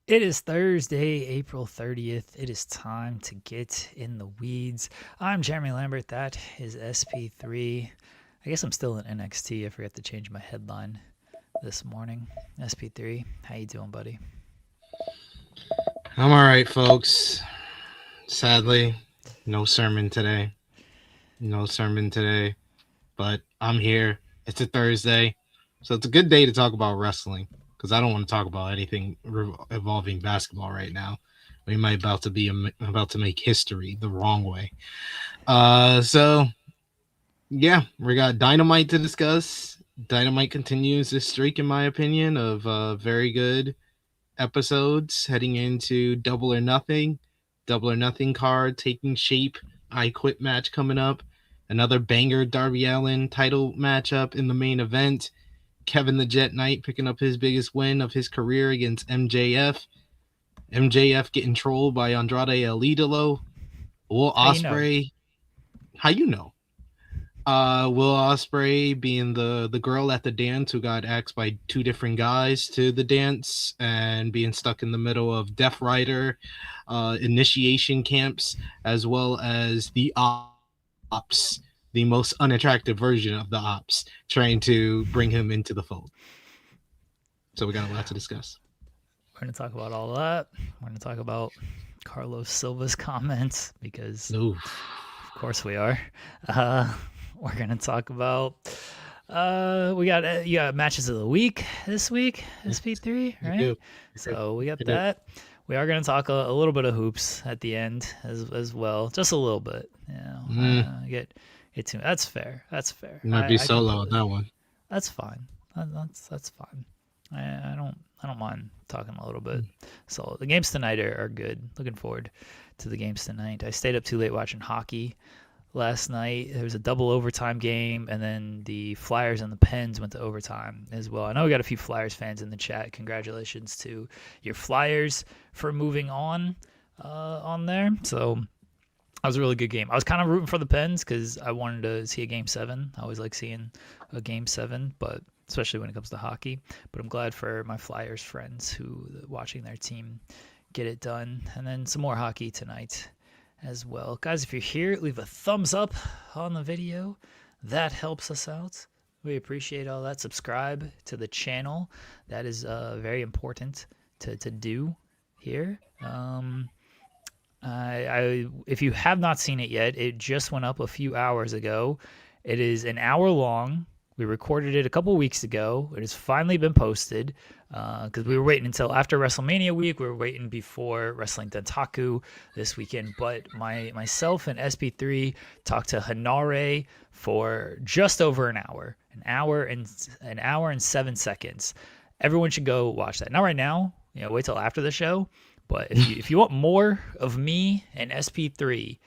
It is Thursday, April 30th. It is time to get in the weeds. I'm Jeremy Lambert. That is SP3. I guess I'm still in NXT. I forgot to change my headline this morning. SP3, how you doing, buddy? I'm all right, folks. Sadly, no sermon today. No sermon today, but I'm here. It's a Thursday, so it's a good day to talk about wrestling because I don't want to talk about anything involving basketball right now. We might about to make history the wrong way. So yeah, we got Dynamite to discuss. Dynamite continues this streak, in my opinion, of very good episodes heading into Double or Nothing. Double or Nothing card taking shape. I Quit match coming up. Another banger Darby Allin title matchup in the main event. Kevin the Jet Knight picking up his biggest win of his career against MJF. MJF getting trolled by Andrade El Idolo. Will How you know? Ospreay. How you know? Will Ospreay being the girl at the dance who got asked by two different guys to the dance and being stuck in the middle of Death Rider initiation camps, as well as the ops, the most unattractive version of the ops, trying to bring him into the fold. So we got a lot to discuss. We're going to talk about all that. We're going to talk about Carlos Silva's comments because, Oof. of course, we are. Uh, we're going to talk about we got you got matches of the week this week, Yes, SP3, you right? do. You do. So we got You do. that. We are going to talk a little bit of hoops at the end as well, just a little bit. You know, get to that's fair. That's fair. Might be I solo on completely. that one. That's fine. That's fine. I don't mind talking a little bit. So the games tonight are good. Looking forward to the games tonight. I stayed up too late watching hockey last night. There was a double overtime game, and then the Flyers and the Pens went to overtime as well. I know we got a few Flyers fans in the chat. Congratulations to your Flyers for moving on there. So that was a really good game. I was kind of rooting for the Pens because I wanted to see a game seven. I always like seeing a game seven, but especially when it comes to hockey. But I'm glad for my Flyers friends who watching their team get it done. And then some more hockey tonight as well. Guys, if you're here, leave a thumbs up on the video. That helps us out. We appreciate all that. Subscribe to the channel. That is very important to do here. If you have not seen it yet, it just went up a few hours ago. It is an hour long. We recorded it a couple weeks ago. It has finally been posted because we were waiting until after WrestleMania week. We were waiting before Wrestling Dentaku this weekend. But myself and SP3 talked to Hanare for just over an hour and 7 seconds. Everyone should go watch that. Not right now. Wait till after the show. But if you want more of me and SP3,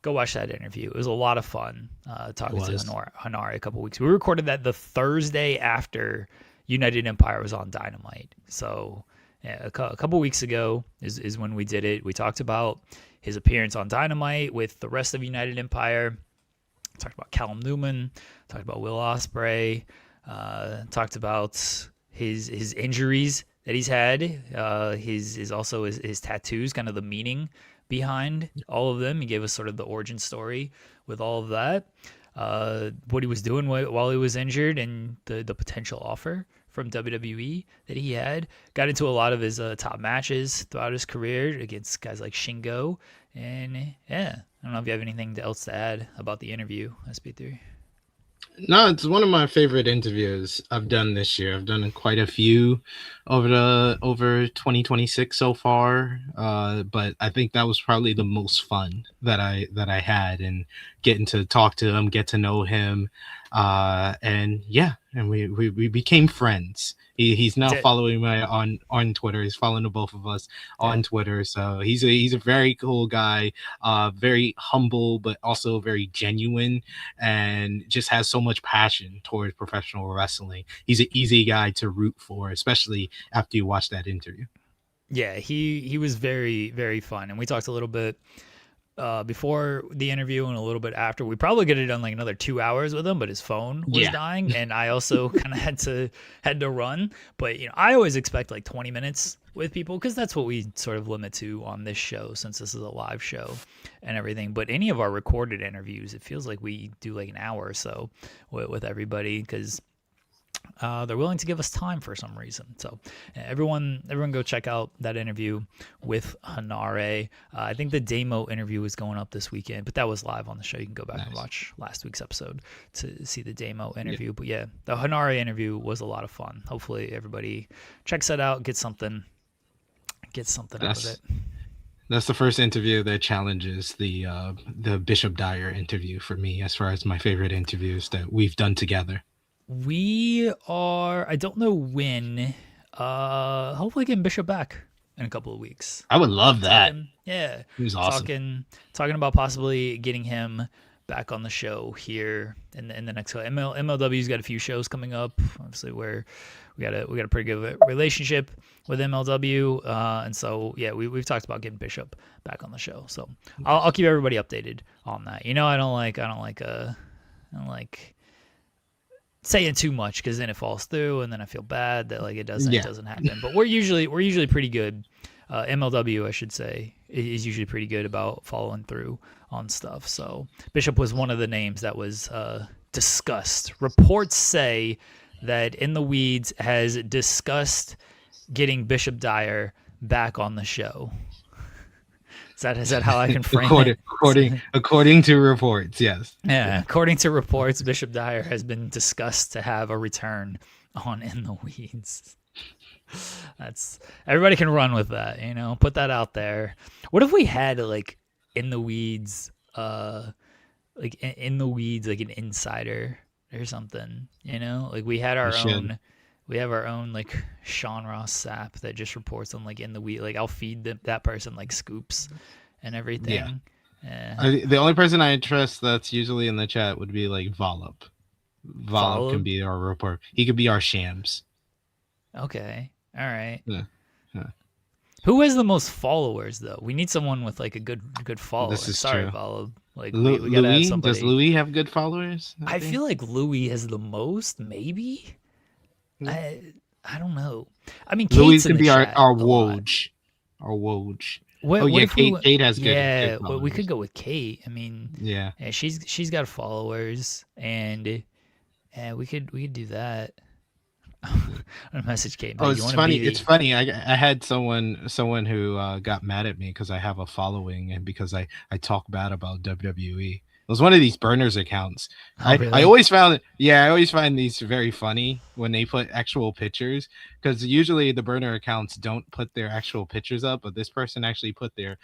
go watch that interview. It was a lot of fun It talking to was. Hanare a couple weeks. We recorded that the Thursday after United Empire was on Dynamite. So yeah, a couple weeks ago is when we did it. We talked about his appearance on Dynamite with the rest of United Empire. Talked about Callum Newman. Talked about Will Ospreay. Talked about his injuries that he's had. His also his tattoos, kind of the meaning behind all of them. He gave us sort of the origin story with all of that. What he was doing while he was injured and the potential offer from WWE that he had. Got into a lot of his top matches throughout his career against guys like Shingo. And yeah, I don't know if you have anything else to add about the interview, SP3. No, it's one of my favorite interviews I've done this year. I've done quite a few over 2026 so far. But I think that was probably the most fun that I had, and getting to talk to him, get to know him, and yeah, and we became friends. He's now Did, following me on Twitter. He's following the both of us on Twitter. So he's a very cool guy, very humble, but also very genuine, and just has so much passion towards professional wrestling. He's an easy guy to root for, especially after you watch that interview. yeah, he was very very fun, and we talked a little bit before the interview and a little bit after. We probably could have done like another 2 hours with him, but his phone was dying, and I also kind of had to run. But I always expect like 20 minutes with people because that's what we sort of limit to on this show since this is a live show and everything. But any of our recorded interviews, it feels like we do like an hour or so with everybody because they're willing to give us time for some reason. So everyone go check out that interview with Hanare. I think the Damo interview is going up this weekend, but that was live on the show. You can go back and watch last week's episode to see the Damo interview. Yeah. But yeah, the Hanare interview was a lot of fun. Hopefully everybody checks that out, get something out of it. That's the first interview that challenges the Bishop Dyer interview for me as far as my favorite interviews that we've done together. We are, I don't know when, hopefully getting Bishop back in a couple of weeks. I would love that. Yeah. He was awesome. Talking about possibly getting him back on the show here in the next MLW's got a few shows coming up, obviously, where we got a pretty good relationship with MLW, and so yeah, we've talked about getting Bishop back on the show. So I'll keep everybody updated on that. I don't like saying too much because then it falls through, and then I feel bad that like it doesn't happen. But we're usually pretty good. MLW, I should say, is usually pretty good about following through on stuff. So Bishop was one of the names that was discussed. Reports say that In the Weeds has discussed getting Bishop Dyer back on the show. Is that how I can frame it? According to reports, yes. Yeah, according to reports, Bishop Dyer has been discussed to have a return on In the Weeds. That's everybody can run with that, put that out there. What if we had like In the Weeds, like In the Weeds, like an insider or something, like we have our own like Sean Ross Sapp that just reports on like In the Weeds. Like I'll feed that person like scoops and everything. Yeah. The only person I trust that's usually in the chat would be like Volop. Volop can be our report. He could be our Shams. Okay. All right. Yeah. Who has the most followers though? We need someone with like a good follower. This is Sorry, true. Volop. Like we gotta have somebody. Does Louis have good followers? I feel like Louis has the most, maybe. I don't know. I mean, Kate's Louis can be our Woj. Our Woj. Kate has good. Yeah, good followers. We could go with Kate. I mean, yeah, she's got followers, and we could do that. A message Kate. Oh, it's funny. It's funny. I had someone who got mad at me because I have a following and because I talk bad about WWE. It was one of these burners accounts. Really? I always find these very funny when they put actual pictures, because usually the burner accounts don't put their actual pictures up, but this person actually put their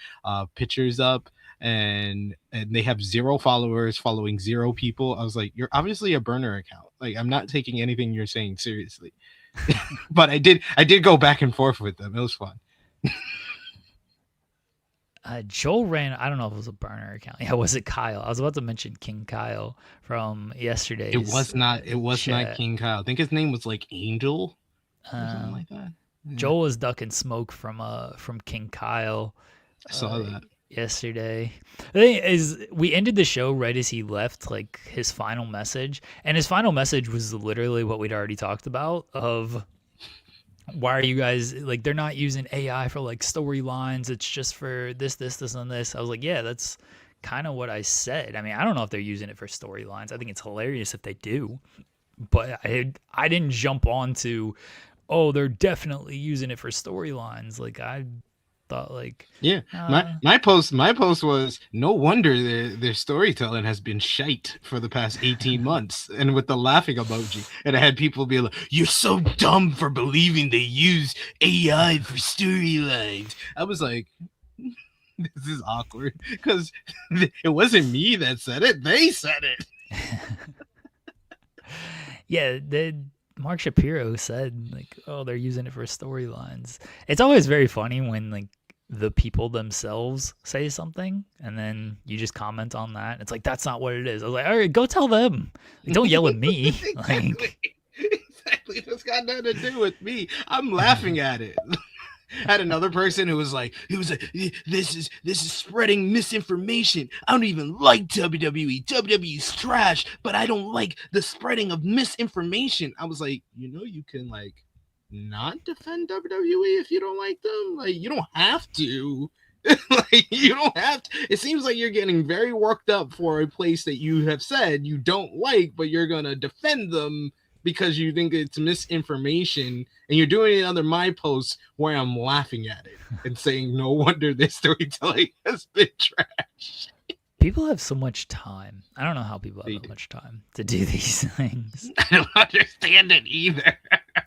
pictures up, and they have 0 followers, following 0 people. I was like, you're obviously a burner account. Like, I'm not taking anything you're saying seriously. But I did go back and forth with them. It was fun. Joel ran, I don't know if it was a burner account. Yeah, was it Kyle? I was about to mention King Kyle from yesterday. It was not King Kyle. I think his name was like Angel or something like that. Yeah. Joel was ducking smoke from King Kyle. I saw that yesterday. The thing is, we ended the show right as he left, like his final message, and his final message was literally what we'd already talked about of, why are you guys like, they're not using AI for like storylines, it's just for this and this. I was like, yeah, that's kind of what I said. I mean, I don't know if they're using it for storylines. I think it's hilarious if they do, but I didn't jump on to, oh, they're definitely using it for storylines. Like, I thought like, yeah, my post was, no wonder their storytelling has been shite for the past 18 months, and with the laughing emoji, and I had people be like, you're so dumb for believing they use AI for storylines. I was like, this is awkward because it wasn't me that said it, they said it. Yeah, Mark Shapiro said like, oh, they're using it for storylines. It's always very funny when like the people themselves say something and then you just comment on that. It's like, that's not what it is. I was like, all right, go tell them. Like, don't yell at me. Exactly. Exactly. That's got nothing to do with me. I'm laughing at it. had another person who was like, this is spreading misinformation. I don't even like WWE. WWE's trash, but I don't like the spreading of misinformation. I was like, you can like not defend WWE if you don't like them. Like, you don't have to. Like, you don't have to. It seems like you're getting very worked up for a place that you have said you don't like, but you're gonna defend them because you think it's misinformation, and you're doing it under my posts where I'm laughing at it and saying, no wonder this storytelling has been trash. People have so much time. I don't know how people have that much time to do these things. I don't understand it either.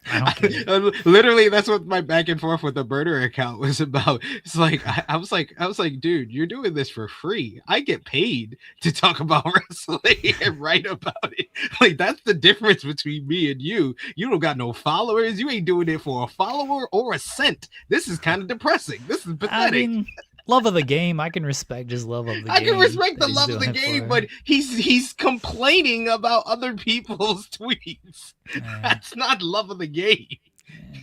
I don't get it. Literally, that's what my back and forth with the burner account was about. It's like I was like, dude, you're doing this for free. I get paid to talk about wrestling and write about it. Like, that's the difference between me and you. You don't got no followers. You ain't doing it for a follower or a cent. This is kind of depressing. This is pathetic. I mean, love of the game. I can respect just love of the game. I can respect the love of the game, but he's complaining about other people's tweets. Yeah. That's not love of the game. Yeah.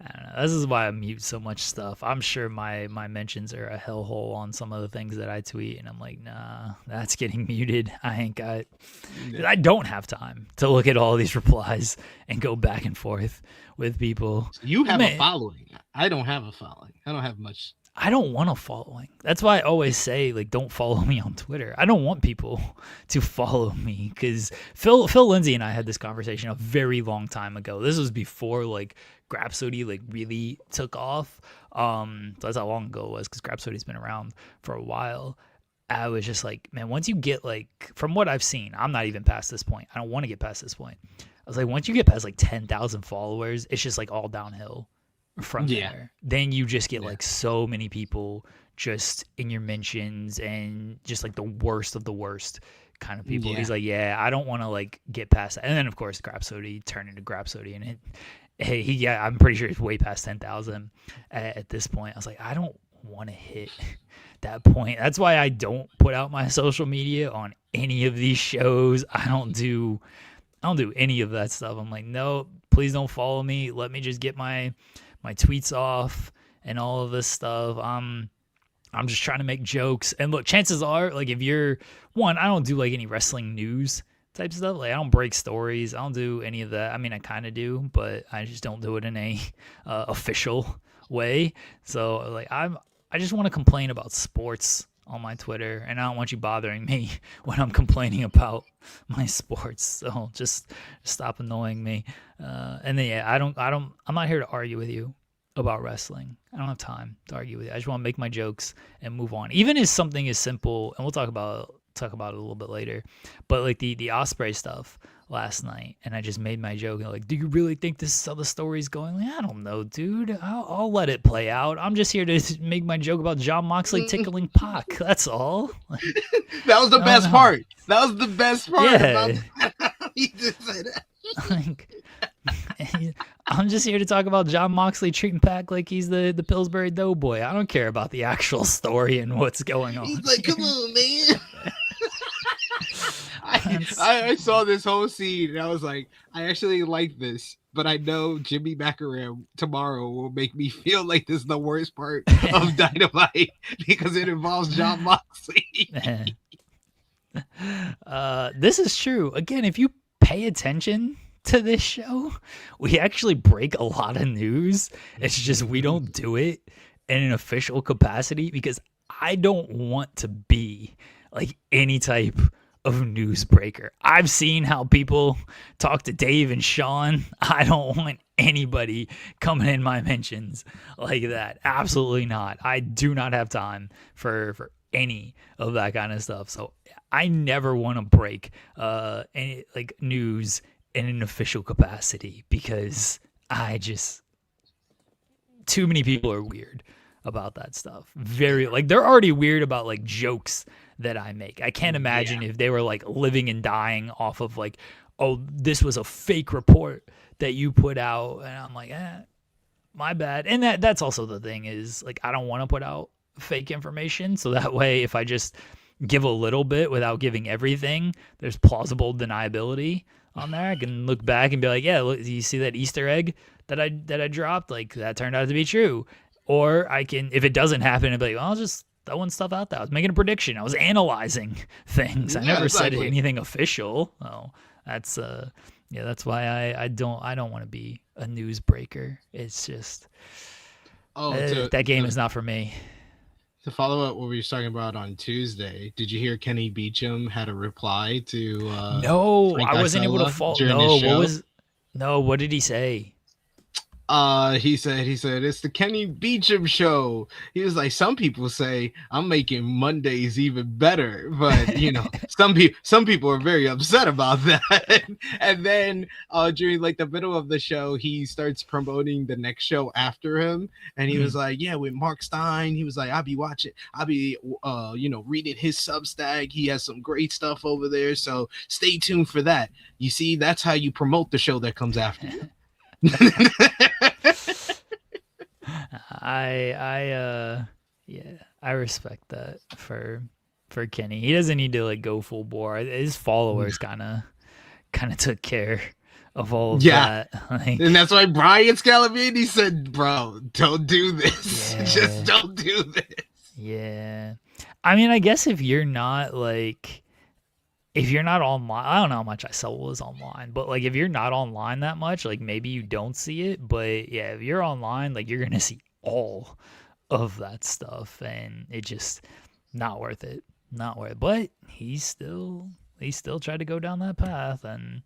I don't know. This is why I mute so much stuff. I'm sure my mentions are a hellhole on some of the things that I tweet, and I'm like, nah, that's getting muted. I ain't got. I don't have time to look at all these replies and go back and forth with people. You have a following. I don't have a following. I don't have much. I don't want a following. That's why I always say, like, don't follow me on Twitter. I don't want people to follow me, because Phil Lindsay and I had this conversation a very long time ago. This was before, like, Grapsody, like, really took off. So that's how long ago it was, because Grapsody's been around for a while. I was just like, man, once you get, like, from what I've seen, I'm not even past this point. I don't want to get past this point. I was like, once you get past, like, 10,000 followers, it's just, like, all downhill from there. Then you just get like so many people just in your mentions, and just like the worst of the worst kind of people. He's like, I don't want to like get past that. And then of course Grapsody turned into Grapsody, and I'm pretty sure it's way past 10,000 at this point. I was like, I don't want to hit that point. That's why I don't put out my social media on any of these shows. I don't do any of that stuff. I'm like, no, please don't follow me. Let me just get my tweets off and all of this stuff. I'm just trying to make jokes. And look, chances are, like, if you're one, I don't do like any wrestling news type stuff. Like, I don't break stories. I don't do any of that. I mean, I kind of do, but I just don't do it in a official way. So like, I just want to complain about sports on my Twitter, and I don't want you bothering me when I'm complaining about my sports. So just stop annoying me. And then I'm not here to argue with you about wrestling. I don't have time to argue with you. I just want to make my jokes and move on. Even if something is simple, and we'll talk about it a little bit later, but like the Ospreay stuff last night, and I just made my joke, and like, do you really think this is how the story's going? Like, I don't know, dude. I'll let it play out. I'm just here to make my joke about Jon Moxley tickling Pac. That's all. Like, that was the best part. That was the best part. Yeah. You just said that. Like, I'm just here to talk about Jon Moxley treating Pac like he's the Pillsbury Doughboy. I don't care about the actual story and what's going on. He's like, come on, man. I saw this whole scene, and I was like, I actually like this, but I know Jimmy Macaram tomorrow will make me feel like this is the worst part of Dynamite because it involves Jon Moxley. This is true. Again, if you pay attention to this show, we actually break a lot of news. It's just we don't do it in an official capacity because I don't want to be like any type of newsbreaker. I've seen how people talk to Dave and Sean. I don't want anybody coming in my mentions like that. Absolutely not. I do not have time for any of that kind of stuff. So I never want to break any like news in an official capacity because too many people are weird about that stuff. Very, like, they're already weird about like jokes that I make. I can't imagine if they were like living and dying off of like, oh, this was a fake report that you put out, and I'm like, my bad. And that's also the thing is like, I don't want to put out fake information, so that way if I just give a little bit without giving everything, there's plausible deniability on there. I can look back and be like, yeah, look, you see that Easter egg that I dropped? Like that turned out to be true. Or I can, if it doesn't happen, I'd be like, well, I'll just throwing stuff out there. I was making a prediction. I was analyzing things. I Yeah, never said exactly. anything official. Oh, that's yeah, that's why I don't want to be a newsbreaker. It's just Oh, that game is not for me. to follow up what we were talking about on Tuesday, did you hear Kenny Beecham had a reply to No, Frank I wasn't able to Isola follow. during his No, what show? was? No, what did he say? He said it's the Kenny Beecham show. He was like, some people say I'm making Mondays even better, but some people are very upset about that. And then during like the middle of the show, he starts promoting the next show after him, and he was like, yeah, with Mark Stein. He was like, I'll be reading his Substack. He has some great stuff over there, so stay tuned for that. You see, that's how you promote the show that comes after you. I respect that for Kenny. He doesn't need to like go full bore. His followers kind of took care of all of that. Like, and that's why Brian Scalabrine said, bro, don't do this. Yeah. Just don't do this. Yeah. I mean, I guess if you're not online, I don't know how much Isola is online, but like if you're not online that much, like maybe you don't see it. But yeah, if you're online, like you're going to see all of that stuff, and it just not worth it. Not worth it. But he still tried to go down that path, and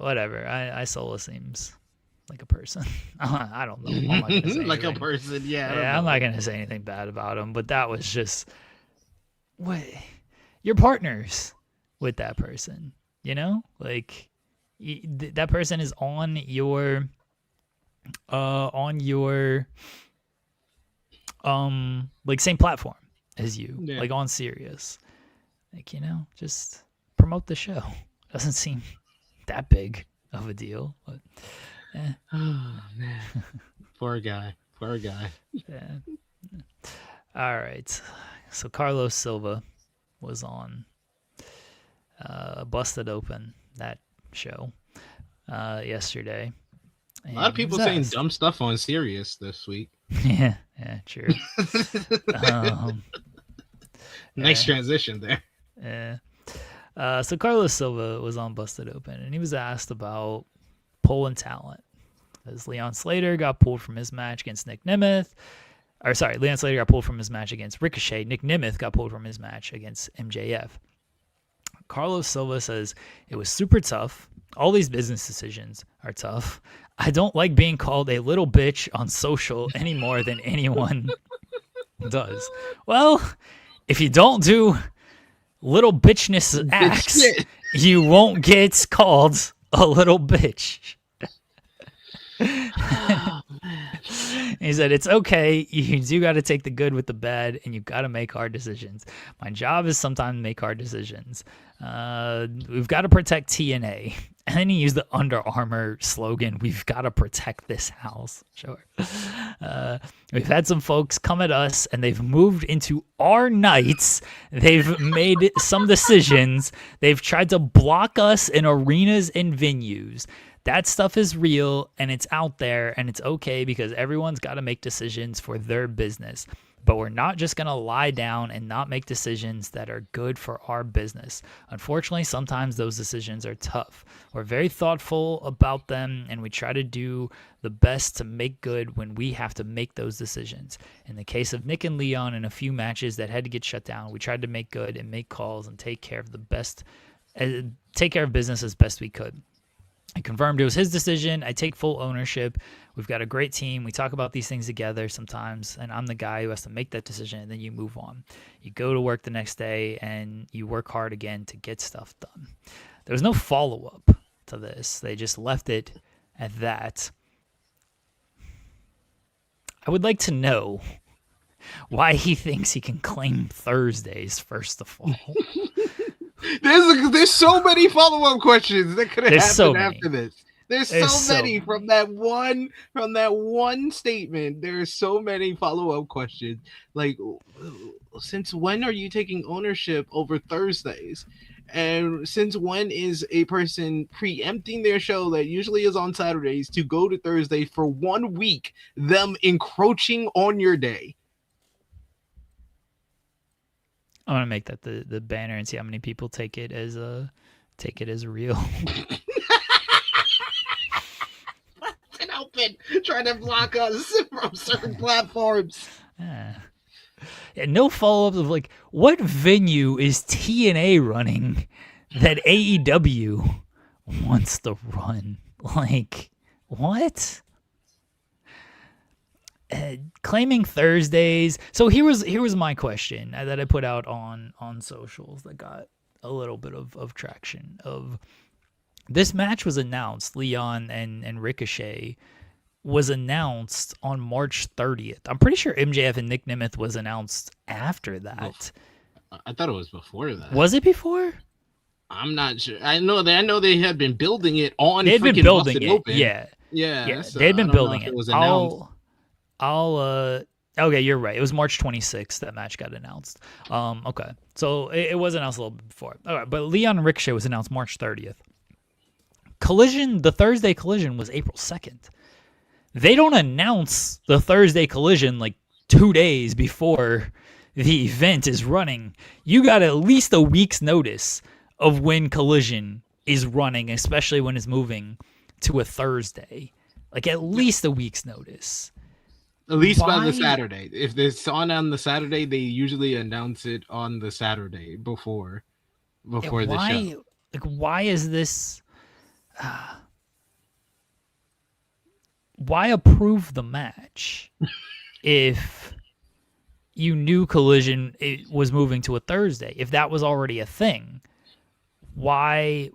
whatever. Isola seems like a person. I don't know. I'm not gonna say like anything. a person, Yeah, I'm not gonna say anything bad about him, but that was just what you're partners with that person, like that person is on your like same platform as you, like on Sirius, like just promote the show. Doesn't seem that big of a deal, but oh man, poor guy. Yeah. All right, so Carlos Silva was on Busted Open, that show, yesterday. A lot of people saying dumb stuff on Sirius this week. Yeah, true. Nice transition there. Yeah. So Carlos Silva was on Busted Open, and he was asked about pulling talent. Because Leon Slater got pulled from his match against Nick Nemeth. Leon Slater got pulled from his match against Ricochet. Nick Nemeth got pulled from his match against MJF. Carlos Silva says, it was super tough. All these business decisions are tough. I don't like being called a little bitch on social any more than anyone does. Well, if you don't do little bitchness acts, you won't get called a little bitch. He said, it's okay. You do got to take the good with the bad, and you got to make hard decisions. My job is sometimes to make hard decisions. We've got to protect TNA. And then he used the Under Armour slogan, we've got to protect this house. Sure. We've had some folks come at us, and they've moved into our nights. They've made some decisions. They've tried to block us in arenas and venues. That stuff is real, and it's out there, and it's okay because everyone's got to make decisions for their business. But we're not just going to lie down and not make decisions that are good for our business. Unfortunately, sometimes those decisions are tough. We're very thoughtful about them, and we try to do the best to make good when we have to make those decisions. In the case of Nick and Leon, in a few matches that had to get shut down, we tried to make good and make calls and take care of business as best we could. I confirmed it was his decision. I take full ownership. We've got a great team. We talk about these things together sometimes, and I'm the guy who has to make that decision, and then you move on. You go to work the next day, and you work hard again to get stuff done. There was no follow-up to this. They just left it at that. I would like to know why he thinks he can claim Thursdays, first of all. There's so many follow-up questions that could have happened after this. There's so many from that one statement. There's so many follow-up questions. Like, since when are you taking ownership over Thursdays? And since when is a person preempting their show that usually is on Saturdays to go to Thursday for 1 week, them encroaching on your day? I want to make that the banner and see how many people take it as real. An open trying to block us from certain platforms. Yeah. And no follow up of like, what venue is TNA running that AEW wants to run? Like, what? Claiming Thursdays. So here was my question that I put out on socials that got a little bit of traction. Of this match was announced, Leon and Ricochet was announced on March 30th. I'm pretty sure MJF and Nick Nemeth was announced after that. I thought it was before that. Was it before? I'm not sure. I know they had been building it on. They'd been building it. Open. Yeah. So they'd been building it. it. Was announced. Okay, you're right. It was March 26th that match got announced. Okay, so it was announced a little bit before. All right, but Leon and Ricochet was announced March 30th. Collision, the Thursday Collision was April 2nd. They don't announce the Thursday Collision like 2 days before the event is running. You got at least a week's notice of when Collision is running, especially when it's moving to a Thursday. Like at least a week's notice. At least by the Saturday. If it's on the Saturday, they usually announce it on the Saturday before the show. Like, why is this? Why approve the match if you knew Collision was moving to a Thursday? If that was already a thing, why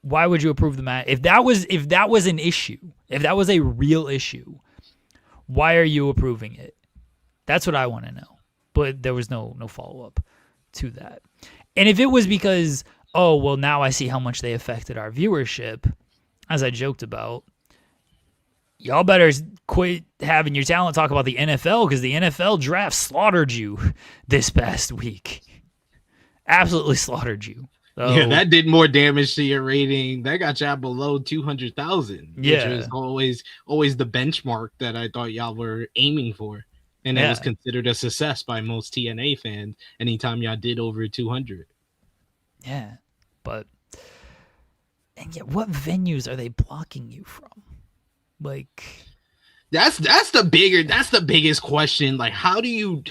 would you approve the match? If that was an issue, if that was a real issue, why are you approving it? That's what I want to know. But there was no follow up to that. And if it was because, oh, well, now I see how much they affected our viewership, as I joked about, y'all better quit having your talent talk about the NFL because the NFL draft slaughtered you this past week. Absolutely slaughtered you. So, yeah, that did more damage to your rating. That got y'all below 200,000, which was always the benchmark that I thought y'all were aiming for. And it was considered a success by most TNA fans anytime y'all did over 200. Yeah, but and yet what venues are they blocking you from? Like that's the biggest question. Like how do you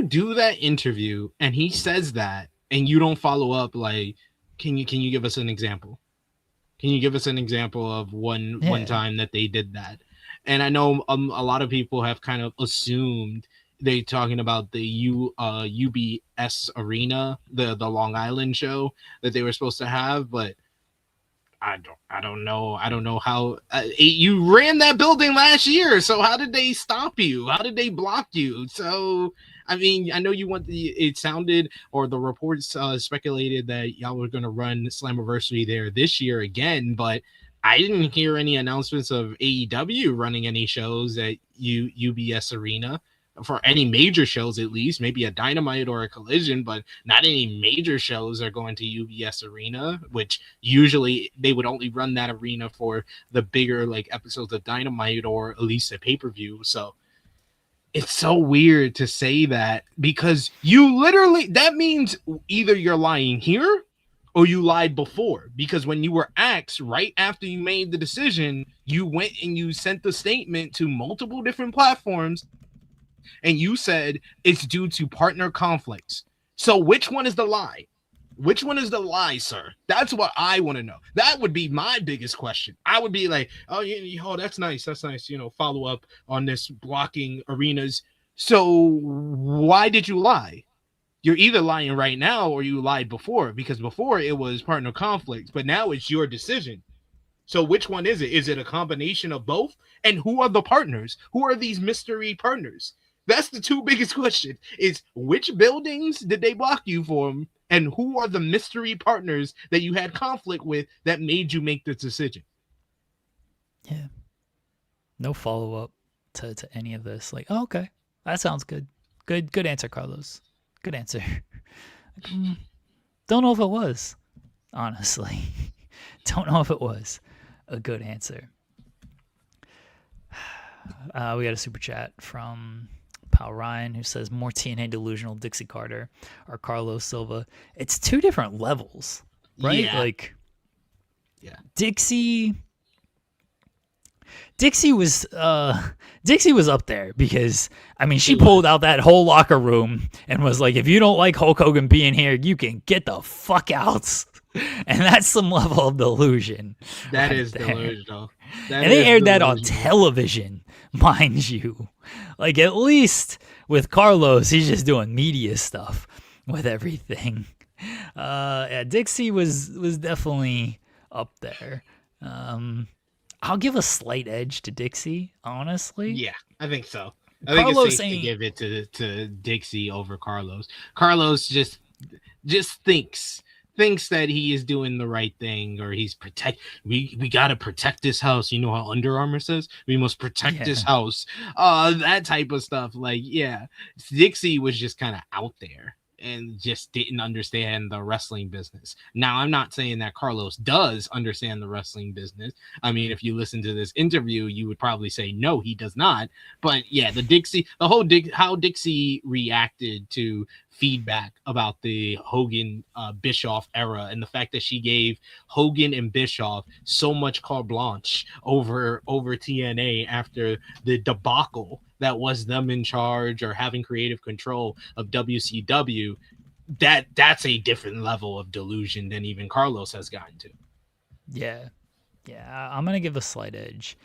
do that interview and he says that and you don't follow up? Like can you give us an example? Can you give us an example of one time that they did that? And I know a lot of people have kind of assumed they talking about the UBS Arena, the Long Island show that they were supposed to have, but I don't know how you ran that building last year. So how did they stop you? How did they block you? So I mean, I know you want it sounded or the reports speculated that y'all were going to run Slammiversary there this year again, but I didn't hear any announcements of AEW running any shows at UBS Arena for any major shows, at least maybe a Dynamite or a Collision, but not any major shows are going to UBS Arena, which usually they would only run that arena for the bigger like episodes of Dynamite or at least a pay-per-view. So it's so weird to say that because you literally, that means either you're lying here or you lied before, because when you were asked right after you made the decision, you went and you sent the statement to multiple different platforms and you said it's due to partner conflicts. So which one is the lie? Which one is the lie, sir? That's what I want to know. That would be my biggest question. I would be like, oh, that's nice. That's nice. Follow up on this blocking arenas. So why did you lie? You're either lying right now or you lied before, because before it was partner conflicts, but now it's your decision. So which one is it? Is it a combination of both? And who are the partners? Who are these mystery partners? That's the two biggest questions, is which buildings did they block you from? And who are the mystery partners that you had conflict with that made you make this decision? Yeah. No follow-up to any of this. Like, oh, okay. That sounds good. Good answer, Carlos. Good answer. Don't know if it was. honestly. Don't know if it was a good answer. We got a super chat from Pal Ryan who says more TNA delusional Dixie Carter or Carlos Silva. It's two different levels, right? Yeah. Like, yeah. Dixie was up there because I mean she pulled out that whole locker room and was like, if you don't like Hulk Hogan being here, you can get the fuck out. And that's some level of delusion. That right is there. delusional. And they aired that on television, mind you. Like, at least with Carlos, he's just doing media stuff with everything. Yeah, Dixie was definitely up there. I'll give a slight edge to Dixie, honestly. Yeah, I think so. I Carlos think it's safe to give it to Dixie over Carlos. Carlos just thinks that he is doing the right thing, or he's we got to protect this house. You know how Under Armour says we must protect this house. That type of stuff. Like, yeah, Dixie was just kind of out there and just didn't understand the wrestling business. Now, I'm not saying that Carlos does understand the wrestling business. I mean, if you listen to this interview, you would probably say, no, he does not. But yeah, how Dixie reacted to feedback about the Hogan Bischoff era, and the fact that she gave Hogan and Bischoff so much carte blanche over TNA after the debacle that was them in charge or having creative control of WCW, that's a different level of delusion than even Carlos has gotten to. Yeah. I'm gonna give a slight edge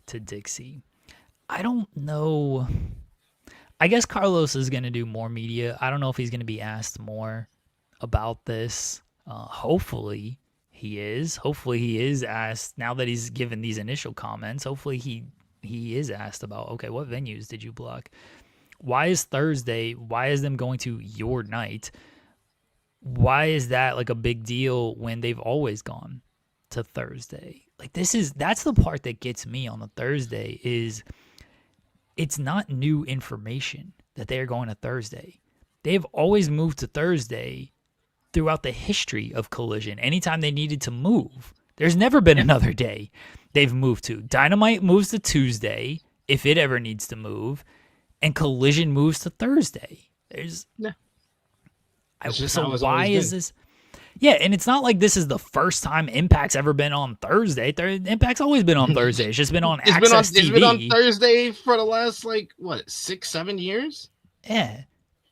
to Dixie. I don't know. I guess Carlos is going to do more media. I don't know if he's going to be asked more about this. Hopefully he is. Hopefully he is asked now that he's given these initial comments. Hopefully he is asked about, okay, what venues did you block? Why is Thursday? Why is them going to your night? Why is that like a big deal when they've always gone to Thursday? Like, that's the part that gets me on the Thursday is it's not new information that they're going to Thursday. They've always moved to Thursday throughout the history of Collision. Anytime they needed to move, there's never been another day they've moved to. Dynamite moves to Tuesday if it ever needs to move, and Collision moves to Thursday. So why is this? Yeah, and it's not like this is the first time Impact's ever been on Thursday. Impact's always been on Thursday. It's just been on Access TV. It's been on Thursday for the last, 6-7 years? Yeah.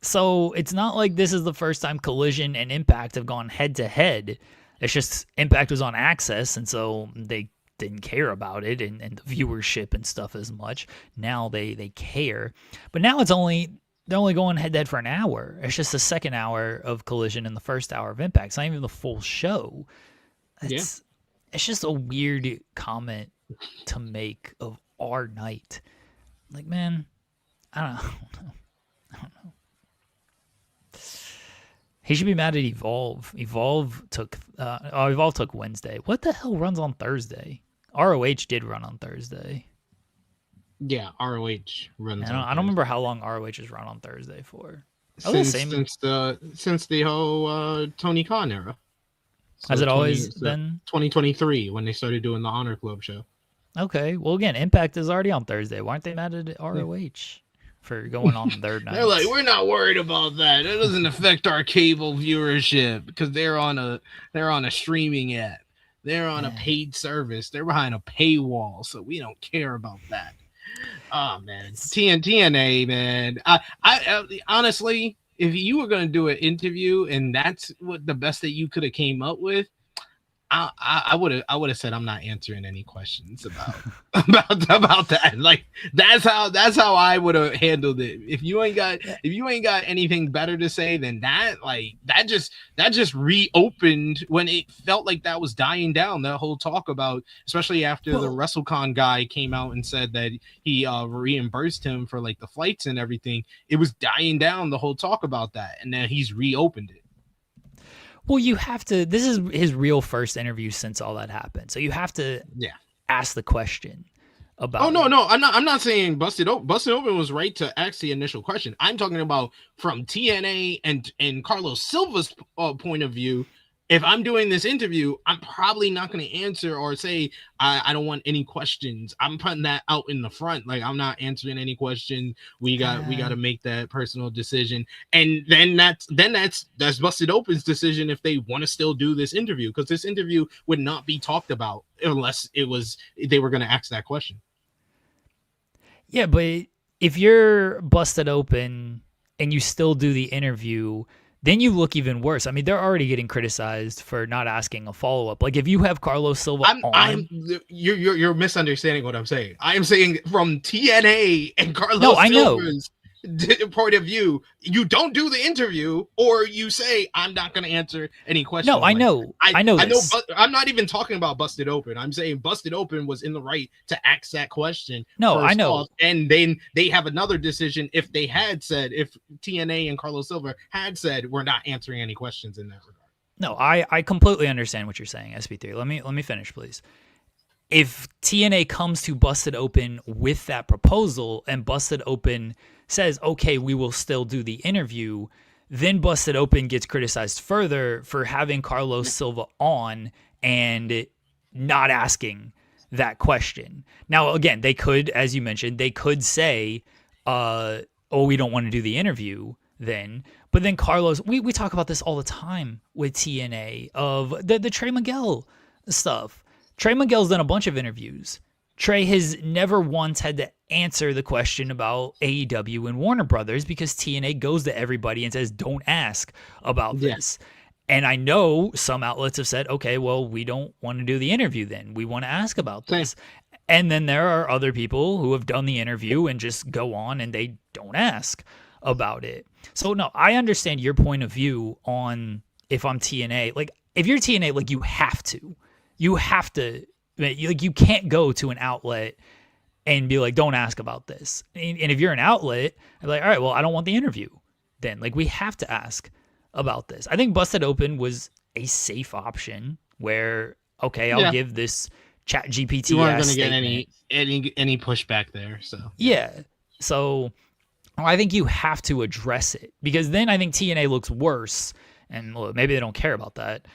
So it's not like this is the first time Collision and Impact have gone head-to-head. It's just Impact was on Access, and so they didn't care about it and the viewership and stuff as much. Now they care. But now they're only going head-to-head for an hour. It's just the second hour of Collision and the first hour of Impact. It's not even the full show. It's just a weird comment to make of our night. Like, man, I don't know. He should be mad at Evolve. Evolve took Wednesday. What the hell runs on Thursday? ROH did run on Thursday. Yeah, ROH runs. I don't remember how long ROH has run on Thursday for. Since the whole Tony Khan era. Has it always been 2023 when they started doing the Honor Club show? Okay, well again, Impact is already on Thursday. Why aren't they mad at ROH for going on their night? They're like, we're not worried about that. It doesn't affect our cable viewership because they're on a streaming app. They're on a paid service. They're behind a paywall, so we don't care about that. Oh man, TNA, man. I honestly, if you were going to do an interview and that's what the best that you could have came up with, I would have said I'm not answering any questions about that. Like that's how I would have handled it. If you ain't got anything better to say than that, that just reopened when it felt like that was dying down. That whole talk about, especially after the WrestleCon guy came out and said that he reimbursed him for like the flights and everything. It was dying down, the whole talk about that, and now he's reopened it. Well, you have to. This is his real first interview since all that happened, so you have to ask the question about. Oh no, I'm not saying Busted Open. Busted Open was right to ask the initial question. I'm talking about from TNA and Carlos Silva's point of view. if I'm doing this interview, I'm probably not going to answer or say I don't want any questions. I'm putting that out in the front. Like, I'm not answering any questions. We got to make that personal decision, and then that's Busted Open's decision if they want to still do this interview, because this interview would not be talked about unless they were going to ask that question. Yeah, but if you're Busted Open and you still do the interview, then you look even worse. I mean, they're already getting criticized for not asking a follow-up. Like, if you have Carlos Silva you're misunderstanding what I'm saying. I am saying from TNA and Carlos Silva's point of view, you don't do the interview, or you say I'm not going to answer any questions. No, I know. I know. I'm not even talking about Busted Open. I'm saying Busted Open was in the right to ask that question. No, I know. Off, and then they have another decision if TNA and Carlos Silva had said we're not answering any questions in that regard. No, I completely understand what you're saying, SP3. Let me finish, please. If TNA comes to Busted Open with that proposal and Busted Open says, okay, we will still do the interview, then Busted Open gets criticized further for having Carlos Silva on and not asking that question. Now, again, they could, as you mentioned, they could say, oh, we don't want to do the interview then. But then Carlos, we talk about this all the time with TNA of the Trey Miguel stuff. Trey Miguel's done a bunch of interviews. Trey has never once had to answer the question about AEW and Warner Brothers because TNA goes to everybody and says, don't ask about this. And I know some outlets have said, okay, well, we don't want to do the interview then. We want to ask about this. And then there are other people who have done the interview and just go on and they don't ask about it. So, no, I understand your point of view on if I'm TNA. Like, if you're TNA, like, you have to. You can't go to an outlet and be like, don't ask about this. And if you're an outlet, I'm like, all right, well, I don't want the interview then. Like, we have to ask about this. I think Busted Open was a safe option where, okay, I'll give this chat GPT. You weren't going to get any pushback there. So yeah. So I think you have to address it, because then I think TNA looks worse, and look, maybe they don't care about that.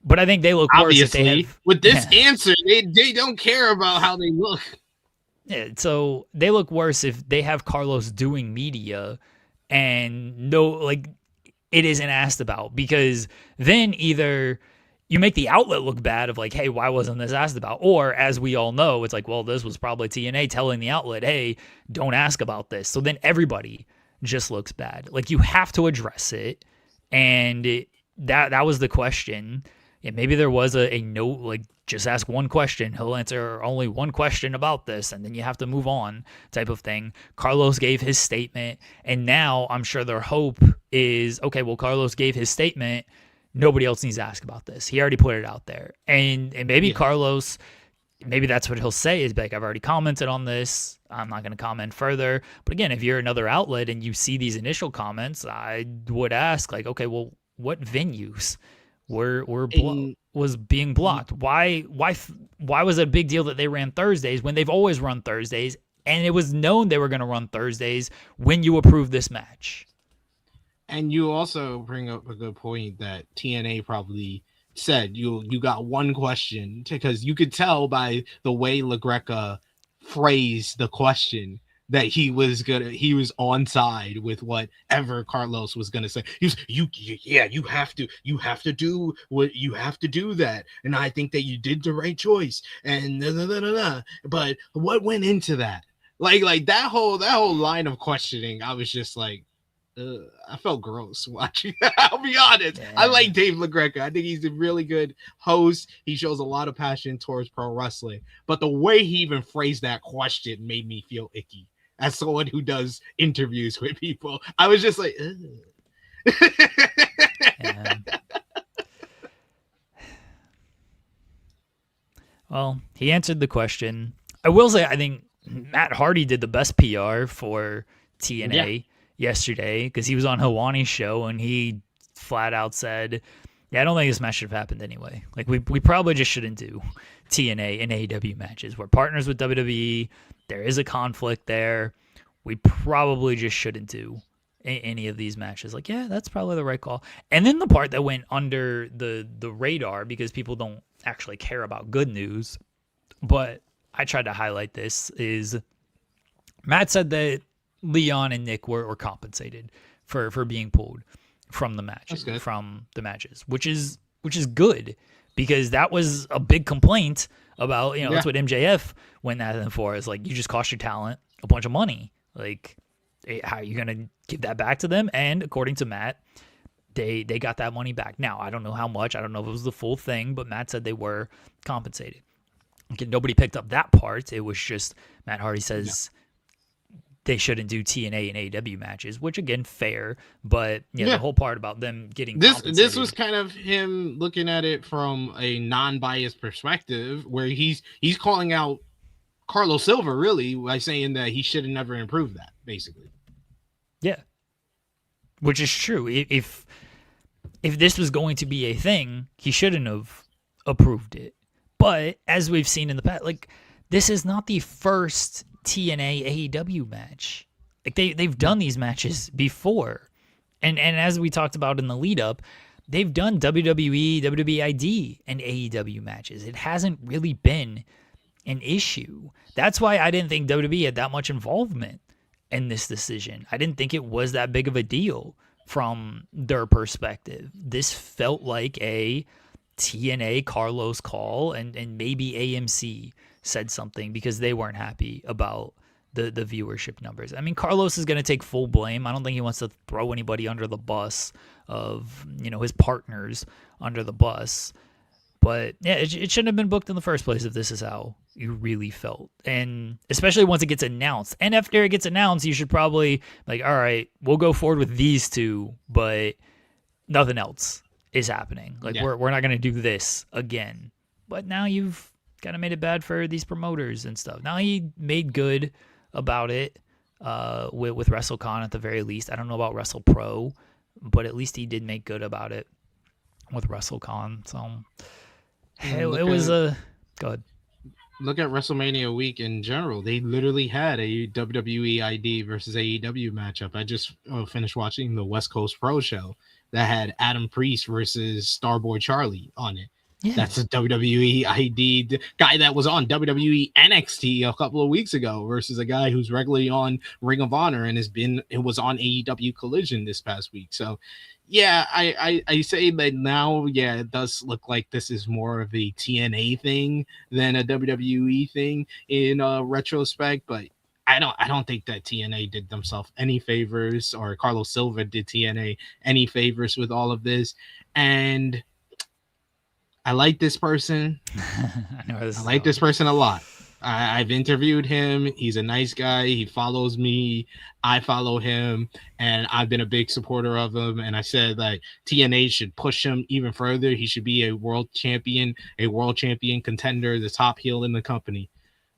But I think they look worse if they have, with this answer. They don't care about how they look. Yeah, so they look worse if they have Carlos doing media and it isn't asked about, because then either you make the outlet look bad of like, hey, why wasn't this asked about? Or as we all know, it's like, well, this was probably TNA telling the outlet, hey, don't ask about this. So then everybody just looks bad. Like, you have to address it. And that was the question. Yeah, maybe there was a note, like, just ask one question. He'll answer only one question about this, and then you have to move on type of thing. Carlos gave his statement, and now I'm sure their hope is, okay, well, Carlos gave his statement. Nobody else needs to ask about this. He already put it out there. And maybe Carlos, maybe that's what he'll say is like, I've already commented on this. I'm not going to comment further. But again, if you're another outlet and you see these initial comments, I would ask, like, okay, well, what venues was being blocked? Why was it a big deal that they ran Thursdays when they've always run Thursdays, and it was known they were going to run Thursdays when you approved this match? And you also bring up a good point that TNA probably said you got one question, because you could tell by the way LaGreca phrased the question that he was on side with whatever Carlos was gonna say. He was, you have to do what you have to do that, and I think that you did the right choice. And but what went into that? Like that whole line of questioning, I was just like, I felt gross watching. I'll be honest. Yeah. I like Dave LaGreca. I think he's a really good host. He shows a lot of passion towards pro wrestling, but the way he even phrased that question made me feel icky. As someone who does interviews with people, I was just like, yeah. Well, he answered the question. I will say, I think Matt Hardy did the best PR for TNA yesterday, because he was on Hawani's show and he flat out said, I don't think this match should have happened anyway. Like, we probably just shouldn't do TNA and AEW matches. We're partners with WWE. There is a conflict there. We probably just shouldn't do any of these matches. Like, yeah, that's probably the right call. And then the part that went under the radar because people don't actually care about good news, but I tried to highlight this is Matt said that Leon and Nick were compensated for being pulled from the That's good. matches, which is good because that was a big complaint about Yeah. that's what MJF went at them for is like you just cost your talent a bunch of money like how are you gonna give that back to them? And according to Matt, they got that money back. Now I don't know how much. I don't know if it was the full thing, but Matt said they were compensated. Okay, nobody picked up that part. It was just Matt Hardy Yeah. says they shouldn't do TNA and AEW matches, which again fair, but yeah, the Yeah. whole part about them getting This was compensated. kind of him looking at it from a non-biased perspective, where he's calling out Carlos Silva really by saying that he should have never improved that, basically. Yeah, which is true. If this was going to be a thing, he shouldn't have approved it. But as we've seen in the past, like this is not the first TNA AEW match. Like they've done these matches before. And as we talked about in the lead up, they've done WWE, WWID, and AEW matches. It hasn't really been an issue. That's why I didn't think WWE had that much involvement in this decision. I didn't think it was that big of a deal from their perspective. This felt like a TNA Carlos call, and maybe AMC said something because they weren't happy about the viewership numbers. I mean, Carlos is going to take full blame. I don't think he wants to throw anybody under the bus of his partners under the bus. But yeah, it shouldn't have been booked in the first place if this is how you really felt. And especially once it gets announced. And after it gets announced, you should probably like, all right, we'll go forward with these two, but nothing else is happening. Like Yeah. we're not gonna do this again. But now you've kind of made it bad for these promoters and stuff. Now he made good about it with WrestleCon at the very least. I don't know about WrestlePro, but at least he did make good about it with WrestleCon. So it was a good. Look at WrestleMania week in general. They literally had a WWE ID versus AEW matchup. I just finished watching the West Coast Pro show that had Adam Priest versus Starboy Charlie on it. Yeah. That's a WWE ID guy that was on WWE NXT a couple of weeks ago versus a guy who's regularly on Ring of Honor and it was on AEW Collision this past week. So yeah, I say that now, yeah, it does look like this is more of a TNA thing than a WWE thing in retrospect, but I don't think that TNA did themselves any favors, or Carlos Silva did TNA any favors with all of this. And I like this person. I like this person a lot. I've interviewed him. He's a nice guy. He follows me. I follow him, and I've been a big supporter of him. And I said that TNA should push him even further. He should be a world champion contender, the top heel in the company.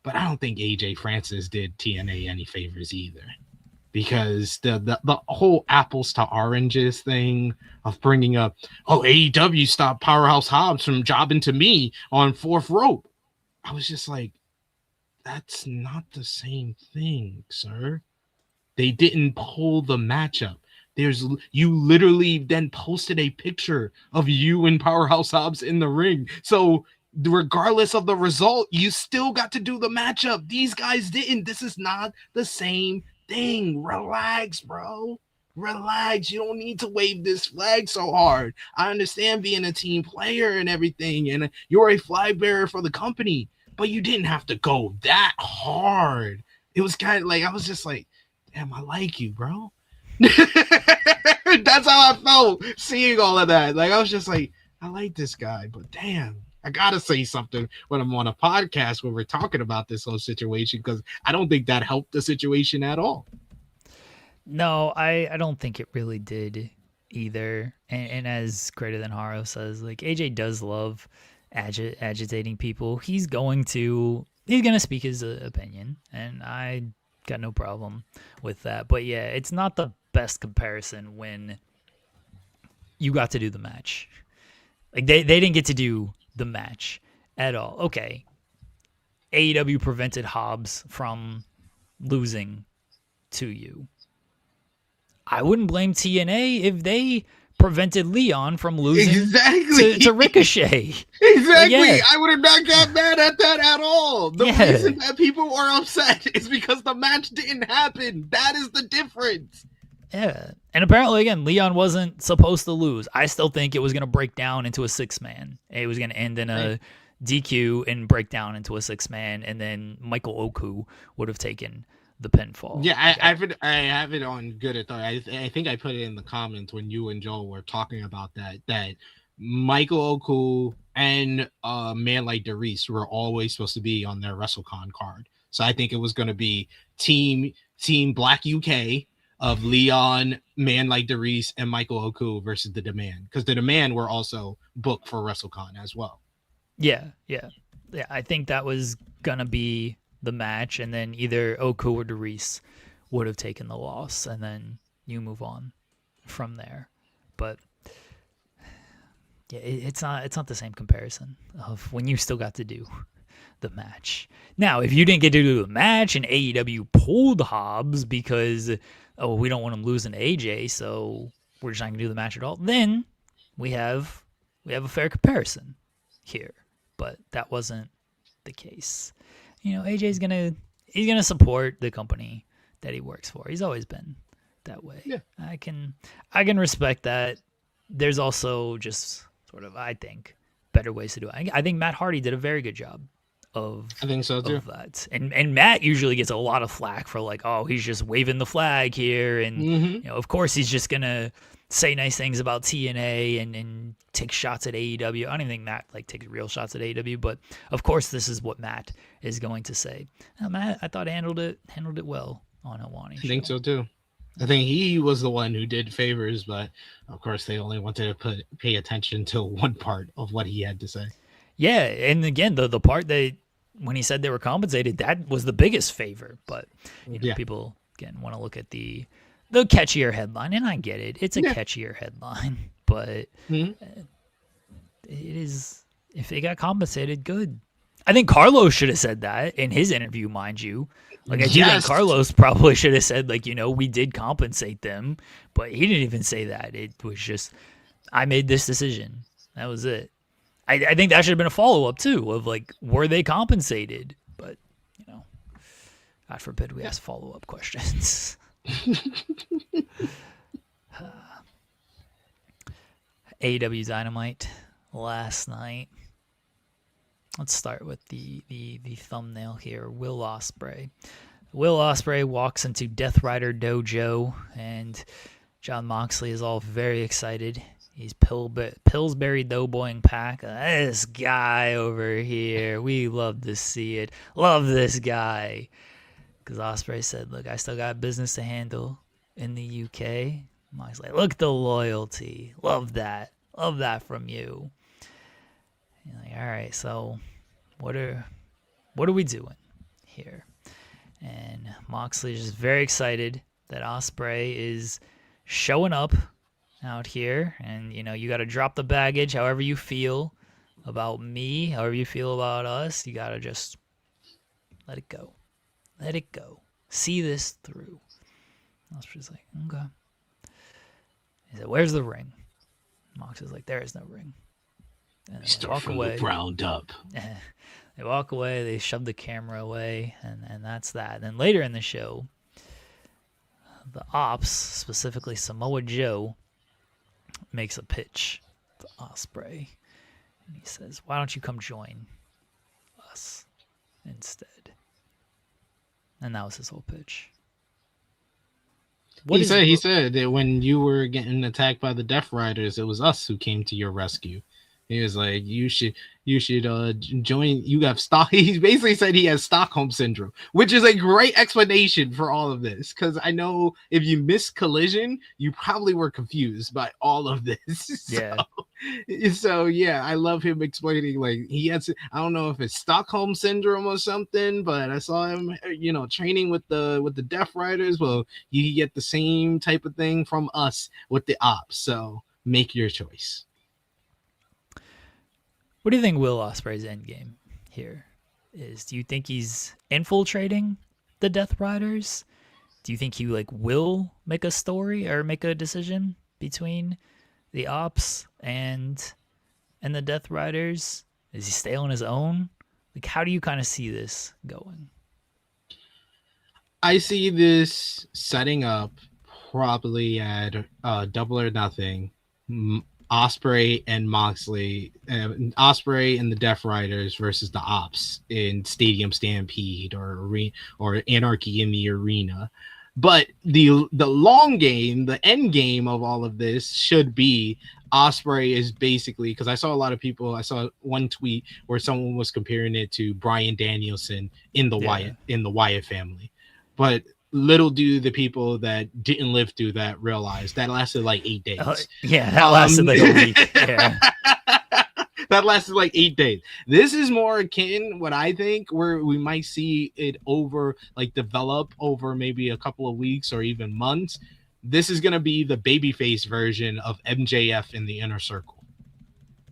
But I don't think AJ Francis did TNA any favors either, because the whole apples to oranges thing of bringing up, AEW stopped Powerhouse Hobbs from jobbing to me on Fourth Rope. I was just like, that's not the same thing, sir. They didn't pull the matchup. You literally then posted a picture of you and Powerhouse Hobbs in the ring. So regardless of the result, you still got to do the matchup. These guys didn't. This is not the same thing. Relax, bro. Relax. You don't need to wave this flag so hard. I understand being a team player and everything, and you're a flag bearer for the company, but you didn't have to go that hard. It was kind of like, I was just like, damn, I like you, bro. That's how I felt seeing all of that. Like, I was just like, I like this guy, but damn, I gotta say something when I'm on a podcast where we're talking about this whole situation, because I don't think that helped the situation at all. No, I don't think it really did either. And as Greater Than Haro says, like AJ does love agitating people. He's gonna speak his opinion, and I got no problem with that. But yeah, it's not the best comparison when you got to do the match. Like they didn't get to do the match at all. Okay, AEW prevented Hobbs from losing to you. I wouldn't blame TNA if they prevented Leon from losing Exactly. to Ricochet. Exactly. Yeah. I would have not got mad at that at all. The Yeah. reason that people are upset is because the match didn't happen. That is the difference. Yeah. And apparently, again, Leon wasn't supposed to lose. I still think it was going to break down into a 6-man. It was going to end in a DQ and break down into a 6-man, and then Michael Oku would have taken the pinfall. Yeah, I have it on good authority. I think I put it in the comments when you and Joel were talking about that Michael Oku and man like Darius were always supposed to be on their WrestleCon card. So I think it was going to be team Black UK of Leon, man like Darius, and Michael Oku versus the Demand, because the Demand were also booked for WrestleCon as well. Yeah. I think that was gonna be the match, and then either Oku or Darius would have taken the loss, and then you move on from there. But yeah, it's not the same comparison of when you still got to do the match. Now, if you didn't get to do the match and AEW pulled Hobbs because we don't want him losing to AJ, so we're just not gonna do the match at all, then we have a fair comparison here. But that wasn't the case. AJ's he's gonna support the company that he works for. He's always been that way. Yeah. I can respect that. There's also just sort of, I think, better ways to do it. I think Matt Hardy did a very good job of I think so too. of that. And Matt usually gets a lot of flack for like, oh, he's just waving the flag here, and of course he's just gonna say nice things about TNA and take shots at AEW. I don't even think Matt takes real shots at AEW, but of course this is what Matt is going to say. Now, Matt, I thought handled it well on Hawani. I think so too. I think he was the one who did favors, but of course they only wanted to pay attention to one part of what he had to say. Yeah, and again, the part that when he said they were compensated, that was the biggest favor. But people again want to look at the catchier headline, and I get it. It's a catchier headline, but it is, if they got compensated, good. I think Carlos should have said that in his interview, mind you. I do think Carlos probably should have said, we did compensate them, but he didn't even say that. It was just, I made this decision. That was it. I think that should have been a follow-up, too, of, were they compensated? But, God forbid we ask follow-up questions. AEW Dynamite last night. Let's start with the thumbnail here. Will Ospreay walks into Death Rider Dojo, and Jon Moxley is all very excited. He's Pillsbury Doughboying Pack. This guy over here, we love to see it. Love this guy. Because Ospreay said, look, I still got business to handle in the UK. Moxley, look at the loyalty. Love that. Love that from you. You're like, all right, so what are we doing here? And Moxley is just very excited that Ospreay is showing up out here, and you got to drop the baggage. However you feel about me, however you feel about us, you got to just let it go. Let it go. See this through. Ospreay's like, okay. He said, where's the ring? Moxley's like, there is no ring. And they walk away. Ground up. They walk away. They shove the camera away, and that's that. And then later in the show, the Ops, specifically Samoa Joe, makes a pitch to Ospreay, and he says, "Why don't you come join us instead?" And that was his whole pitch. He said that when you were getting attacked by the Death Riders, it was us who came to your rescue. He was like, you should join. You have stock. He basically said he has Stockholm syndrome, which is a great explanation for all of this. Because I know if you missed Collision, you probably were confused by all of this. Yeah. So yeah, I love him explaining. He has, I don't know if it's Stockholm syndrome or something, but I saw him, training with the Death Riders. Well, you get the same type of thing from us with the Ops. So make your choice. What do you think Will Ospreay's endgame here is? Do you think he's infiltrating the Death Riders? do you think he like will make a story or make a decision between the Ops and the Death Riders? Does he stay on his own? Like, how do you kind of see this going? I see this setting up probably at Double or Nothing. Ospreay and Moxley, Ospreay and the Death Riders versus the Ops in Stadium Stampede or Anarchy in the Arena. But the long game, the end game of all of this should be Ospreay is basically, because I saw one tweet where someone was comparing it to Bryan Danielson in the Wyatt family. But little do the people that didn't live through that realize that lasted like 8 days. That lasted like a week. Yeah. That lasted like 8 days. This is more akin, what I think, where we might see it develop over maybe a couple of weeks or even months. This is going to be the babyface version of MJF in the Inner Circle,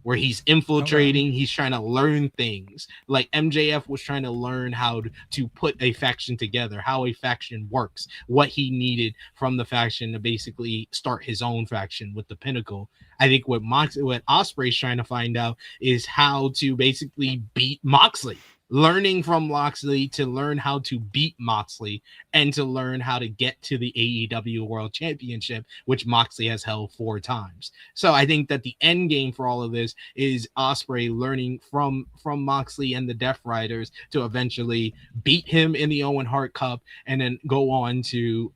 where he's infiltrating, he's trying to learn things. Like MJF was trying to learn how to put a faction together, how a faction works, what he needed from the faction to basically start his own faction with the Pinnacle. I think what Ospreay's trying to find out is how to basically beat Moxley. Learning from Moxley to learn how to beat Moxley and to learn how to get to the AEW World Championship, which Moxley has held 4 times. So I think that the end game for all of this is Ospreay learning from Moxley and the Death Riders to eventually beat him in the Owen Hart Cup and then go on to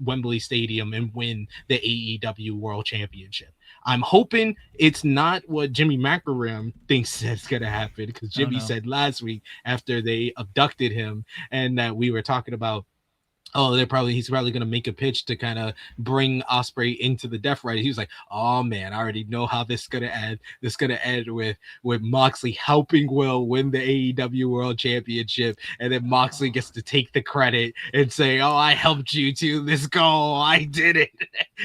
Wembley Stadium and win the AEW World Championship. I'm hoping it's not what Jimmy McElroy thinks is going to happen, because Jimmy said last week after they abducted him and that we were talking about, he's probably going to make a pitch to kind of bring Ospreay into the Death Rider. He was like, oh man, I already know how this is going to end. This is going to end with Moxley helping Will win the AEW World Championship. And then Moxley gets to take the credit and say, oh, I helped you to this goal. I did it.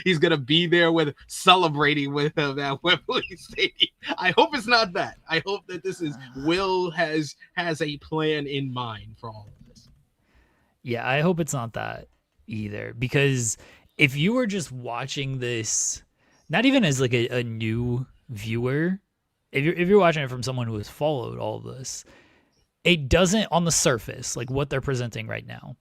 He's going to be there celebrating with him at Wembley Stadium. I hope it's not that. I hope that this is Will has a plan in mind for all of this. Yeah, I hope it's not that either, because if you were just watching this, not even as like a new viewer, if you're watching it from someone who has followed all of this, it doesn't, on the surface, like what they're presenting right now,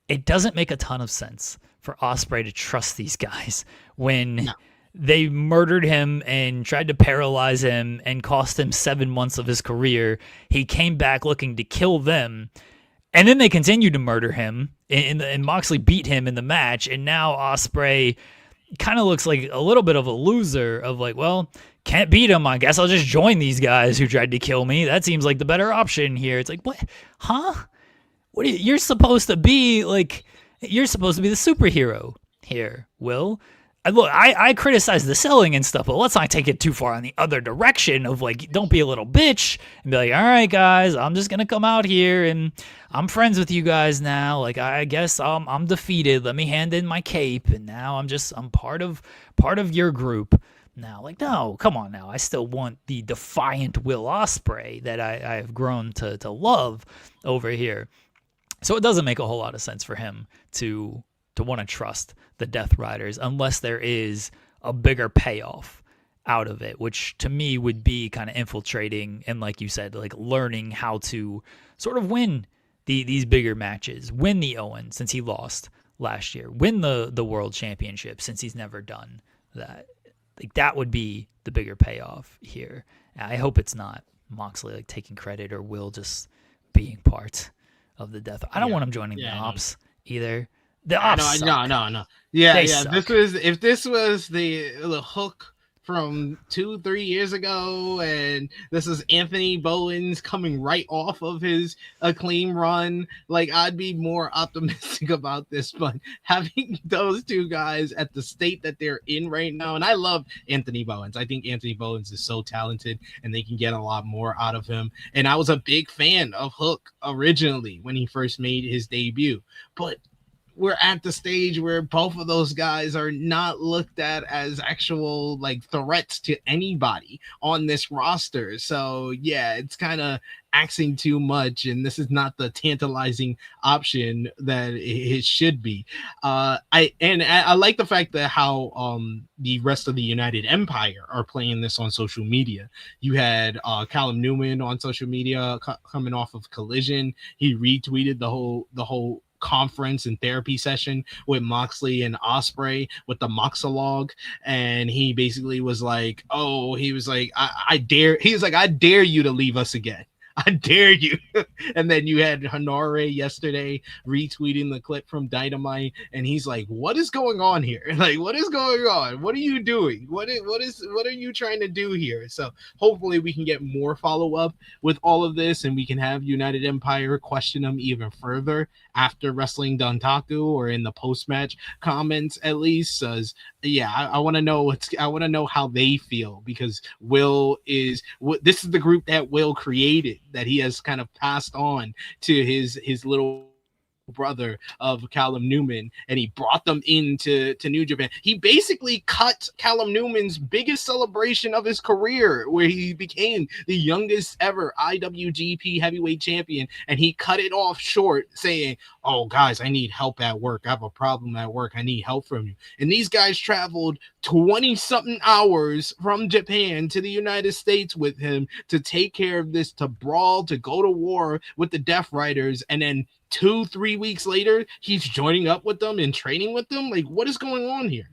it doesn't make a ton of sense for Ospreay to trust these guys when they murdered him and tried to paralyze him and cost him 7 months of his career. He came back looking to kill them. And then they continued to murder him, and Moxley beat him in the match, and now Ospreay kind of looks like a little bit of a loser of like, well, can't beat him. I guess I'll just join these guys who tried to kill me. That seems like the better option here. It's like, what? Huh? What? You're supposed to be like, you're supposed to be the superhero here, Will. Look, I criticize the selling and stuff, but let's not take it too far in the other direction of like, don't be a little bitch and be like, all right, guys, I'm just going to come out here and I'm friends with you guys now. Like, I guess I'm defeated. Let me hand in my cape. And now I'm part of your group now. Like, no, come on now. I still want the defiant Will Ospreay that I have grown to love over here. So it doesn't make a whole lot of sense for him to want to trust the Death Riders unless there is a bigger payoff out of it, which to me would be kind of infiltrating and, like you said, like learning how to sort of win these bigger matches, win the Owen since he lost last year, win the World Championship since he's never done that. Like, that would be the bigger payoff here. I hope it's not Moxley like taking credit or Will just being part of the Death. I don't want him joining the Ops either. The Ops no. Yeah. Suck. If this was the hook from 2-3 years ago, and this is Anthony Bowens coming right off of his Acclaim run, like, I'd be more optimistic about this. But having those two guys at the state that they're in right now, and I love Anthony Bowens. I think Anthony Bowens is so talented, and they can get a lot more out of him. And I was a big fan of Hook originally when he first made his debut, but we're at the stage where both of those guys are not looked at as actual like threats to anybody on this roster. So yeah, it's kind of axing too much, and this is not the tantalizing option that it should be. I like the fact that how the rest of the United Empire are playing this on social media. You had Callum Newman on social media coming off of Collision. He retweeted the whole conference and therapy session with Moxley and Ospreay with the Moxalog, and he basically was like, "Oh, he was like, I dare." He was like, "I dare you to leave us again." I dare you. And then you had Hanare yesterday retweeting the clip from Dynamite, and he's like, "What is going on here? Like, what is going on? What are you doing? What are you trying to do here?" So hopefully we can get more follow-up with all of this, and we can have United Empire question them even further after Wrestling Dontaku or in the post-match comments at least. Yeah, I want to know how they feel, because this is the group that Will created, that he has kind of passed on to his little brother of Callum Newman, and he brought them into New Japan. He basically cut Callum Newman's biggest celebration of his career, where he became the youngest ever IWGP heavyweight champion, and he cut it off short saying, "Oh guys, I need help at work. I have a problem at work. I need help from you." And these guys traveled 20 something hours from Japan to the United States with him to take care of this, to brawl, to go to war with the Death Riders, and then 2-3 weeks later he's joining up with them and training with them. Like, what is going on here?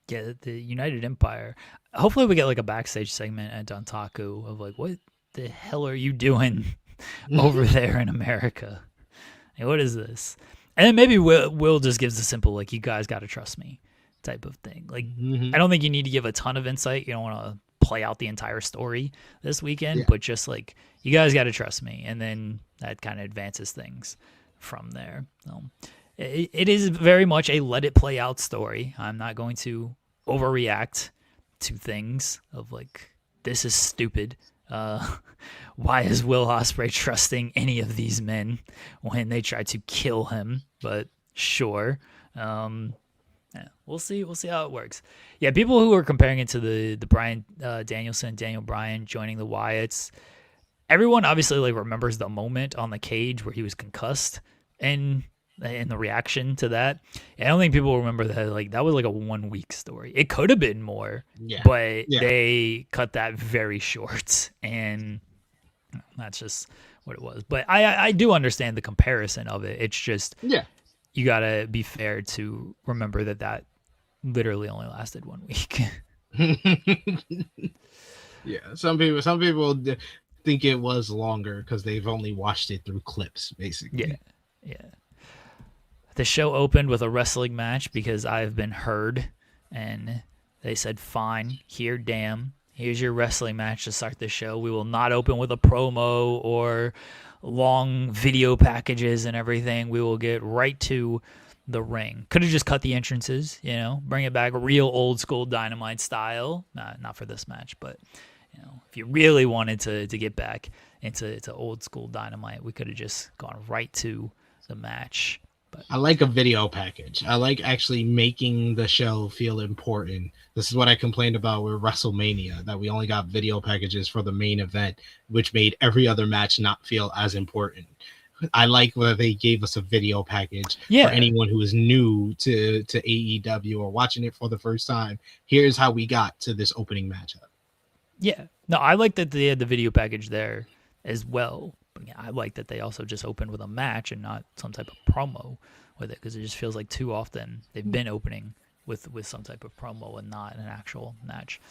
Yeah, the United Empire. Hopefully we get like a backstage segment at Dontaku of like, what the hell are you doing over there in America? Like, what is this? And then maybe Will just gives a simple like, "You guys got to trust me" type of thing. Like, I don't think you need to give a ton of insight. You don't want to play out the entire story this weekend, but just like, "You guys got to trust me," and then that kind of advances things from there. It is very much a let it play out story. I'm not going to overreact to things of like, this is stupid. Why is Will Ospreay trusting any of these men when they try to kill him? But sure. Yeah, we'll see. We'll see how it works. Yeah, people who are comparing it to the Bryan Danielson, Daniel Bryan joining the Wyatts, everyone obviously like remembers the moment on the cage where he was concussed and the reaction to that. And I don't think people remember that like that was like a 1 week story. It could have been more, but they cut that very short, and that's just what it was. But I do understand the comparison of it. It's just you gotta be fair to remember that literally only lasted 1 week. Yeah, some people think it was longer because they've only watched it through clips, basically. Yeah. The show opened with a wrestling match because I've been heard, and they said, "Fine, here's your wrestling match to start the show. We will not open with a promo or long video packages and everything. We will get right to the ring." Could have just cut the entrances, bring it back real old school Dynamite style. Not for this match, but if you really wanted to get back into old school Dynamite, we could have just gone right to the match. But I like a video package. I like actually making the show feel important. This is what I complained about with WrestleMania, that we only got video packages for the main event, which made every other match not feel as important. I like whether they gave us a video package for anyone who is new to AEW or watching it for the first time. Here's how we got to this opening matchup. Yeah. No, I like that they had the video package there as well. But yeah, I like that they also just opened with a match and not some type of promo with it, because it just feels like too often they've been opening with some type of promo and not an actual match.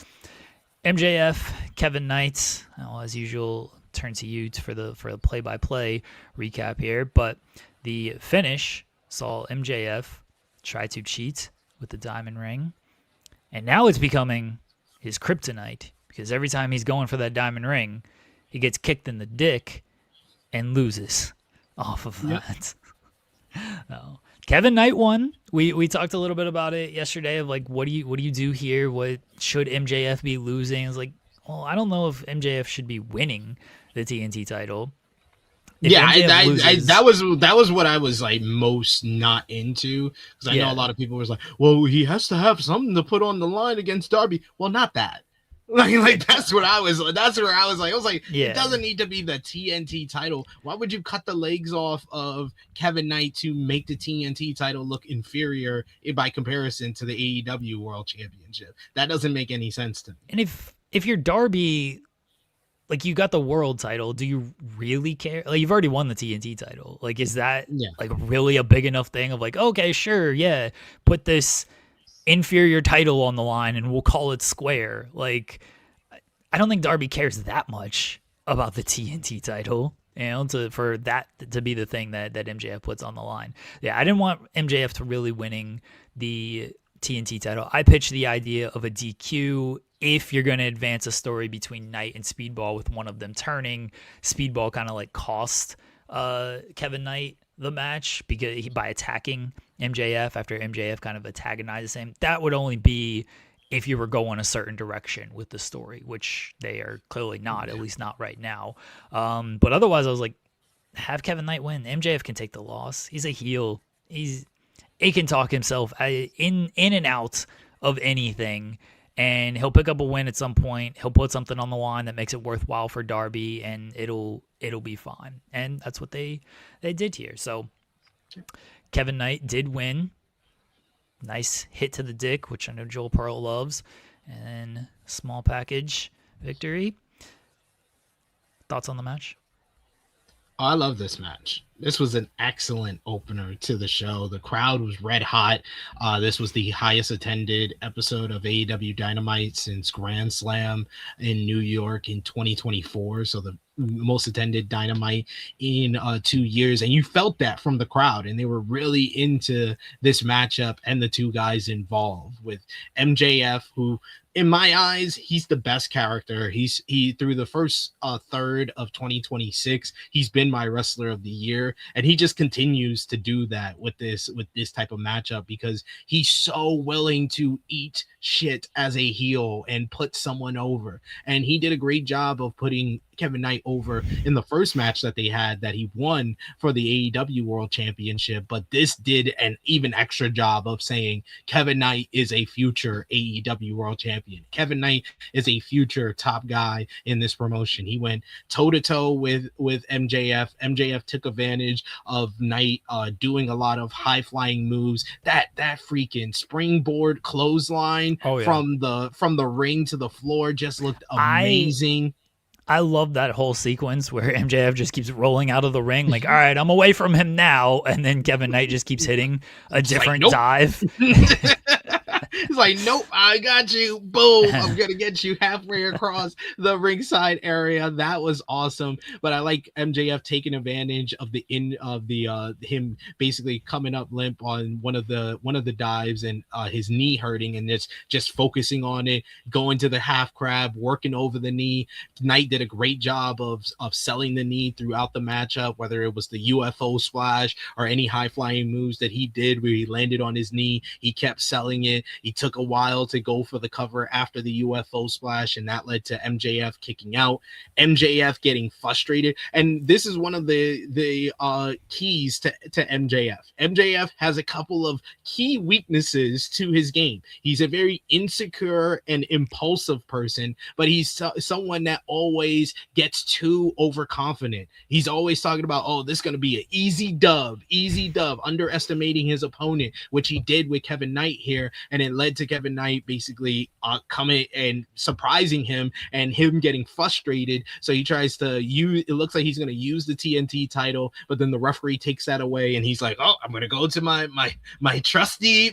MJF, Kevin Knight, as usual, turn to you for the play-by-play recap here. But the finish saw MJF try to cheat with the diamond ring, and now it's becoming his kryptonite, because every time he's going for that diamond ring, he gets kicked in the dick and loses off of that. No. Kevin Knight won. We talked a little bit about it yesterday of like, what do you do here? What should MJF be losing? It's like, well, I don't know if MJF should be winning the TNT title. if Yeah, MJF loses, that was what I was like most not into, because I know a lot of people was like, well, he has to have something to put on the line against Darby. Well, not that. Like that's what I was. That's where I was like. I was like, it doesn't need to be the TNT title. Why would you cut the legs off of Kevin Knight to make the TNT title look inferior by comparison to the AEW World Championship? That doesn't make any sense to me. And if you're Darby, like you got the world title, do you really care? Like you've already won the TNT title. Like is that like really a big enough thing of like, okay, sure, yeah, put this inferior title on the line and we'll call it square. Like I don't think Darby cares that much about the TNT title, for that to be the thing that MJF puts on the line. Yeah, I didn't want MJF to really winning the TNT title. I pitched the idea of a DQ if you're going to advance a story between Knight and Speedball with one of them turning. Speedball kind of like cost Kevin Knight the match because by attacking MJF after MJF kind of antagonizes him. That would only be if you were going a certain direction with the story, which they are clearly not, at least not right now. But otherwise, I was like, have Kevin Knight win. MJF can take the loss. He's a heel. He can talk himself in and out of anything, and he'll pick up a win at some point. He'll put something on the line that makes it worthwhile for Darby, and it'll be fine. And that's what they did here. So Kevin Knight did win. Nice hit to the dick, which I know Joel Pearl loves. And small package victory. Thoughts on the match? Oh, I love this match. This was an excellent opener to the show. The crowd was red hot. This was the highest attended episode of AEW Dynamite since Grand Slam in New York in 2024. So the most attended Dynamite in 2 years. And you felt that from the crowd. And they were really into this matchup and the two guys involved with MJF, who in my eyes, he's the best character. He through the first third of 2026, he's been my wrestler of the year, and he just continues to do that with this type of matchup because he's so willing to eat shit as a heel and put someone over. And he did a great job of putting Kevin Knight over in the first match that they had that he won for the AEW World Championship. But this did an even extra job of saying Kevin Knight is a future AEW World Champion. Kevin Knight is a future top guy in this promotion. He went toe-to-toe with MJF. MJF took advantage of Knight doing a lot of high-flying moves. That freaking springboard clothesline from the ring to the floor just looked amazing. I love that whole sequence where MJF just keeps rolling out of the ring like, all right, I'm away from him now. And then Kevin Knight just keeps hitting a different dive. He's like, nope, I got you. Boom. I'm going to get you halfway across the ringside area. That was awesome. But I like MJF taking advantage of him basically coming up limp on one of the dives and his knee hurting and just focusing on it, going to the half crab, working over the knee. Knight did a great job of selling the knee throughout the matchup, whether it was the UFO splash or any high flying moves that he did where he landed on his knee. He kept selling it. He took a while to go for the cover after the UFO splash, and that led to MJF kicking out, MJF getting frustrated. And this is one of the keys to MJF. MJF has a couple of key weaknesses to his game. He's a very insecure and impulsive person, but he's someone that always gets too overconfident. He's always talking about, oh, this is going to be an easy dub, underestimating his opponent, which he did with Kevin Knight here. And it led to Kevin Knight basically coming and surprising him and him getting frustrated. So he tries to it looks like he's going to use the TNT title, but then the referee takes that away and he's like, oh, I'm going to go to my trusty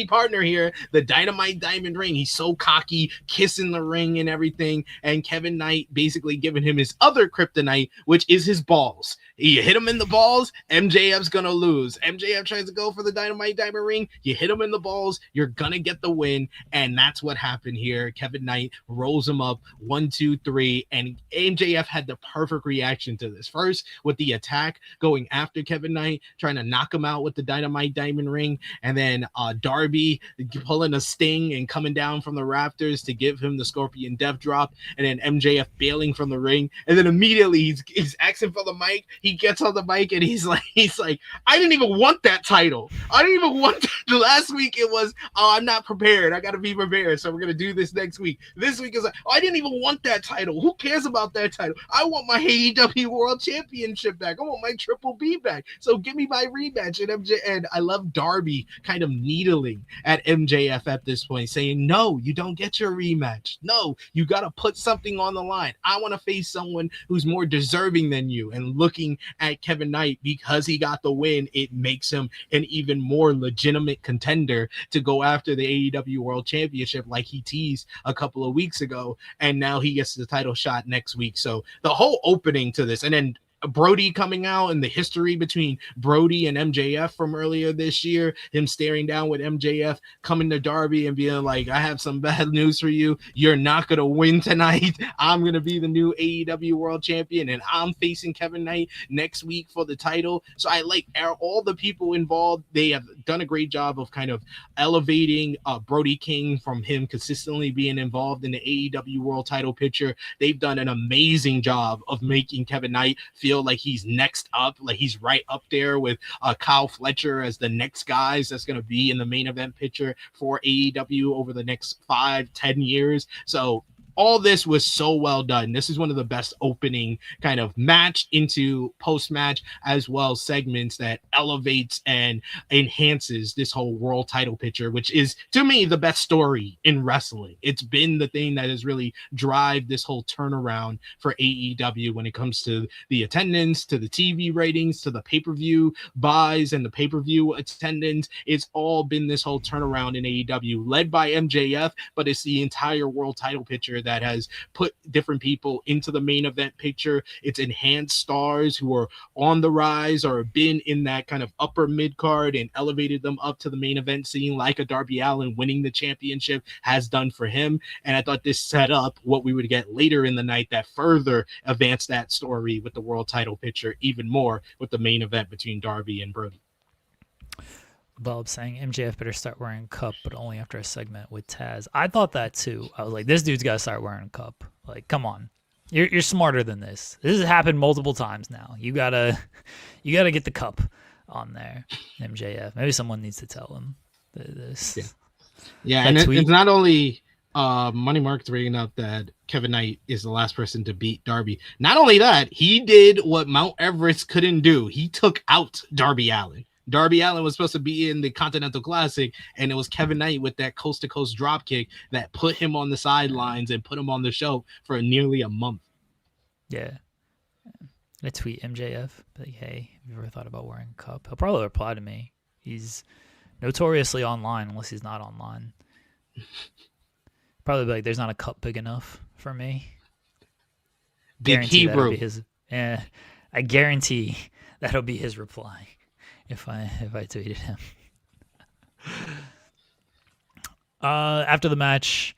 partner here, the Dynamite Diamond Ring. He's so cocky, kissing the ring and everything. And Kevin Knight basically giving him his other kryptonite, which is his balls. You hit him in the balls, MJF's going to lose. MJF tries to go for the Dynamite Diamond Ring. You hit him in the balls, you're going to get the win. And that's what happened here. Kevin Knight rolls him up 1, 2, 3. And MJF had the perfect reaction to this. First, with the attack going after Kevin Knight, trying to knock him out with the Dynamite Diamond Ring. And then Darby pulling a sting and coming down from the rafters to give him the Scorpion Death Drop. And then MJF bailing from the ring. And then immediately he's asking for the mic. he gets on the mic and he's like, I didn't even want that title. I didn't even want that. Last week it was, oh, I'm not prepared. I got to be prepared. So we're going to do this next week. This week is like, oh, I didn't even want that title. Who cares about that title? I want my AEW World Championship back. I want my Triple B back. So give me my rematch. And I love Darby kind of needling at MJF at this point, saying, no, you don't get your rematch. No, you got to put something on the line. I want to face someone who's more deserving than you. And looking at Kevin Knight, because he got the win, it makes him an even more legitimate contender to go after the AEW World Championship like he teased a couple of weeks ago. And now he gets the title shot next week. So the whole opening to this, and then Brody coming out and the history between Brody and MJF from earlier this year, him staring down with MJF, coming to Darby and being like, I have some bad news for you. You're not going to win tonight. I'm going to be the new AEW World Champion and I'm facing Kevin Knight next week for the title. So I like all the people involved. They have done a great job of kind of elevating Brody King from him consistently being involved in the AEW World title picture. They've done an amazing job of making Kevin Knight feel like he's next up, like he's right up there with Kyle Fletcher as the next guys that's going to be in the main event picture for AEW over the next 5-10 years. So all this was so well done. This is one of the best opening kind of match into post-match as well segments that elevates and enhances this whole world title picture, which is, to me, the best story in wrestling. It's been the thing that has really driven this whole turnaround for AEW when it comes to the attendance, to the TV ratings, to the pay-per-view buys and the pay-per-view attendance. It's all been this whole turnaround in AEW, led by MJF, but it's the entire world title picture that has put different people into the main event picture. It's enhanced stars who are on the rise or been in that kind of upper mid card and elevated them up to the main event scene, like a Darby Allin winning the championship has done for him. And I thought this set up what we would get later in the night that further advanced that story with the world title picture even more with the main event between Darby and Brody. Bob saying MJF better start wearing cup, but only after a segment with Taz. I thought that too. I was like, this dude's got to start wearing a cup. Like, come on, you're smarter than this. This has happened multiple times now. You gotta get the cup on there, MJF. Maybe someone needs to tell him this. Yeah, and it's not only Money Mark's bringing up that Kevin Knight is the last person to beat Darby. Not only that, he did what Mount Everest couldn't do. He took out Darby Allin. Darby Allin was supposed to be in the Continental Classic, and it was Kevin Knight with that coast-to-coast dropkick that put him on the sidelines and put him on the show for nearly a month. Yeah. I tweet MJF, like, hey, have you ever thought about wearing a cup? He'll probably reply to me. He's notoriously online unless he's not online. Probably be like, there's not a cup big enough for me. Big Hebrew. I guarantee that'll be his reply. If I tweeted him. After the match,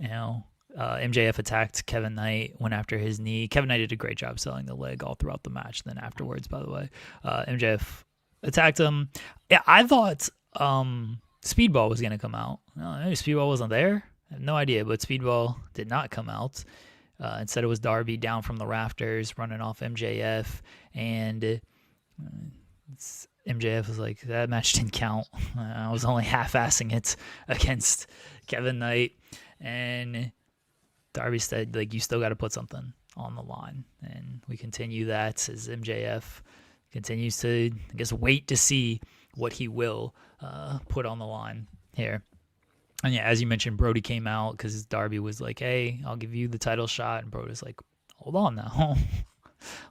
MJF attacked Kevin Knight, went after his knee. Kevin Knight did a great job selling the leg all throughout the match. Then afterwards, by the way, MJF attacked him. Yeah, I thought Speedball was going to come out. No, maybe Speedball wasn't there. I have no idea, but Speedball did not come out. Instead, it was Darby down from the rafters, running off MJF, and MJF was like, that match didn't count. I was only half-assing it against Kevin Knight. And Darby said, like, you still got to put something on the line. And we continue that as MJF continues to, I guess, wait to see what he will put on the line here. And yeah, as you mentioned, Brody came out because Darby was like, hey, I'll give you the title shot. And Brody was like, hold on now.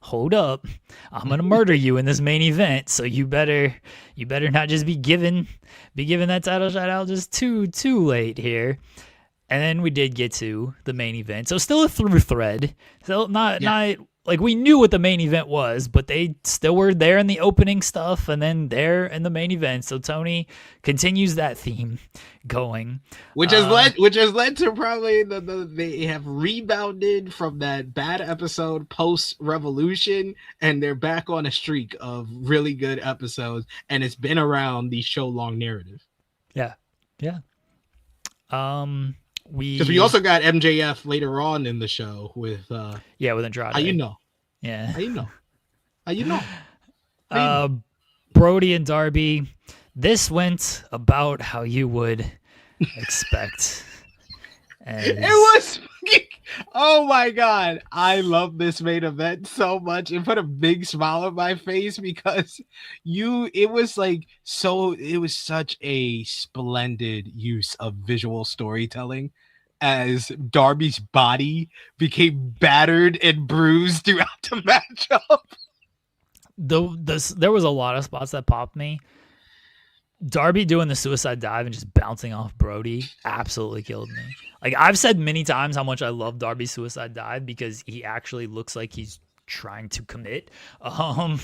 Hold up, I'm gonna murder you in this main event, so you better not just be giving that title shot out just too late here. And then we did get to the main event, so still a through thread, still not like we knew what the main event was, but they still were there in the opening stuff and then there in the main event. So Tony continues that theme going, which has led to probably they have rebounded from that bad episode post Revolution, and they're back on a streak of really good episodes, and it's been around the show long narrative. Yeah. Because we also got MJF later on in the show with with Andrade. How you know? Yeah. How you know? You know, how you know? Uh, Brody and Darby. This went about how you would expect. It As was. Oh my god, I love this main event so much. It put a big smile on my face because it was like so. It was such a splendid use of visual storytelling as Darby's body became battered and bruised throughout the matchup. there was a lot of spots that popped me. Darby doing the suicide dive and just bouncing off Brody absolutely killed me. Like I've said many times how much I love Darby's suicide dive because he actually looks like he's trying to commit. Um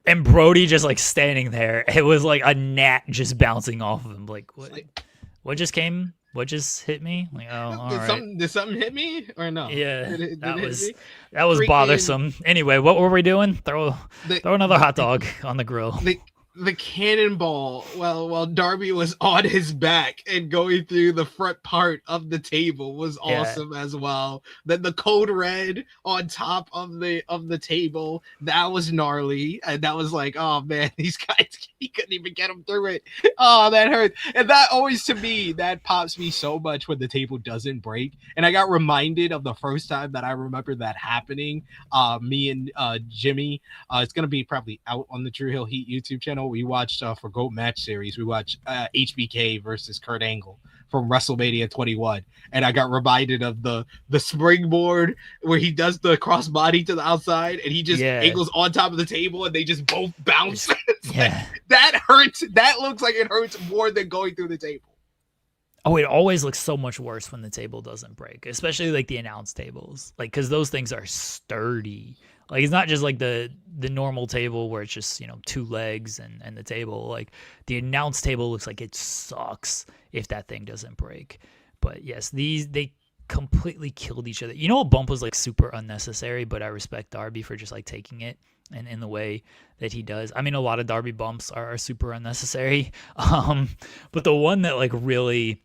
and Brody just like standing there. It was like a gnat just bouncing off of him. Like It's like, what just came? What just hit me? Like, oh, all right. did something hit me or no? Yeah, Did that it hit was me? that was Freaking bothersome. Anyway, what were we doing? the Throw another hot dog on the grill. the the cannonball while Darby was on his back and going through the front part of the table was Yeah, awesome as well. Then the code red on top of the table, that was gnarly. And that was like, oh man, these guys, he couldn't even get them through it. Oh, that hurt. And that always, to me, that pops me so much when the table doesn't break. And I got reminded of the first time that I remember that happening. Me and Jimmy, it's gonna be probably out on the True Hill Heat YouTube channel. We watched for GOAT Match Series. We watched HBK versus Kurt Angle from WrestleMania 21, and I got reminded of the springboard where he does the crossbody to the outside, and he just yeah, angles on top of the table, and they just both bounce. yeah. That hurts. That looks like it hurts more than going through the table. Oh, it always looks so much worse when the table doesn't break, especially like the announce tables, like because those things are sturdy. Like it's not just like the normal table where it's just two legs and the table. Like the announce table looks like it sucks if that thing doesn't break. But yes, they completely killed each other. A bump was like super unnecessary, but I respect Darby for just like taking it and in the way that he does. I mean, a lot of Darby bumps are super unnecessary. But the one that like really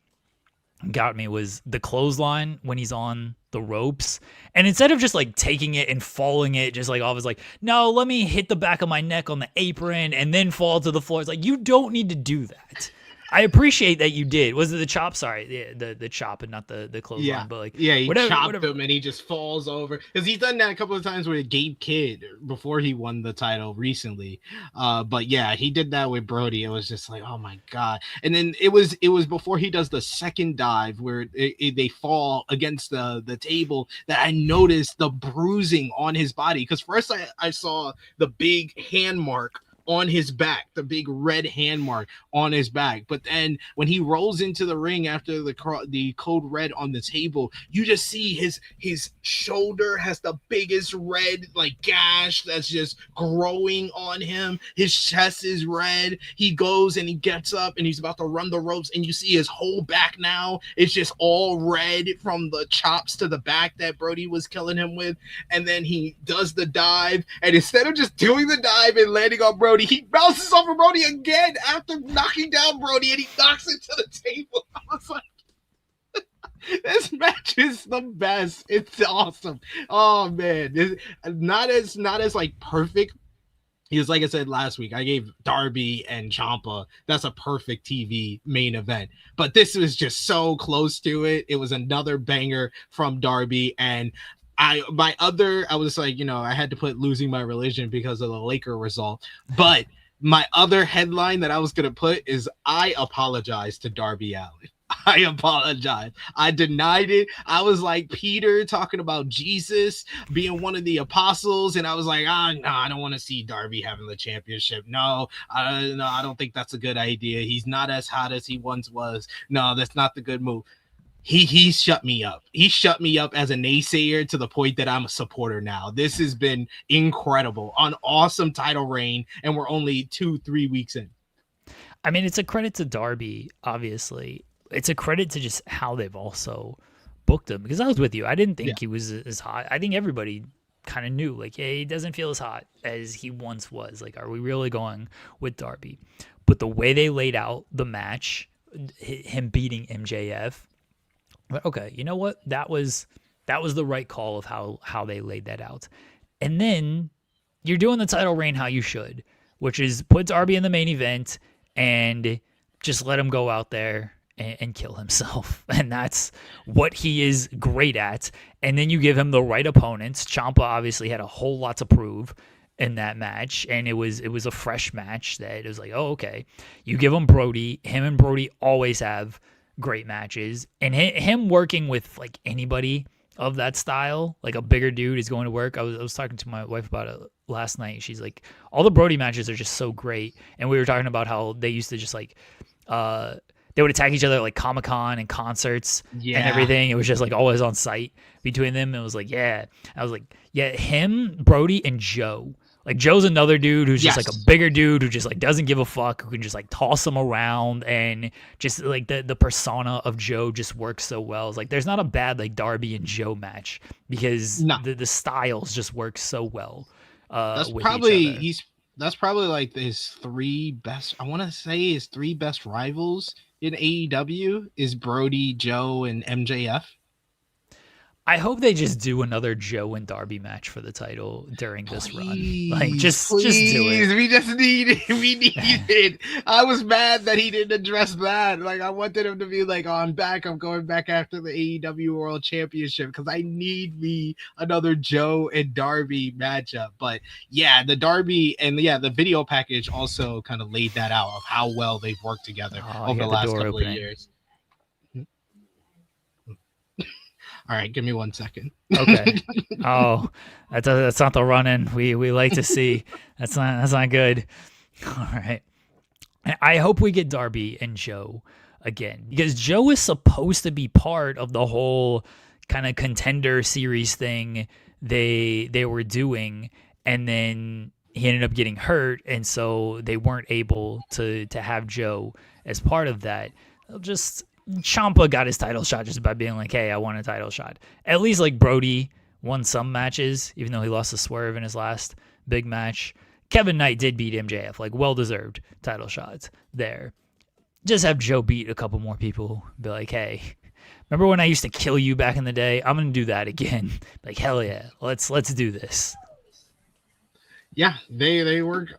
got me was the clothesline when he's on the ropes. And instead of just like taking it and falling it just like off, is like, no, let me hit the back of my neck on the apron and then fall to the floor. It's like, you don't need to do that. I appreciate that you did. Was it the chop? Sorry, yeah, the chop and not the clothesline. Yeah. But like, Yeah, he chopped whatever. him and he just falls over. Because he's done that a couple of times with Gabe Kidd before he won the title recently. But yeah, he did that with Brody. It was just like, oh my god. And then it was before he does the second dive where they fall against the table that I noticed the bruising on his body. Because first I saw the big hand mark on his back, the big red hand mark on his back. But then when he rolls into the ring after the code red on the table, you just see his shoulder has the biggest red like gash that's just growing on him. His chest is red. He goes and he gets up and he's about to run the ropes, and you see his whole back now. It's just all red from the chops to the back that Brody was killing him with. And then he does the dive, and instead of just doing the dive and landing on Brody, he bounces off of Brody again after knocking down Brody, and he knocks it to the table. I was like, this match is the best. It's awesome. Oh man, not as like perfect. Because like I said last week, I gave Darby and Ciampa. That's a perfect TV main event. But this was just so close to it. It was another banger from Darby, and I was like, I had to put losing my religion because of the Laker result. But my other headline that I was gonna put is I apologize to Darby Allin. I apologize. I denied it. I was like Peter talking about Jesus being one of the apostles, and I was like, no, I don't want to see Darby having the championship. No, I don't think that's a good idea. He's not as hot as he once was. No, that's not the good move. He shut me up. He shut me up as a naysayer to the point that I'm a supporter now. This has been incredible, an awesome title reign, and we're only 2-3 weeks in. I mean, it's a credit to Darby, obviously. It's a credit to just how they've also booked him. Because I was with you. I didn't Yeah. think he was as hot. I think everybody kind of knew, like, hey, he doesn't feel as hot as he once was. Like, are we really going with Darby? But the way they laid out the match, him beating MJF, okay, you know what? That was the right call of how they laid that out. And then you're doing the title reign how you should, which is put Darby in the main event and just let him go out there and kill himself. And that's what he is great at. And then you give him the right opponents. Ciampa obviously had a whole lot to prove in that match, and it was a fresh match that it was like, oh, okay. You give him Brody. Him and Brody always have great matches, and him working with like anybody of that style, like a bigger dude is going to work. I was talking to my wife about it last night. She's like, all the Brody matches are just so great, and we were talking about how they used to just like they would attack each other at like Comic-Con and concerts and everything. It was just like always on site between them. It was like, yeah. I was like, yeah, him, Brody, and Joe. Like Joe's another dude who's just like a bigger dude who just like doesn't give a fuck, who can just like toss him around, and just like the persona of Joe just works so well. It's like there's not a bad like Darby and Joe match because the styles just work so well. That's with probably each other. that's probably like his three best. I want to say his three best rivals in AEW is Brody, Joe, and MJF. I hope they just do another Joe and Darby match for the title during this run. Like, just do it. We just need it. We need it. I was mad that he didn't address that. Like, I wanted him to be like, oh, I'm back. I'm going back after the AEW World Championship because I need me another Joe and Darby matchup. But yeah, the Darby and the video package also kind of laid that out of how well they've worked together over the last couple of years. All right, give me 1 second. Okay. Oh, that's not the run-in we like to see. That's not good. All right. I hope we get Darby and Joe again because Joe is supposed to be part of the whole kind of contender series thing they were doing, and then he ended up getting hurt, and so they weren't able to have Joe as part of that. Just Ciampa got his title shot just by being like, hey, I want a title shot. At least like Brody won some matches, even though he lost to Swerve in his last big match. Kevin Knight did beat MJF, like well-deserved title shots there. Just have Joe beat a couple more people. Be like, hey, remember when I used to kill you back in the day? I'm going to do that again. Like, hell yeah, let's do this. Yeah, they work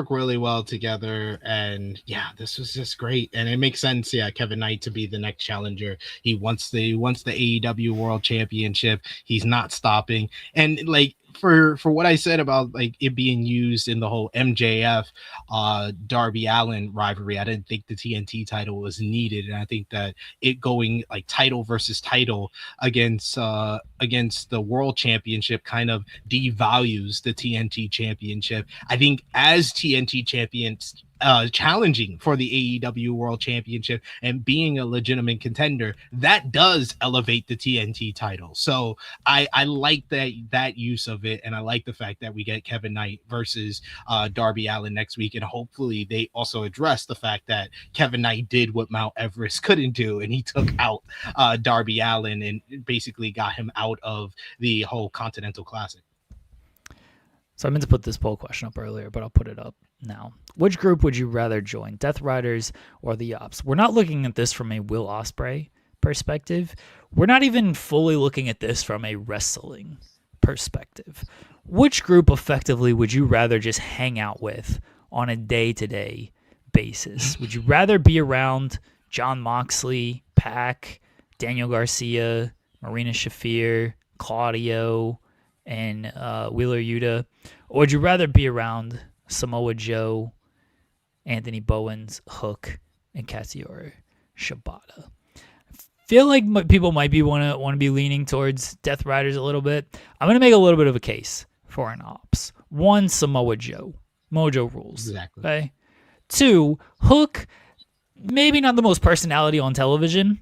really well together, and yeah, this was just great, and it makes sense. Yeah, Kevin Knight to be the next challenger. He wants the AEW World Championship. He's not stopping, and like for what I said about like it being used in the whole MJF Darby Allin rivalry, I didn't think the TNT title was needed, and I think that it going like title versus title against the World Championship kind of devalues the TNT Championship. I think as TNT champions challenging for the AEW World Championship and being a legitimate contender, that does elevate the TNT title. So I like that use of it, and I like the fact that we get Kevin Knight versus Darby Allin next week, and hopefully they also address the fact that Kevin Knight did what Mount Everest couldn't do, and he took out Darby Allin and basically got him out of the whole Continental Classic. So I meant to put this poll question up earlier, but I'll put it up now. Which group would you rather join, Death Riders or the Ops? We're not looking at this from a Will Ospreay perspective. We're not even fully looking at this from a wrestling perspective. Which group effectively would you rather just hang out with on a day-to-day basis? Would you rather be around Jon Moxley, Pac, Daniel Garcia, Marina Shafir, Claudio, and Wheeler Yuta? Or would you rather be around Samoa Joe, Anthony Bowens, Hook, and Katsuyori Shibata? I feel like people might be want to be leaning towards Death Riders a little bit. I'm going to make a little bit of a case for an Ops. One, Samoa Joe. Mojo rules. Exactly. Okay? Two, Hook, maybe not the most personality on television,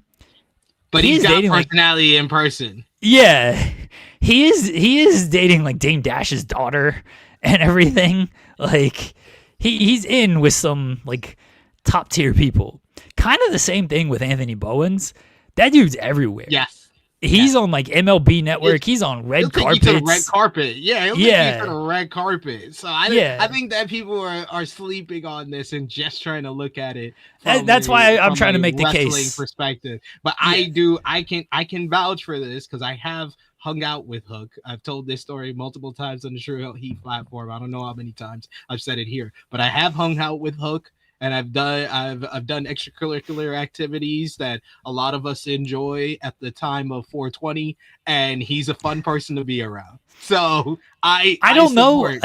but he's got personality in person. Yeah, he is dating like Dame Dash's daughter and everything. Like he's in with some like top tier people. Kind of the same thing with Anthony Bowens. That dude's everywhere. Yes. He's on like MLB Network. He's on red carpets. He'll take you to the red carpet. Yeah, he'll take you to the red carpet. So I think that people are sleeping on this and just trying to look at it. That's why I'm trying to make the case perspective. But I can vouch for this because I have hung out with Hook. I've told this story multiple times on the True Heat platform. I don't know how many times I've said it here, but I have hung out with Hook, and I've done extracurricular activities that a lot of us enjoy at the time of 420, and he's a fun person to be around. So I don't know.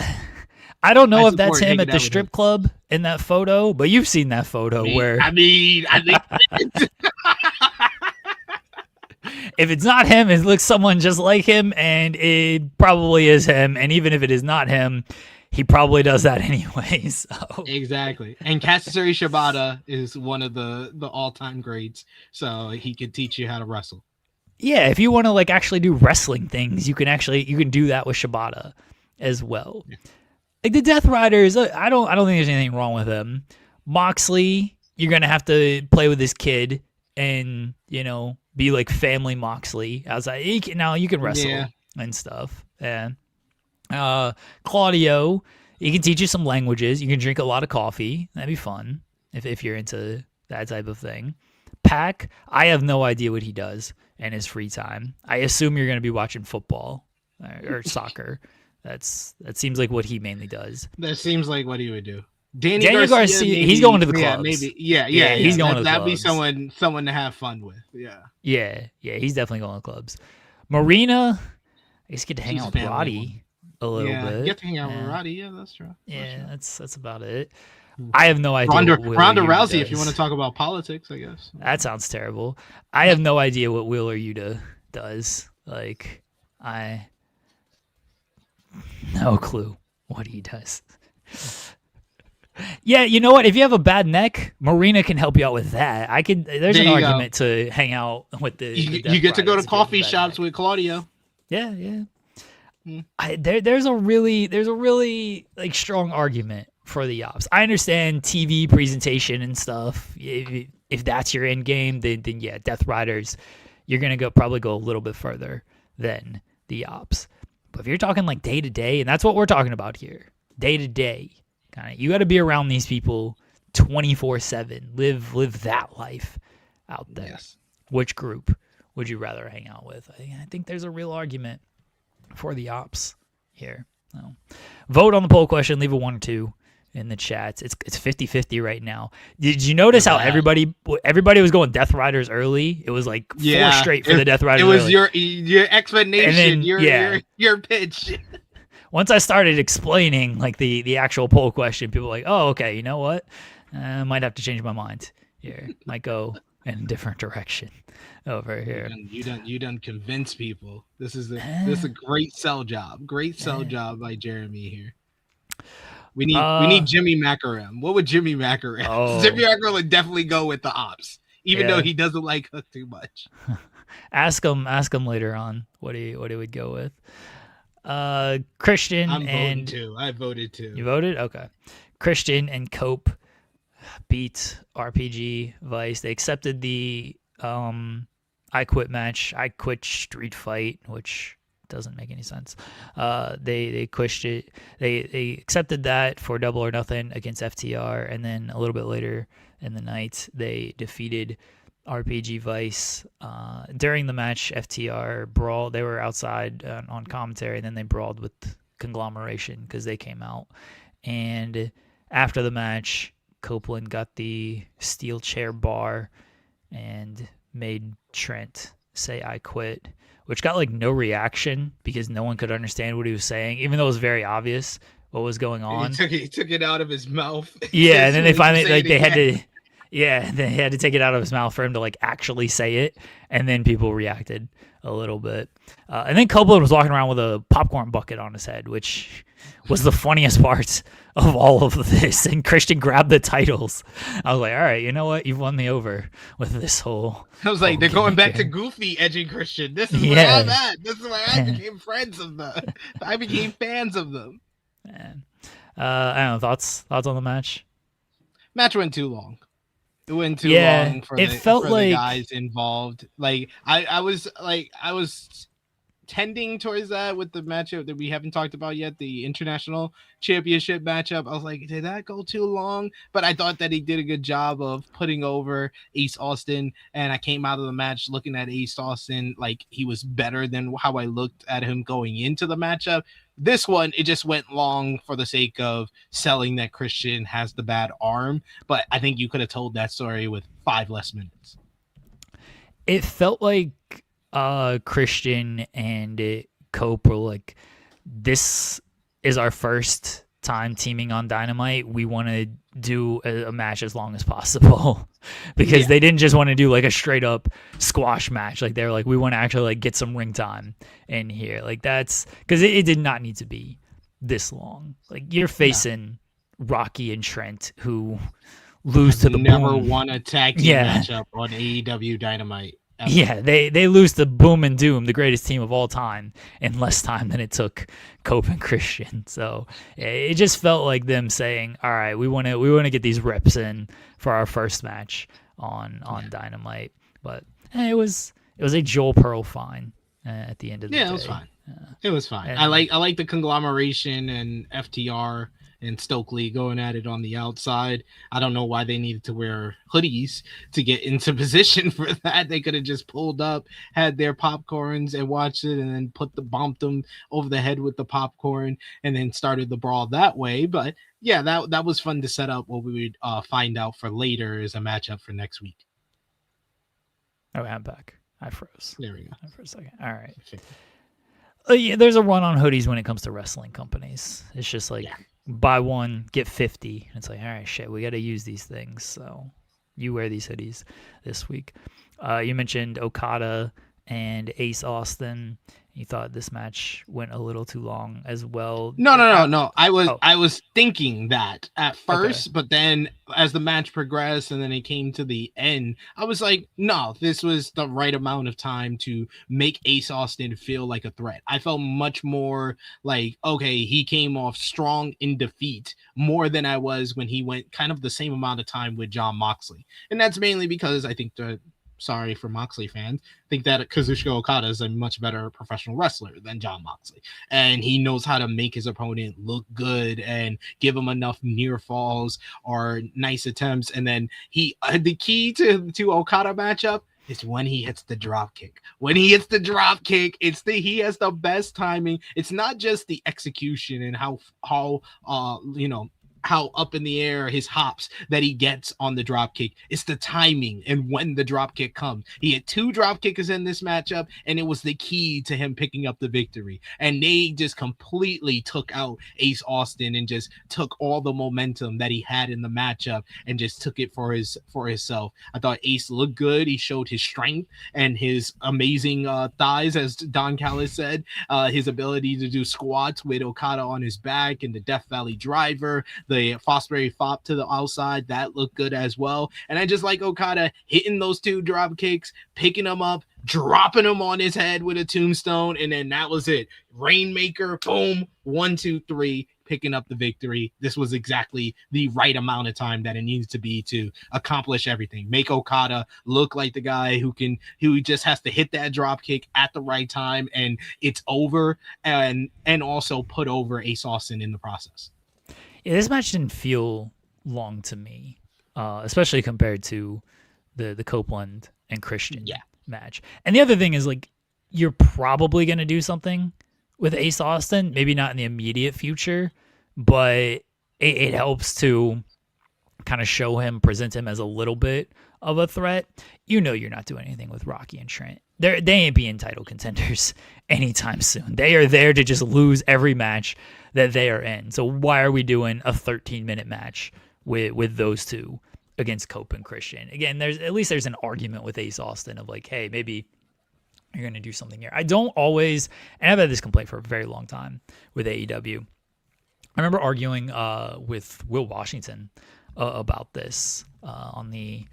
I don't know if that's him at the strip him. club in that photo, but you've seen that photo I think if it's not him, it looks someone just like him, and it probably is him. And even if it is not him, he probably does that anyway. So. Exactly. And Katsuri Shibata is one of the all-time greats, so he can teach you how to wrestle. Yeah, if you want to like actually do wrestling things, you can do that with Shibata as well. Yeah. Like the Death Riders, I don't think there's anything wrong with them. Moxley, you're gonna have to play with this kid and be like family Moxley. I was like, now you can wrestle and stuff. And Claudio, he can teach you some languages. You can drink a lot of coffee. That'd be fun if you're into that type of thing. Pac, I have no idea what he does in his free time. I assume you're gonna be watching football or soccer. That seems like what he mainly does. That seems like what he would do. Daniel Garcia, maybe, he's going to the clubs. Yeah, he's going to the clubs. That'd be someone to have fun with. Yeah, he's definitely going to the clubs. Marina, I guess get to hang out with Brody a little bit. Yeah, get to hang out with Brody. Yeah, that's true. Yeah, that's about it. I have no idea. Ronda Rousey, if you want to talk about politics, I guess. That sounds terrible. I have no idea what Wheeler Yuta does. Like, no clue what he does. Yeah, you know what? If you have a bad neck, Marina can help you out with that. There's an argument to hang out with the. You get to go to coffee shops with Claudio. Yeah. There's a really like strong argument for the Ops. I understand TV presentation and stuff. If that's your end game, then yeah, Death Riders, you're gonna probably go a little bit further than the Ops. But if you're talking like day to day, and that's what we're talking about here, day to day, kind of, you got to be around these people 24/7. Live that life out there. Yes. Which group would you rather hang out with? I think there's a real argument for the Ops here. So, vote on the poll question. Leave a 1 or 2 in the chats. It's 50-50 right now. Did you notice how everybody was going Death Riders early? It was like 4 straight for the Death Riders. It was early. your explanation, your pitch. Once I started explaining like the actual poll question, people were like, oh, okay, you know what? I might have to change my mind here. Might go in a different direction over here. You done convince people. This is a great sell job. Great sell job by Jeremy here. We need Jimmy Macaram. What would Jimmy Macaram? Oh. Jimmy Macaram would definitely go with the Ops, even though he doesn't like Hook too much. Ask him later on what he would go with. Christian I voted too. You voted? Okay. Christian and Cope beat RPG Vice. They accepted the I Quit match. I Quit Street Fight, which doesn't make any sense. They quit it. They accepted that for Double or Nothing against FTR, and then a little bit later in the night they defeated RPG Vice. During the match, FTR brawled. They were outside on commentary, and then they brawled with Conglomeration because they came out. And after the match, Copeland got the steel chair bar and made Trent say "I quit," which got like no reaction because no one could understand what he was saying, even though it was very obvious what was going on. He took it out of his mouth. Yeah, and then they finally they had to. Yeah, they had to take it out of his mouth for him to like actually say it, and then people reacted a little bit. And then Copeland was walking around with a popcorn bucket on his head, which was the funniest part of all of this. And Christian grabbed the titles. I was like, all right, you know what? You've won me over with this whole. I was like, they're going back to Goofy edging Christian. This is where I'm at. This is where I became friends of them. I became fans of them. Man. I don't know. Thoughts on the match? Match went too long. It went too long for the guys involved. Like I was tending towards that with the matchup that we haven't talked about yet, the international championship matchup. I was like, did that go too long? But I thought that he did a good job of putting over Ace Austin, and I came out of the match looking at Ace Austin like he was better than how I looked at him going into the matchup. This one, it just went long for the sake of selling that Christian has the bad arm, but I think you could have told that story with 5 less minutes. It felt like Christian and Cope were like, this is our first time teaming on Dynamite. We want to do a match as long as possible because they didn't just want to do like a straight up squash match. Like they were like, we want to actually like get some ring time in here. Like that's because it did not need to be this long. Like you're facing Rocky and Trent who lose to the never Boom. won a tag team matchup on AEW Dynamite. Ever. Yeah, they lose to Boom and Doom, the greatest team of all time, in less time than it took Cope and Christian. So it just felt like them saying, "All right, we want to get these reps in for our first match on Dynamite." But it was a Joel Pearl fine at the end of the day. Yeah, it was fine. It was fine. I like the conglomeration and FTR and Stokely going at it on the outside. I don't know why they needed to wear hoodies to get into position for that. They could have just pulled up, had their popcorns and watched it, and then bumped them over the head with the popcorn, and then started the brawl that way. But yeah, that was fun to set up. What we would find out for later is a matchup for next week. Oh, I'm back. I froze. There we go. For a second. All right. Yeah, there's a run on hoodies when it comes to wrestling companies. It's just like buy one, get 50. It's like, all right, shit, we got to use these things. So you wear these hoodies this week. You mentioned Okada and Ace Austin. You thought this match went a little too long as well. No. I was thinking that at first, but then as the match progressed and then it came to the end, I was like, no, this was the right amount of time to make Ace Austin feel like a threat. I felt much more like, okay, he came off strong in defeat more than I was when he went kind of the same amount of time with Jon Moxley. And that's mainly because I think sorry for Moxley fans, think that Kazuchika Okada is a much better professional wrestler than Jon Moxley. And he knows how to make his opponent look good and give him enough near falls or nice attempts. And then the key to Okada matchup is when he hits the drop kick. When he hits the drop kick, he has the best timing. It's not just the execution and how how up in the air his hops that he gets on the drop kick. It's the timing and when the drop kick comes. He had 2 drop kickers in this matchup, and it was the key to him picking up the victory. And they just completely took out Ace Austin and just took all the momentum that he had in the matchup and just took it for himself. I thought Ace looked good. He showed his strength and his amazing thighs, as Don Callis said, his ability to do squats with Okada on his back and the Death Valley driver, the Ospreay fop to the outside, that looked good as well. And I just like Okada hitting those 2 drop kicks, picking them up, dropping them on his head with a tombstone, and then that was it. Rainmaker, boom, 1, 2, 3, picking up the victory. This was exactly the right amount of time that it needs to be to accomplish everything. Make Okada look like the guy who just has to hit that drop kick at the right time, and it's over, and also put over Ace Austin in the process. Yeah, this match didn't feel long to me, especially compared to the Copeland and Christian match. And the other thing is, like, you're probably going to do something with Ace Austin, maybe not in the immediate future, but it helps to kind of present him as a little bit of a threat. You know you're not doing anything with Rocky and Trent. They ain't being title contenders anytime soon. They are there to just lose every match that they are in. So why are we doing a 13-minute match with those two against Cope and Christian? Again, there's an argument with Ace Austin of like, hey, maybe you're going to do something here. I don't always, and I've had this complaint for a very long time with AEW. I remember arguing with Will Washington about this on the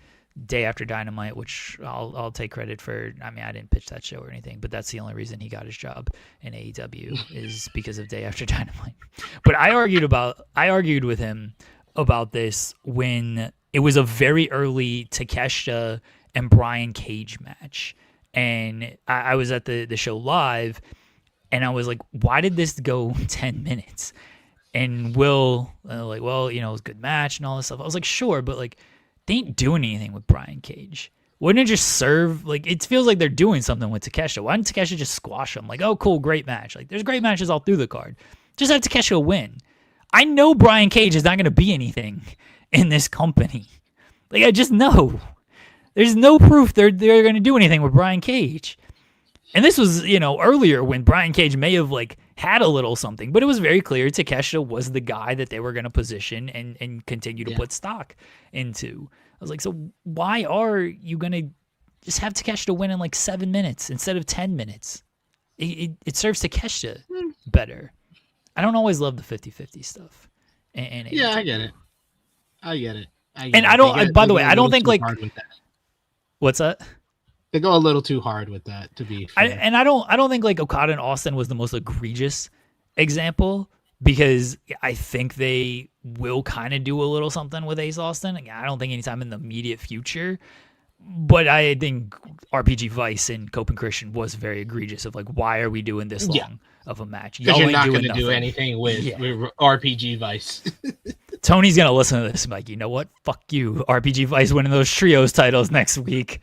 day after Dynamite, which I'll take credit for. I mean, I didn't pitch that show or anything, but that's the only reason he got his job in AEW is because of Day After Dynamite. But I argued with him about this when it was a very early Takeshita and Brian Cage match, and I was at the show live, And I was like, why did this go 10 minutes? And Will, like, well, it was a good match and all this stuff. I was like, sure, but like, they ain't doing anything with Brian Cage. Wouldn't it just serve? Like, it feels like they're doing something with Takeshita. Why didn't Takeshita just squash him? Like, oh, cool, great match. Like, there's great matches all through the card. Just have Takeshita win. I know Brian Cage is not going to be anything in this company. Like, I just know. There's no proof they're going to do anything with Brian Cage. And this was, earlier when Brian Cage may have like had a little something, but it was very clear Takeshita was the guy that they were going to position and continue to put stock into. I was like, so why are you going to just have Takeshita win in like 7 minutes instead of 10 minutes? It serves Takeshita better. I don't always love the 50-50 stuff. Yeah, I get it. And I don't, by the way, I don't think like, what's that? They go a little too hard with that, to be fair. I don't think like Okada and Austin was the most egregious example, because I think they will kind of do a little something with Ace Austin. I don't think anytime in the immediate future, but I think RPG Vice and Cope and Christian was very egregious of like, why are we doing this long of a match? Because you're not going to do anything with RPG Vice. Tony's going to listen to this and be like, you know what? Fuck you. RPG Vice winning those trios titles next week.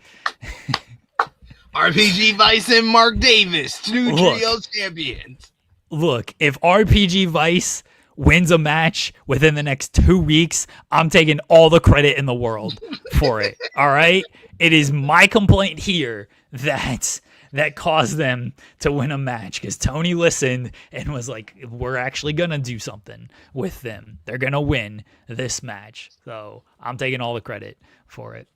RPG Vice and Mark Davis, two trios champions. Look, if RPG Vice wins a match within the next 2 weeks, I'm taking all the credit in the world for it. All right? It is my complaint here that caused them to win a match, because Tony listened and was like, we're actually going to do something with them. They're going to win this match. So I'm taking all the credit for it.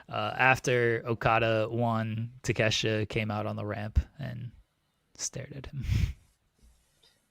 After Okada won, Takeshita came out on the ramp and stared at him.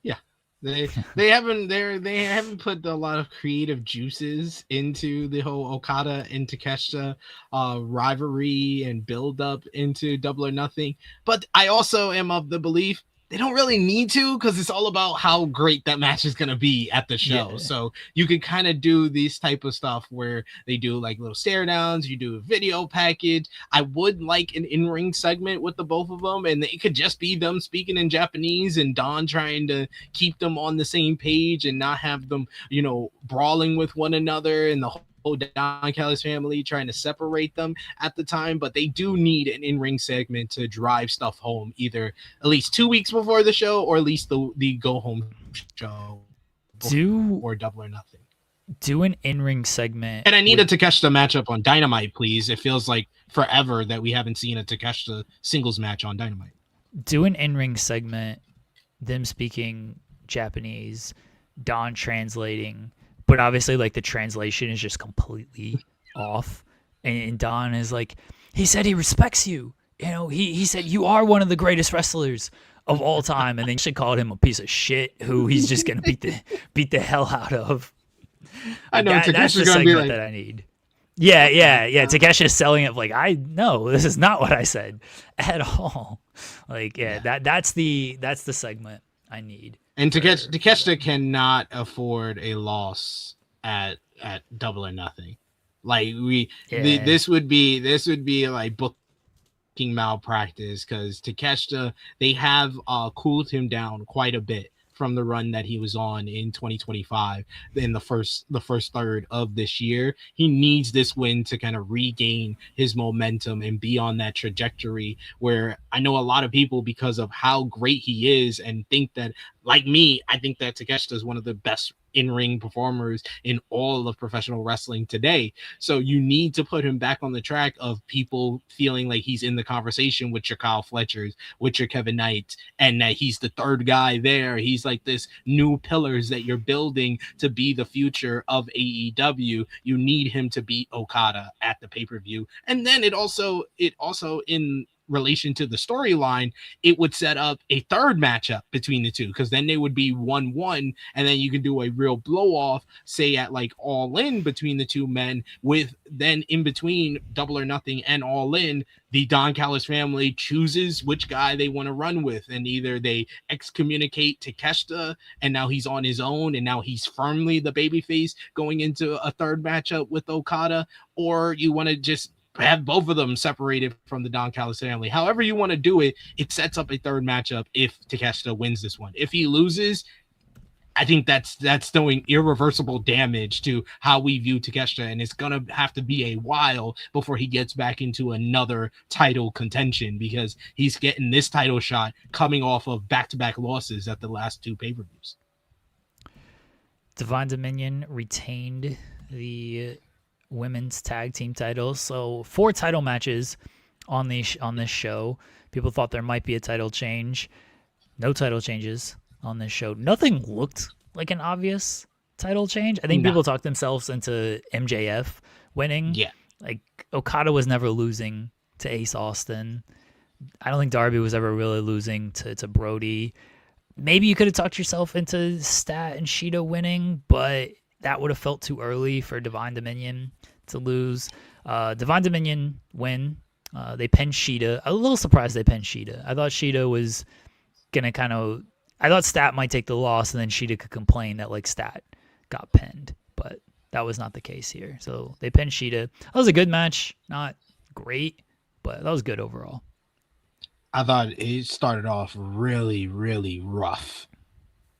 Yeah, they haven't put a lot of creative juices into the whole Okada and Takeshita rivalry and build up into Double or Nothing. But I also am of the belief they don't really need to, because it's all about how great that match is going to be at the show. Yeah. So you could kind of do these type of stuff where they do like little stare downs, you do a video package. I would like an in-ring segment with the both of them, and it could just be them speaking in Japanese and Don trying to keep them on the same page and not have them, brawling with one another, and the whole Don Callis family trying to separate them at the time. But they do need an in-ring segment to drive stuff home, either at least 2 weeks before the show, or at least the go home show or Double or Nothing. Do an in-ring segment. And I need a Takeshita matchup on Dynamite, please. It feels like forever that we haven't seen a Takeshita singles match on Dynamite. Do an in-ring segment, them speaking Japanese, Don translating, but obviously, like, the translation is just completely off. And Don is like, he said he respects you. He said you are one of the greatest wrestlers of all time. And then she called him a piece of shit who he's just going to beat the hell out of. I know, that's the segment that I need. Yeah. Takeshita is selling it like, no, this is not what I said at all. Like, that's the segment I need. And Takeshita cannot afford a loss at Double or Nothing. Like this would be like booking malpractice, because Takeshita, they have cooled him down quite a bit from the run that he was on in 2025 in the first third of this year. He needs this win to kind of regain his momentum and be on that trajectory where I know a lot of people, because of how great he is, and think that, like me, I think that Takeshita is one of the best in-ring performers in all of professional wrestling today. So you need to put him back on the track of people feeling like he's in the conversation with your Kyle Fletchers, with your Kevin Knight, and that he's the third guy there. He's like this new pillars that you're building to be the future of AEW. You need him to beat Okada at the pay-per-view. And then it also in relation to the storyline, it would set up a third matchup between the two, because then they would be 1-1, and then you can do a real blow off, say at like All In between the two men, with then in between Double or Nothing and All In, the Don Callis family chooses which guy they want to run with, and either they excommunicate Takeshita and now he's on his own and now he's firmly the babyface going into a third matchup with Okada, or you want to just have both of them separated from the Don Callis family. However you want to do it, it sets up a third matchup if Takeshita wins this one. If he loses, I think that's doing irreversible damage to how we view Takeshita, and it's gonna have to be a while before he gets back into another title contention because he's getting this title shot coming off of back-to-back losses at the last 2 pay-per-views. Divine Dominion retained the women's tag team titles, so 4 title matches on this show. People thought there might be a title change. No title changes on this show. Nothing looked like an obvious title change. I think people talked themselves into MJF winning. Yeah. Like, Okada was never losing to Ace Austin. I don't think Darby was ever really losing to Brody. Maybe you could have talked yourself into Stat and Shida winning, but that would have felt too early for Divine Dominion to lose. Divine Dominion win. They pinned Shida. I'm a little surprised they pinned Shida. I thought Shida was going to I thought Stat might take the loss and then Shida could complain that like Stat got pinned, but that was not the case here. So they pinned Shida. That was a good match. Not great, but that was good overall. I thought it started off really, really rough.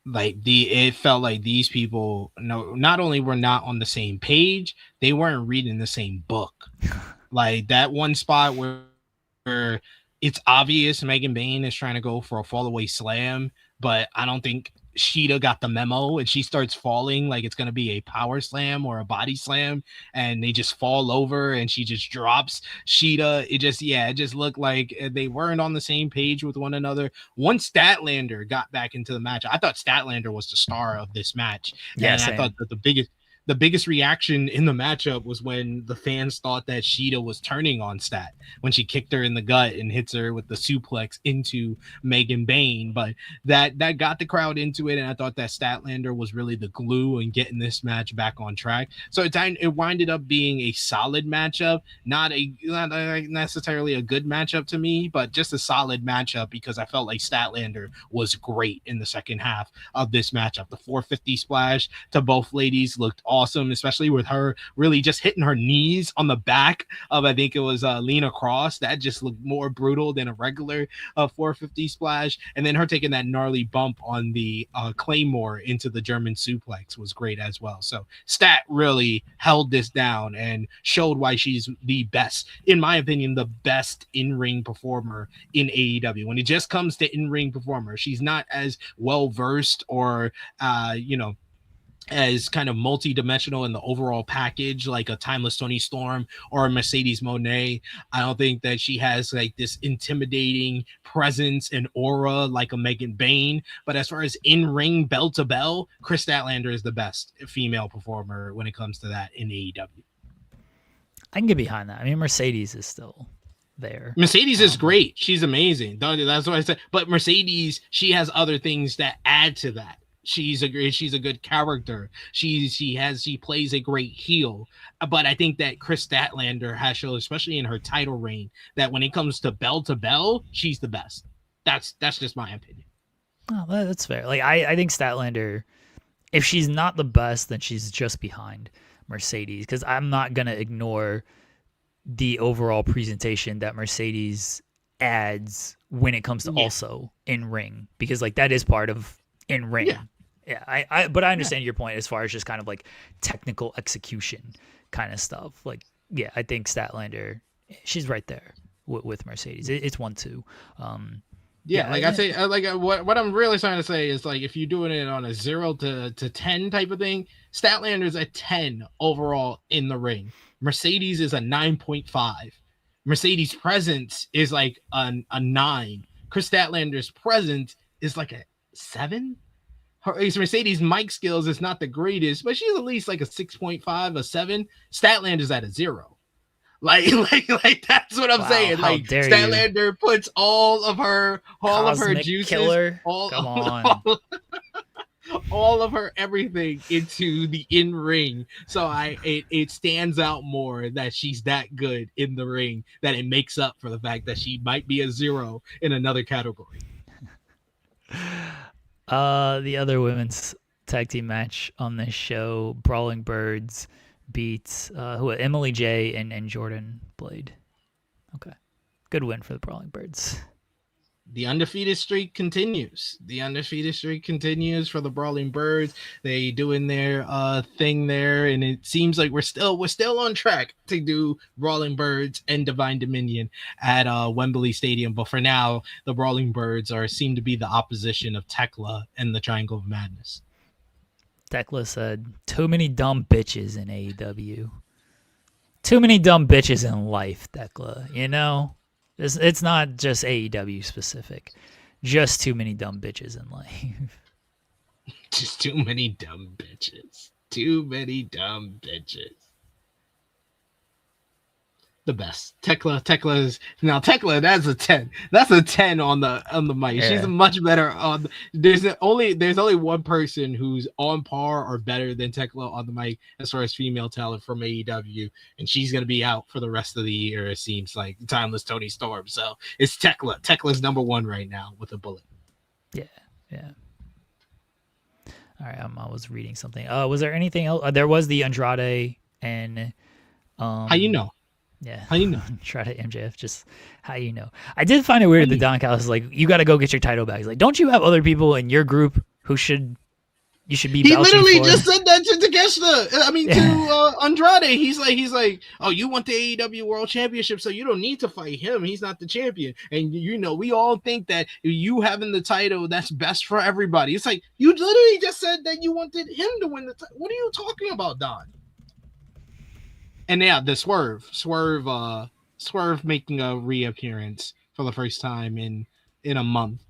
Like it felt like these people not only were not on the same page, they weren't reading the same book. Like that one spot where it's obvious Megan Bayne is trying to go for a fallaway slam, but I don't think Shida got the memo, and she starts falling like it's going to be a power slam or a body slam, and they just fall over and she just drops Shida. It just looked like they weren't on the same page with one another. Once Statlander got back into the match, I thought Statlander was the star of this match. Yeah, and same. I thought that the biggest reaction in the matchup was when the fans thought that Shida was turning on Stat when she kicked her in the gut and hits her with the suplex into Megan Bayne. But that got the crowd into it, and I thought that Statlander was really the glue in getting this match back on track. So it winded up being a solid matchup, not necessarily a good matchup to me, but just a solid matchup because I felt like Statlander was great in the second half of this matchup. The 450 splash to both ladies looked awesome, especially with her really just hitting her knees on the back of, I think it was Lena Cross. That just looked more brutal than a regular 450 splash. And then her taking that gnarly bump on the Claymore into the German suplex was great as well. So Stat really held this down and showed why she's the best, in my opinion, the best in-ring performer in AEW. When it just comes to in-ring performer, she's not as well-versed or, as kind of multi-dimensional in the overall package like a Timeless Toni Storm or a Mercedes Moné. I don't think that she has like this intimidating presence and aura like a Megan Bayne, but as far as in-ring bell to bell, Kris Statlander is the best female performer when it comes to that in AEW. I can get behind that. I mean, Mercedes is still there. Mercedes is great. She's amazing. That's what I said. But Mercedes, she has other things that add to that. She's a good character. She plays a great heel. But I think that Kris Statlander has shown, especially in her title reign, that when it comes to bell, she's the best. That's just my opinion. Oh, that's fair. Like I think Statlander, if she's not the best, then she's just behind Mercedes. Because I'm not gonna ignore the overall presentation that Mercedes adds when it comes to also in ring, because like that is part of in ring. Yeah, but I understand your point as far as just kind of like technical execution kind of stuff. Like, yeah, I think Statlander, she's right there with Mercedes. It's 1-2. I say, what I'm really trying to say is like if you're doing it on a 0 to 10 type of thing, Statlander's a 10 overall in the ring. Mercedes is a 9.5. Mercedes' presence is like a 9. Kris Statlander's presence is like a 7. Mercedes' mic skills is not the greatest, but she's at least like a 6.5, a 7. Statlander's at a 0. Like that's what I'm saying. Like Statlander puts all of her juices, killer. Come on. all of her everything into the in ring. So it stands out more that she's that good in the ring that it makes up for the fact that she might be a 0 in another category. The other women's tag team match on this show, Brawling Birds beat who Emily J and Jordan Blade. Okay, good win for the Brawling Birds. The undefeated streak continues. The undefeated streak continues for the Brawling Birds. They doing their thing there, and it seems like we're still on track to do Brawling Birds and Divine Dominion at Wembley Stadium. But for now, the Brawling Birds seem to be the opposition of Tekla and the Triangle of Madness. Tekla said, "Too many dumb bitches in AEW. Too many dumb bitches in life, Tekla. You know." It's not just AEW specific. Just too many dumb bitches in life. Just too many dumb bitches. Too many dumb bitches. The best. Tekla, that's a 10. That's a 10 on the mic. Yeah. She's much better on there's only one person who's on par or better than Tekla on the mic as far as female talent from AEW, and she's gonna be out for the rest of the year, it seems like. Timeless Toni Storm. So it's Tekla. Tekla's number one right now with a bullet. Yeah. All right, I was reading something. Was there anything else? There was the Andrade and how you know? Yeah. How you know? Try to MJF, just how you know. I did find it weird that Don Callis is like, you got to go get your title back. He's like, don't you have other people in your group who you should be He vouching literally for? just said that to to Andrade. He's like, oh, you want the AEW World Championship, so you don't need to fight him. He's not the champion. And, we all think that you having the title, that's best for everybody. It's like, you literally just said that you wanted him to win the title. What are you talking about, Don? And yeah, the Swerve making a reappearance for the first time in a month,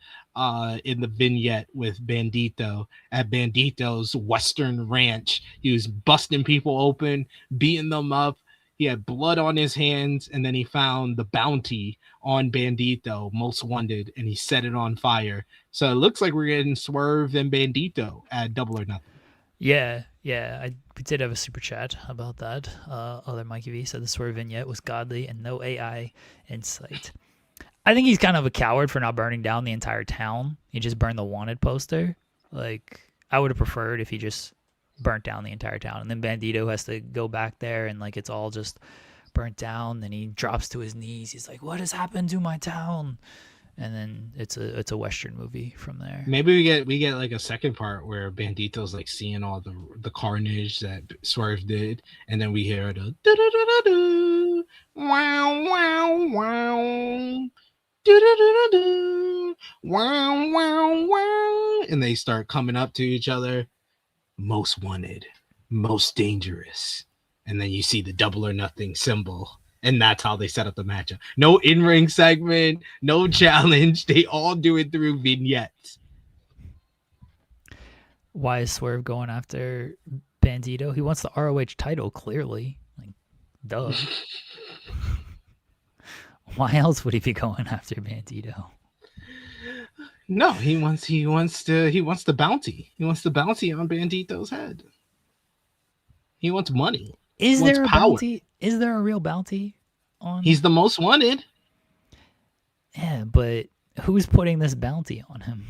in the vignette with Bandito at Bandito's Western Ranch. He was busting people open, beating them up. He had blood on his hands, and then he found the bounty on Bandito, Most Wanted, and he set it on fire. So it looks like we're getting Swerve and Bandito at Double or Nothing. Yeah. We did have a super chat about that. Other Mikey V said the Swerve vignette was godly and no AI in sight. I think he's kind of a coward for not burning down the entire town. He just burned the wanted poster. Like, I would have preferred if he just burnt down the entire town. And then Bandito has to go back there and, like, it's all just burnt down. Then he drops to his knees. He's like, what has happened to my town? And then it's a Western movie from there. Maybe we get like a second part where Bandito's like seeing all the carnage that Swerve did, and then we hear the da-da-da-da-da, wow wow wow, da-da-da-da-da, wow wow wow, and they start coming up to each other. Most wanted, most dangerous, and then you see the Double or Nothing symbol. And that's how they set up the matchup. No in-ring segment, no challenge. They all do it through vignettes. Why is Swerve going after Bandito? He wants the ROH title, clearly. Like, duh. Why else would he be going after Bandito? No, he wants the bounty. He wants the bounty on Bandito's head. He wants money. Is there a bounty? Is there a real bounty on? He's the most wanted. Yeah, but who's putting this bounty on him?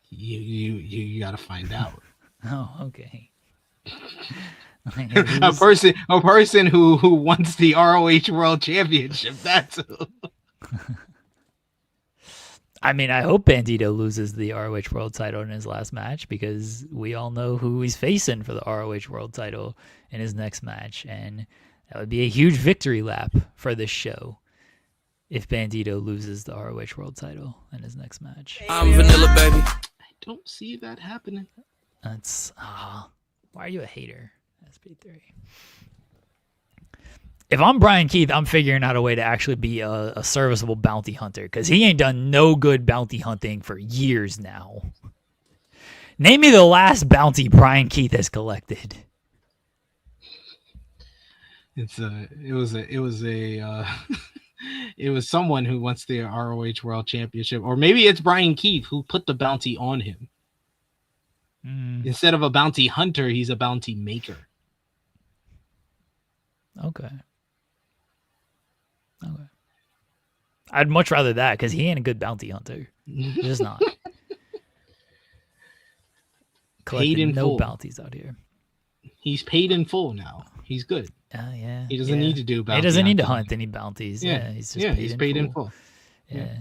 You gotta find out. Oh, okay. a person who wants the ROH World Championship. That's who. I mean, I hope Bandito loses the ROH World title in his last match, because we all know who he's facing for the ROH World title in his next match, and that would be a huge victory lap for this show if Bandito loses the ROH World title in his next match. I'm vanilla, baby. I don't see that happening. That's why are you a hater, SP3? If I'm Brian Keith, I'm figuring out a way to actually be a serviceable bounty hunter, because he ain't done no good bounty hunting for years now. Name me the last bounty Brian Keith has collected. It was someone who wants the ROH World Championship, or maybe it's Brian Keith who put the bounty on him. Instead of a bounty hunter, he's a bounty maker. Okay. I'd much rather that, because he ain't a good bounty hunter. He's just not. Collecting no bounties out here. He's paid in full now. He's good. Yeah. He doesn't need to do bounty. He doesn't need to hunting. hunt any bounties. Yeah, he's just he's paid in full. Yeah.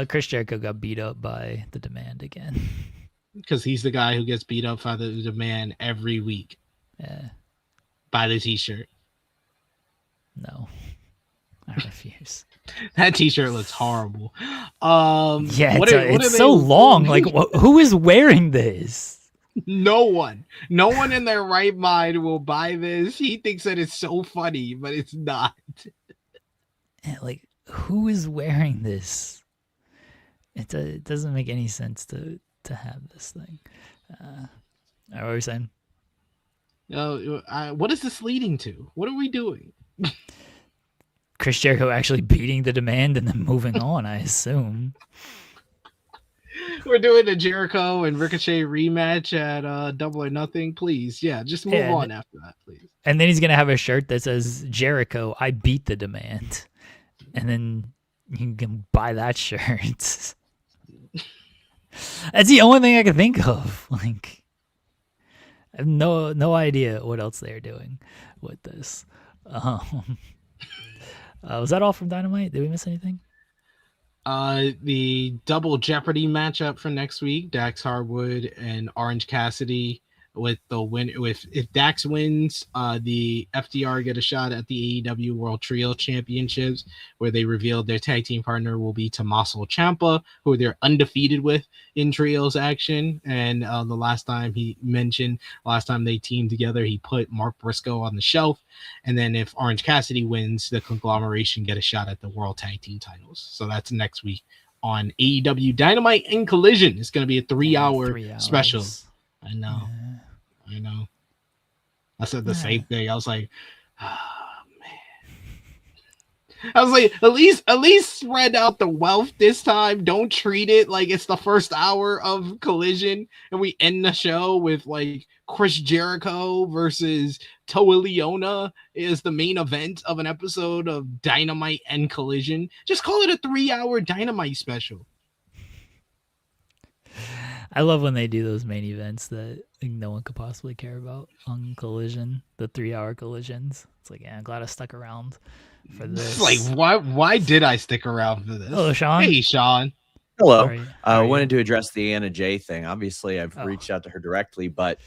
Chris Jericho got beat up by the Demand again. Because he's the guy who gets beat up by the Demand every week. Yeah. Buy the t-shirt. No. I refuse. That t-shirt looks horrible. Yeah, it's so long. Like, who is wearing this? No one in their right mind will buy this. He thinks that it's so funny, but it's not. Like, who is wearing this? It doesn't make any sense to have this thing. What were you saying? What is this leading to? What are we doing? Chris Jericho actually beating the Demand and then moving on, I assume. We're doing a Jericho and Ricochet rematch at Double or Nothing, please. Yeah, just move on after that, please. And then he's gonna have a shirt that says Jericho, I beat the Demand, and then you can buy that shirt. That's the only thing I can think of. Like, I have no idea what else they're doing with this. Was that all from Dynamite? Did we miss anything? The double Jeopardy matchup for next week: Dax Harwood and Orange Cassidy. With the win, if Dax wins, the FDR get a shot at the AEW World Trio Championships, where they revealed their tag team partner will be Tommaso Ciampa, who they're undefeated with in trios action. And the last time they teamed together, he put Mark Briscoe on the shelf. And then if Orange Cassidy wins, the conglomeration get a shot at the World Tag Team titles. So that's next week on AEW Dynamite and Collision. It's going to be a 3-hour special. I know. I said the same thing. I was like, oh, man. I was like, at least spread out the wealth this time. Don't treat it like it's the first hour of Collision and we end the show with like Chris Jericho versus Toa Leona is the main event of an episode of Dynamite and Collision. Just call it a 3-hour Dynamite special. I love when they do those main events that no one could possibly care about on Collision, the 3-hour collisions. It's like, yeah, I'm glad I stuck around for this. Like, why did I stick around for this? Hello, Sean. Hey, Sean. Hello. I wanted to address the Anna Jay thing. Obviously, I've reached out to her directly, but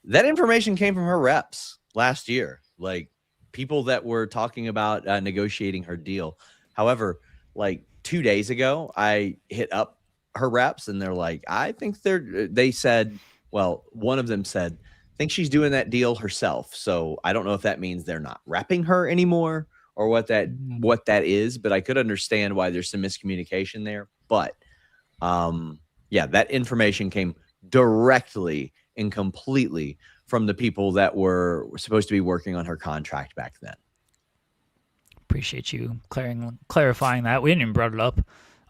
that information came from her reps last year, like people that were talking about negotiating her deal. However, like 2 days ago, I hit up her reps and they're like, I think they said, well, one of them said, I think she's doing that deal herself. So I don't know if that means they're not repping her anymore or what that is, but I could understand why there's some miscommunication there. But yeah, that information came directly and completely from the people that were supposed to be working on her contract back then. Appreciate you clarifying that. We didn't even brought it up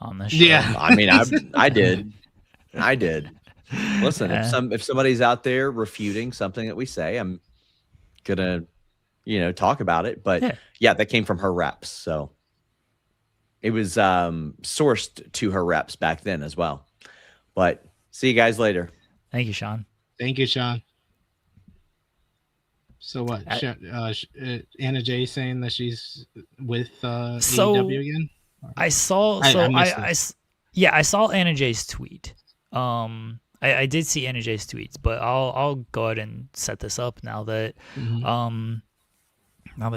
on this show. Yeah, I mean, I did. Listen, if somebody's out there refuting something that we say, I'm gonna, talk about it. But yeah, that came from her reps, so it was sourced to her reps back then as well. But see you guys later. Thank you, Sean. Thank you, Sean. So what? Anna Jay saying that she's with AEW again? I saw Anna Jay's tweet. I did see Anna Jay's tweets, but I'll go ahead and set this up now that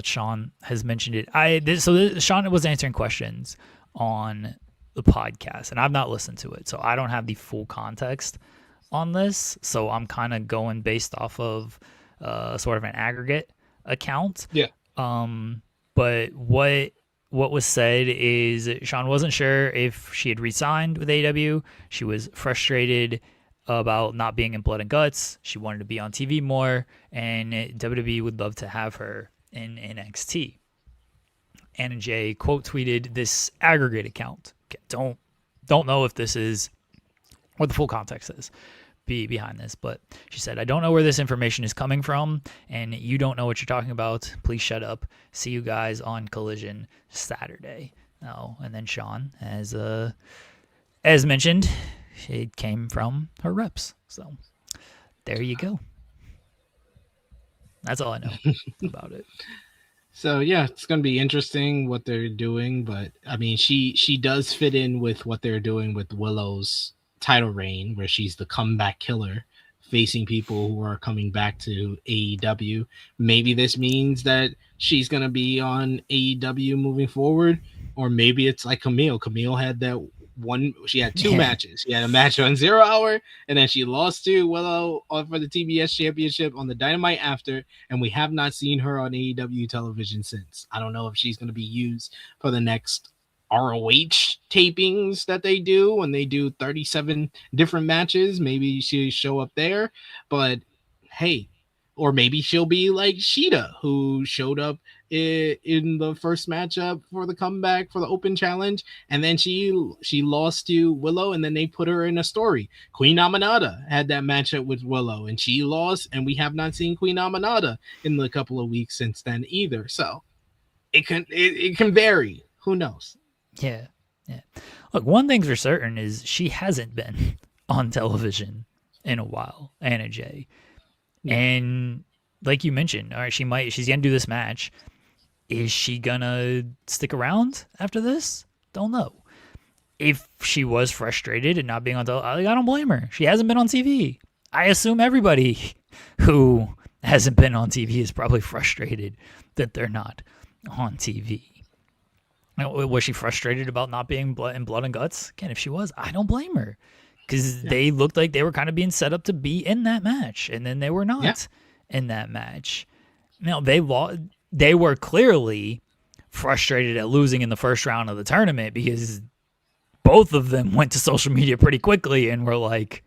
Sean has mentioned it. Sean was answering questions on the podcast, and I've not listened to it, so I don't have the full context on this. So I'm kind of going based off of sort of an aggregate account. Yeah. But what was said is Sean wasn't sure if she had re-signed with AEW. She was frustrated about not being in Blood and Guts. She wanted to be on TV more, and WWE would love to have her in NXT. Anna Jay quote tweeted this aggregate account. Don't know if this is what the full context is behind this, but she said, I don't know where this information is coming from, and you don't know what you're talking about. Please shut up. See you guys on Collision Saturday. And then Sean, as mentioned, it came from her reps. So there you go. That's all I know about it. So yeah, it's gonna be interesting what they're doing, but I mean, she does fit in with what they're doing with Willow's title reign, where she's the comeback killer, facing people who are coming back to AEW. Maybe this means that she's gonna be on AEW moving forward, or maybe it's like Camille. Camille had that one. She had two matches. She had a match on 0 Hour, and then she lost to Willow for the TBS Championship on the Dynamite after. And we have not seen her on AEW television since. I don't know if she's going to be used for the next ROH tapings that they do when they do 37 different matches. Maybe she'll show up there, but hey, or maybe she'll be like Sheeta, who showed up in the first matchup for the comeback for the open challenge, and then she lost to Willow, and then they put her in a story. Queen Amanada had that matchup with Willow, and she lost, and we have not seen Queen Amanada in the couple of weeks since then either. So it can vary. Who knows? Yeah. Look, one thing's for certain is she hasn't been on television in a while, Anna Jay. And like you mentioned, all right, she's gonna do this match. Is she gonna stick around after this? Don't know. If she was frustrated and not being on television, I don't blame her. She hasn't been on TV. I assume everybody who hasn't been on TV is probably frustrated that they're not on TV. Was she frustrated about not being in Blood and Guts? Again, if she was, I don't blame her. Because they looked like they were kind of being set up to be in that match, and then they were not in that match. Now, they were clearly frustrated at losing in the first round of the tournament because both of them went to social media pretty quickly and were like,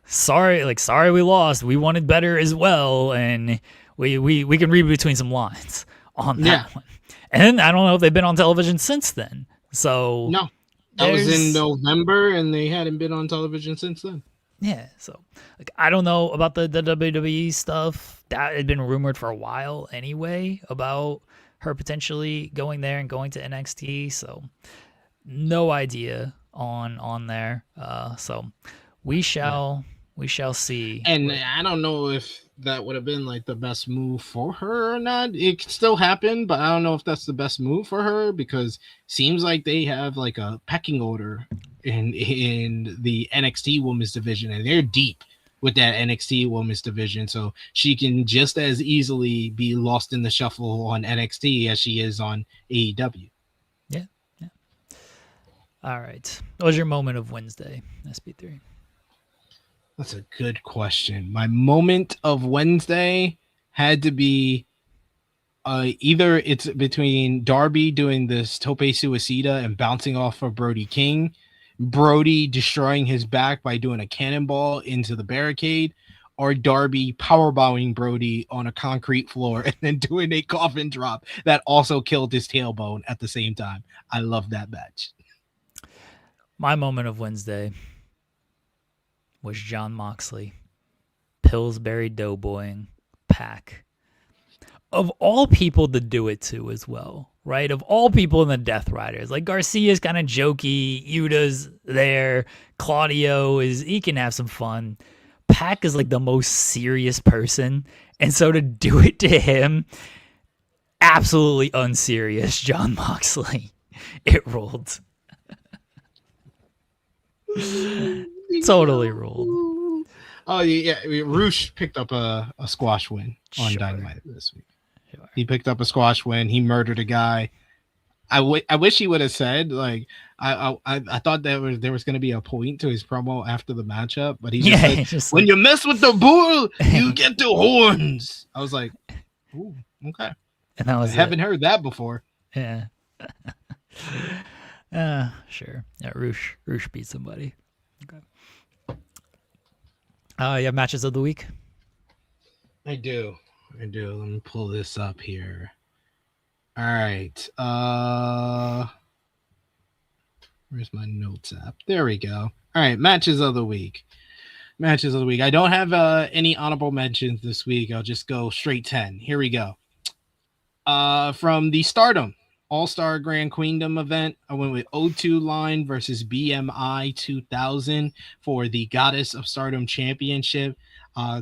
sorry we lost. We wanted better as well, and we can read between some lines on that one. And I don't know if they've been on television since then. So no. That was in November, and they hadn't been on television since then. Yeah, so I don't know about the WWE stuff. That had been rumored for a while anyway about her potentially going there and going to NXT. So no idea on there. So we shall see. And I don't know if that would have been like the best move for her or not. It could still happen, but I don't know if that's the best move for her, because seems like they have like a pecking order in the NXT women's division, and they're deep with that NXT women's division. So she can just as easily be lost in the shuffle on NXT as she is on AEW. Yeah. All right. What was your moment of Wednesday, SP3? That's a good question. My moment of Wednesday had to be either it's between Darby doing this tope suicida and bouncing off of Brody King, Brody destroying his back by doing a cannonball into the barricade, or Darby powerbomb Brody on a concrete floor and then doing a coffin drop that also killed his tailbone at the same time. I love that match. My moment of Wednesday was Jon Moxley, Pillsbury Doughboying Pac. Of all people to do it to as well, right? Of all people in the Death Riders, like Garcia's kind of jokey, Yuta's there, Claudio he can have some fun. Pac is like the most serious person, and so to do it to him, absolutely unserious Jon Moxley. It rolled. Totally ruled. Oh yeah, Roosh picked up a squash win on Dynamite this week. Sure. He picked up a squash win. He murdered a guy. I wish he would have said like I thought that there was going to be a point to his promo after the matchup, but he just said, when you mess with the bull, you get the horns. I was like, ooh, okay. And that was I haven't heard that before. Yeah. Sure. Yeah, Roosh beat somebody. Okay. You have matches of the week? I do. Let me pull this up here. All right. Where's my notes app? There we go. All right. Matches of the week. I don't have any honorable mentions this week. I'll just go straight 10. Here we go. From the Stardom All-Star Grand Queendom event, I went with O2 Line versus BMI 2000 for the Goddess of Stardom Championship.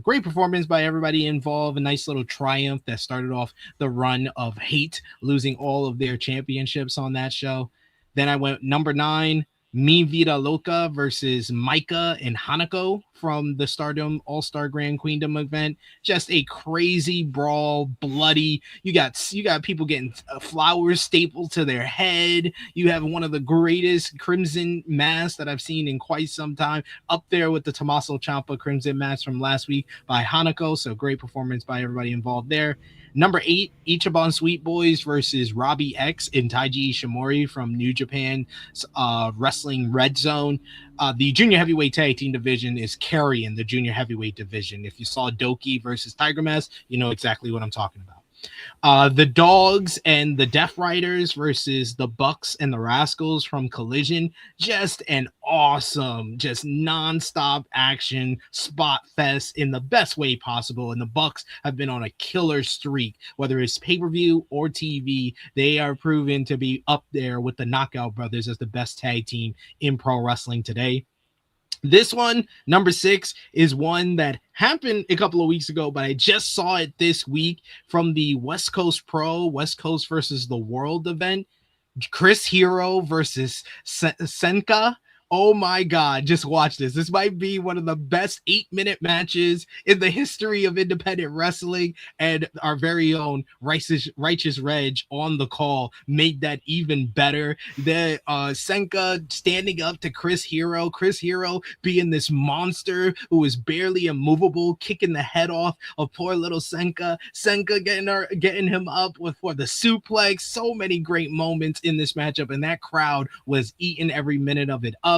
Great performance by everybody involved. A nice little triumph that started off the run of Hate, losing all of their championships on that show. Then I went number 9, Mi Vida Loca versus Micah and Hanako from the Stardom All-Star Grand Queendom event. Just a crazy brawl, bloody. You got people getting flowers stapled to their head. You have one of the greatest Crimson masks that I've seen in quite some time, up there with the Tommaso Ciampa Crimson mask from last week by Hanako. So great performance by everybody involved there. Number 8, Ichiban Sweet Boys versus Robbie X and Taiji Ishimori from New Japan Wrestling Red Zone. The junior heavyweight tag team division is carrying the junior heavyweight division. If you saw Doki versus Tiger Mask, you know exactly what I'm talking about. The Dogs and the Death Riders versus the Bucks and the Rascals from Collision. Just an awesome, just nonstop action spot fest in the best way possible. And the Bucks have been on a killer streak, whether it's pay-per-view or TV. They are proven to be up there with the Knockout Brothers as the best tag team in pro wrestling today. This one, number 6, is one that happened a couple of weeks ago, but I just saw it this week from the West Coast Pro, West Coast versus the World event. Chris Hero versus Senka. Oh my God, just watch this. This might be one of the best 8-minute matches in the history of independent wrestling, and our very own Righteous Reg on the call made that even better. The Senka standing up to Chris Hero being this monster who is barely immovable, kicking the head off of poor little Senka getting him up for the suplex. So many great moments in this matchup, and that crowd was eating every minute of it up.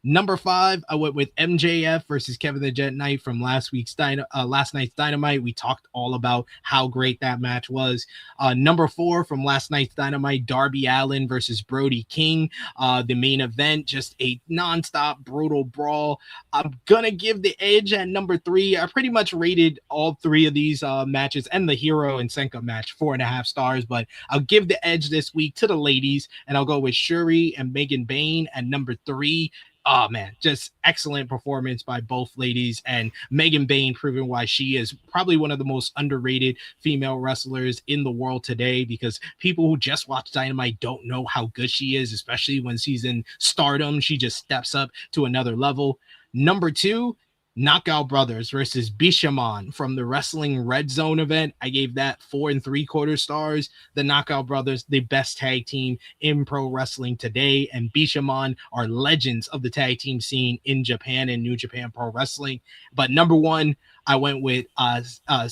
Number 5, I went with MJF versus Kevin the Jet Knight from last night's Dynamite. We talked all about how great that match was. Number 4 from last night's Dynamite, Darby Allin versus Brody King. The main event, just a nonstop brutal brawl. I'm gonna give the edge at number 3. I pretty much rated all 3 of these matches and the Hero and Senka match 4.5 stars, but I'll give the edge this week to the ladies, and I'll go with Shuri and Megan Bayne at number 3. Oh man, just excellent performance by both ladies, and Megan Bayne proving why she is probably one of the most underrated female wrestlers in the world today, because people who just watch Dynamite don't know how good she is, especially when she's in Stardom. She just steps up to another level. Number 2, Knockout Brothers versus Bishamon from the Wrestling Red Zone event. I gave that 4 3/4 stars. The Knockout Brothers, the best tag team in pro wrestling today, and Bishamon are legends of the tag team scene in Japan and New Japan Pro Wrestling. But number 1, I went with Saya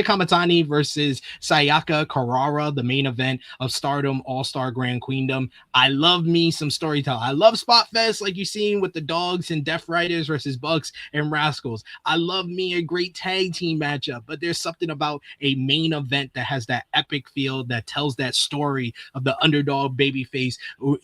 Kamatani versus Sayaka Karara, the main event of Stardom All-Star Grand Queendom. I love me some storytelling. I love Spot Fest, like you've seen with the Dogs and Death Riders versus Bucks and Rascals. I love me a great tag team matchup, but there's something about a main event that has that epic feel, that tells that story of the underdog babyface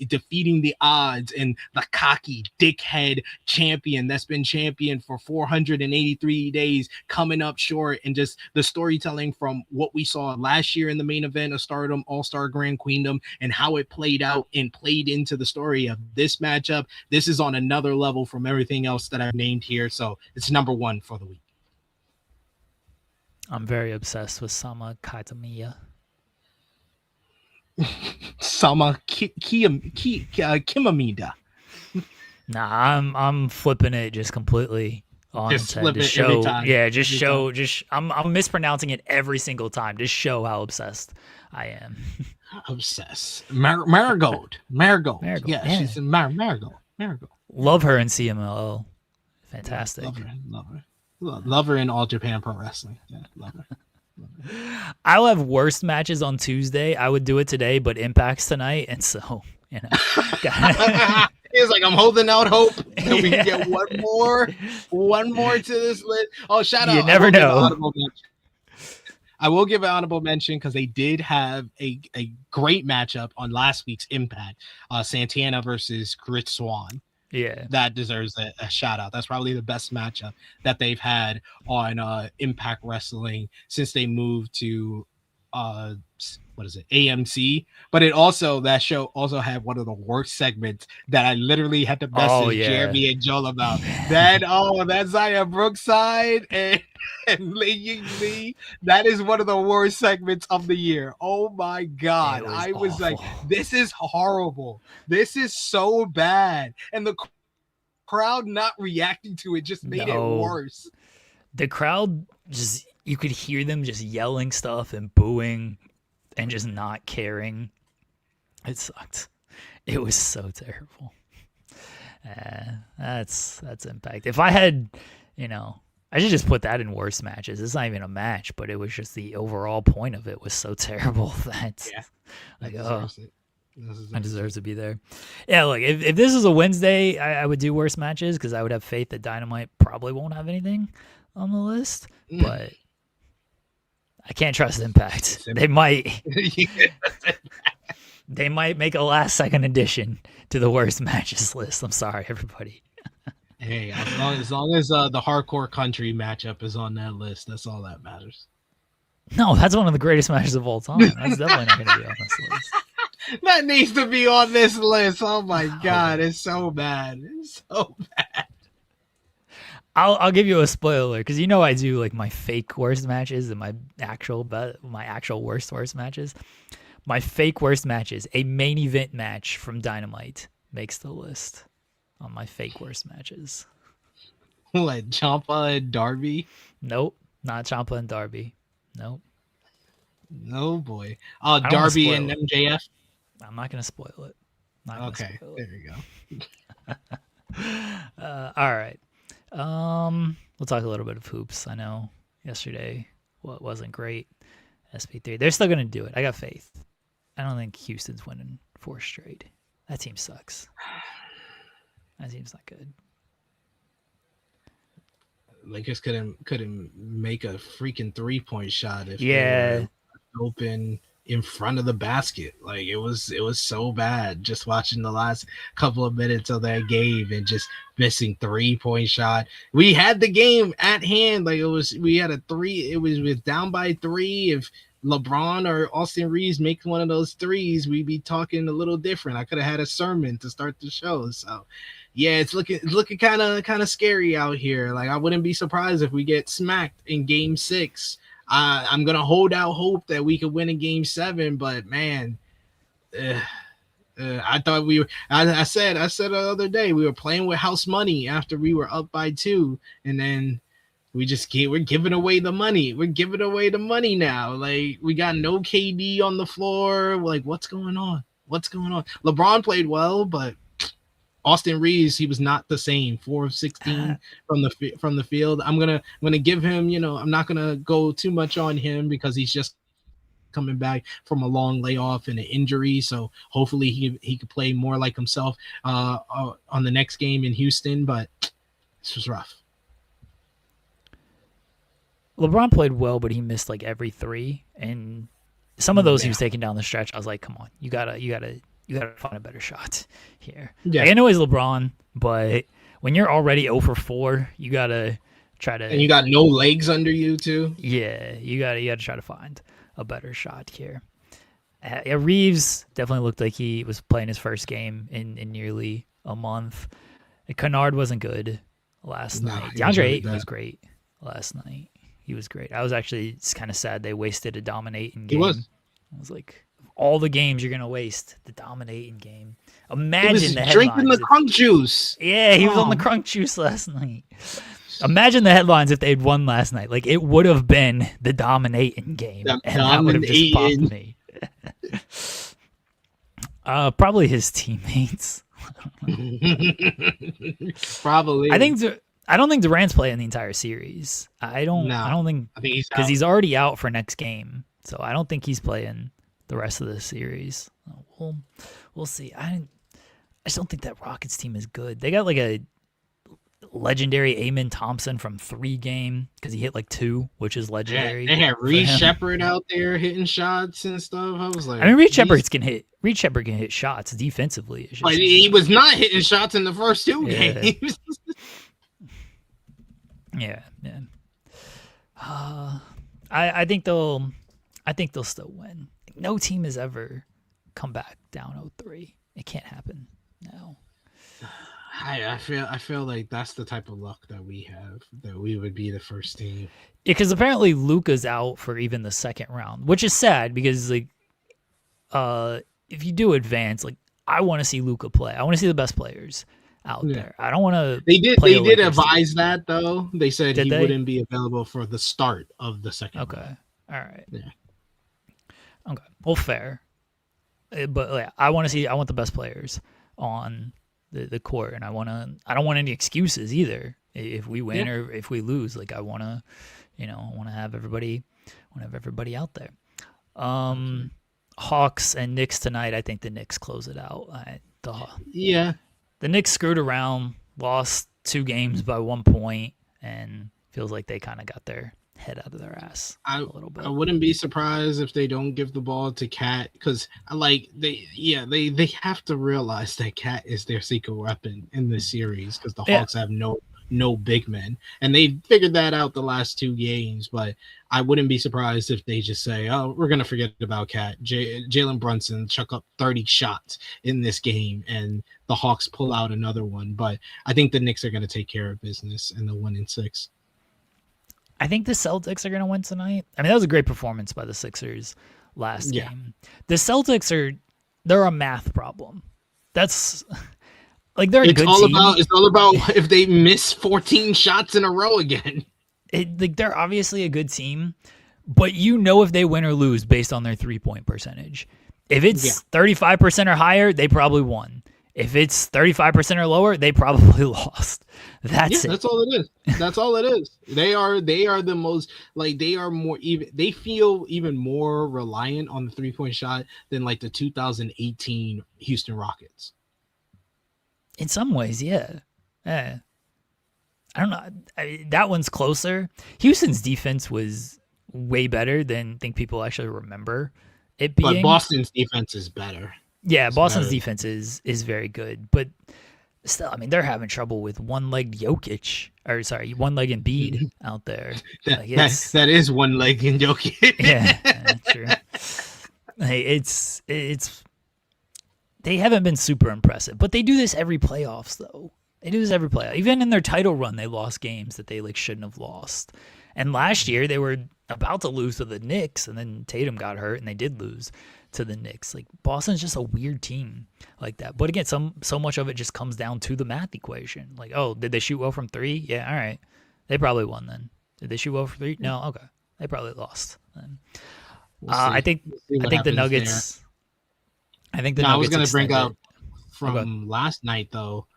defeating the odds, and the cocky dickhead champion that's been champion for 483 days coming up short, and just the storytelling from what we saw last year in the main event of Stardom All-Star Grand Queendom and how it played out and played into the story of this matchup. This is on another level from everything else that I've named here, so it's number 1 for the week. I'm very obsessed with Sama Katamiya. Sama Kimamida. Nah, I'm flipping it just completely on Just its head flip to it show. every time. Yeah, I'm mispronouncing it every single time. Just show how obsessed I am. Obsessed. Marigold. Yeah, yeah. she's in Marigold. Love her in CMLL. Fantastic. Love her in All Japan Pro Wrestling. Yeah, love her. I'll have worst matches on Tuesday. I would do it today, but Impact's tonight, and so you know. He's like, I'm holding out hope that we can get one more to this list. Oh, shout out! You never know. I will give an honorable mention because they did have a great matchup on last week's Impact. Santana versus Grit Swan. Yeah, that deserves a shout out. That's probably the best matchup that they've had on Impact Wrestling since they moved to what is it, AMC, but that show also had one of the worst segments that I literally had to message Jeremy and Joel about. That Zaya Brookside and Lei Ying Lee, that is one of the worst segments of the year. Oh my god, I was like, this is horrible, this is so bad, and the crowd not reacting to it just made it worse. The crowd just, you could hear them just yelling stuff and booing and just not caring. It sucked. It was so terrible. That's Impact. If I had, I should just put that in worst matches. It's not even a match, but it was just the overall point of it was so terrible that I deserve to be there. Yeah, look, if this was a Wednesday, I would do worst matches because I would have faith that Dynamite probably won't have anything on the list, but I can't trust Impact. They might make a last second addition to the worst matches list. I'm sorry, everybody. Hey, as long as the hardcore country matchup is on that list, that's all that matters. No, that's one of the greatest matches of all time. That's definitely not going to be on this list. That needs to be on this list. Oh my god, it's so bad. It's so bad. I'll give you a spoiler because I do like my fake worst matches and my actual worst matches. My fake worst matches, a main event match from Dynamite makes the list on my fake worst matches. What, Ciampa and Darby? Nope, not Ciampa and Darby. Nope. No boy. Darby and MJF. I'm not gonna spoil it. Okay, there you go. All right. We'll talk a little bit of hoops. I know yesterday wasn't great. SP3, they're still gonna do it. I got faith. I don't think Houston's winning 4 straight. That team sucks. That team's not good. Lakers couldn't make a freaking 3-point shot if they were open in front of the basket. Like it was so bad just watching the last couple of minutes of that game and just missing 3-point shot. We had the game at hand. Like we had a 3. It was down by 3. If LeBron or Austin Reeves make one of those threes, we'd be talking a little different. I could have had a sermon to start the show. So yeah, it's looking kind of scary out here. Like I wouldn't be surprised if we get smacked in game 6. I'm gonna hold out hope that we could win in game 7, but man, I thought we were. I said the other day we were playing with house money after we were up by 2, and then we're giving away the money. We're giving away the money now. Like we got no KD on the floor. Like what's going on? LeBron played well, but Austin Reeves, he was not the same. 4 of 16 from the field. I'm gonna give him. I'm not gonna go too much on him because he's just coming back from a long layoff and an injury. So hopefully he could play more like himself on the next game in Houston. But this was rough. LeBron played well, but he missed like every 3, and some of those he was taking down the stretch. I was like, come on, you gotta find a better shot here. Yeah. Like, I know he's LeBron, but when you're already 0 for 4, you gotta try to. And you got no legs under you too. Yeah, you gotta try to find a better shot here. Reeves definitely looked like he was playing his first game in nearly a month. Kennard wasn't good last night. DeAndre Ayton was great last night. He was great. I was actually kind of sad they wasted a dominating game. He was. I was like, all the games you're gonna waste the dominating game. Imagine he was the drinking the crunk juice. Yeah, he was on the crunk juice last night. Imagine the headlines if they'd won last night. Like it would have been the dominating game, and that would have just popped me. Probably his teammates. Probably. I don't think Durant's playing the entire series. I don't think because he's already out for next game, so I don't think he's playing the rest of the series. We'll see. I just don't think that Rockets team is good. They got like a legendary Amen Thompson from 3 game because he hit like 2, which is legendary. They had Reed Shepherd out there hitting shots and stuff. I was like, Reed Shepherd can hit shots defensively. But he was not hitting shots in the first 2 games. Yeah. I think they'll I think they'll still win. No team has ever come back down 0-3. It can't happen now. I feel like that's the type of luck that we have, that we would be the first team. Because apparently Luka's out for even the second round, which is sad because like, if you do advance, like I want to see Luka play. I want to see the best players out there. I don't want to. They did advise that though. They said he wouldn't be available for the start of the second round. Okay. All right. Yeah. Okay. Well, fair. But I want the best players on the court, and I don't want any excuses either. If we win or if we lose, like I want to have everybody out there. Hawks and Knicks tonight. I think the Knicks close it out. The Knicks screwed around, lost 2 games by 1 point, and feels like they kind of got their head out of their ass a little bit. I wouldn't be surprised if they don't give the ball to Cat, because they have to realize that Cat is their secret weapon in this series, because the Hawks have no big men, and they figured that out the last 2 games. But I wouldn't be surprised if they just say, "Oh, we're gonna forget about Cat." Jalen Brunson chuck up 30 shots in this game, and the Hawks pull out another one. But I think the Knicks are gonna take care of business, and they'll win in 6. I think the Celtics are gonna win tonight. I mean, that was a great performance by the Sixers last game. The Celtics they're a math problem. That's like they're a good team. It's all about if they miss 14 shots in a row again. They're obviously a good team, but if they win or lose based on their 3-point percentage. If it's 35% or higher, they probably won. If it's 35% or lower, they probably lost. That's it. That's all it is. That's all it is. They are the most, like, they are more even. They feel even more reliant on the 3-point shot than like the 2018 Houston Rockets. In some ways, yeah. I don't know. That one's closer. Houston's defense was way better than I think people actually remember it being. But Boston's defense is better. Yeah, Boston's defense is very good. But still, I mean, they're having trouble with one-legged one-legged Embiid out there. That is one-legged Jokic. Yeah, true. Hey, it's they haven't been super impressive, but they do this every playoffs though. They do this every playoff. Even in their title run, they lost games that they shouldn't have lost. And last year they were about to lose to the Knicks, and then Tatum got hurt, and they did lose to the Knicks. Like, Boston's just a weird team like that. But again, so much of it just comes down to the math equation. Like, oh, did they shoot well from 3? Yeah, all right. They probably won then. Did they shoot well from 3? No, okay. They probably lost then. I think the Nuggets. There. I think the Nuggets. I was going to bring up from last night though.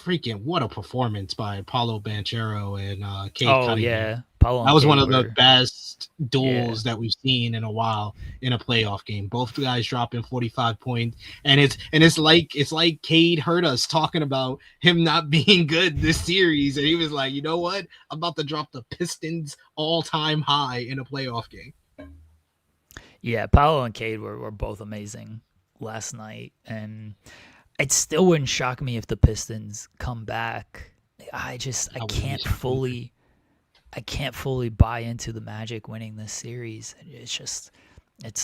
Freaking what a performance by Paulo Banchero and Cade Cunningham. Yeah, Paulo. That was one of the best duels that we've seen in a while in a playoff game. Both guys dropping 45 points, and it's like Cade heard us talking about him not being good this series, and he was like, you know what? I'm about to drop the Pistons all-time high in a playoff game. Yeah, Paulo and Cade were both amazing last night, and it still wouldn't shock me if the Pistons come back. I can't fully buy into the Magic winning this series. It's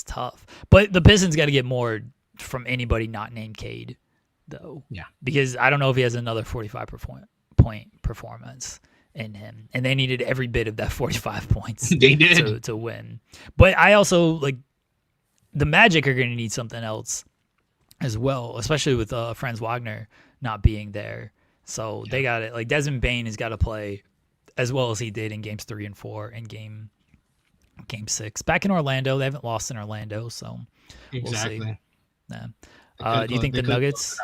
tough. But the Pistons got to get more from anybody not named Cade, though. Yeah. Because I don't know if he has another 45-point performance in him, and they needed every bit of that 45 points. They did to win. But I also the Magic are going to need something else as well, especially with Franz Wagner not being there. So they got it. Desmond Bane has got to play as well as he did in games 3 and 4 and game 6. Back in Orlando, they haven't lost in Orlando, so exactly. We'll see. Yeah. Do you think the Nuggets?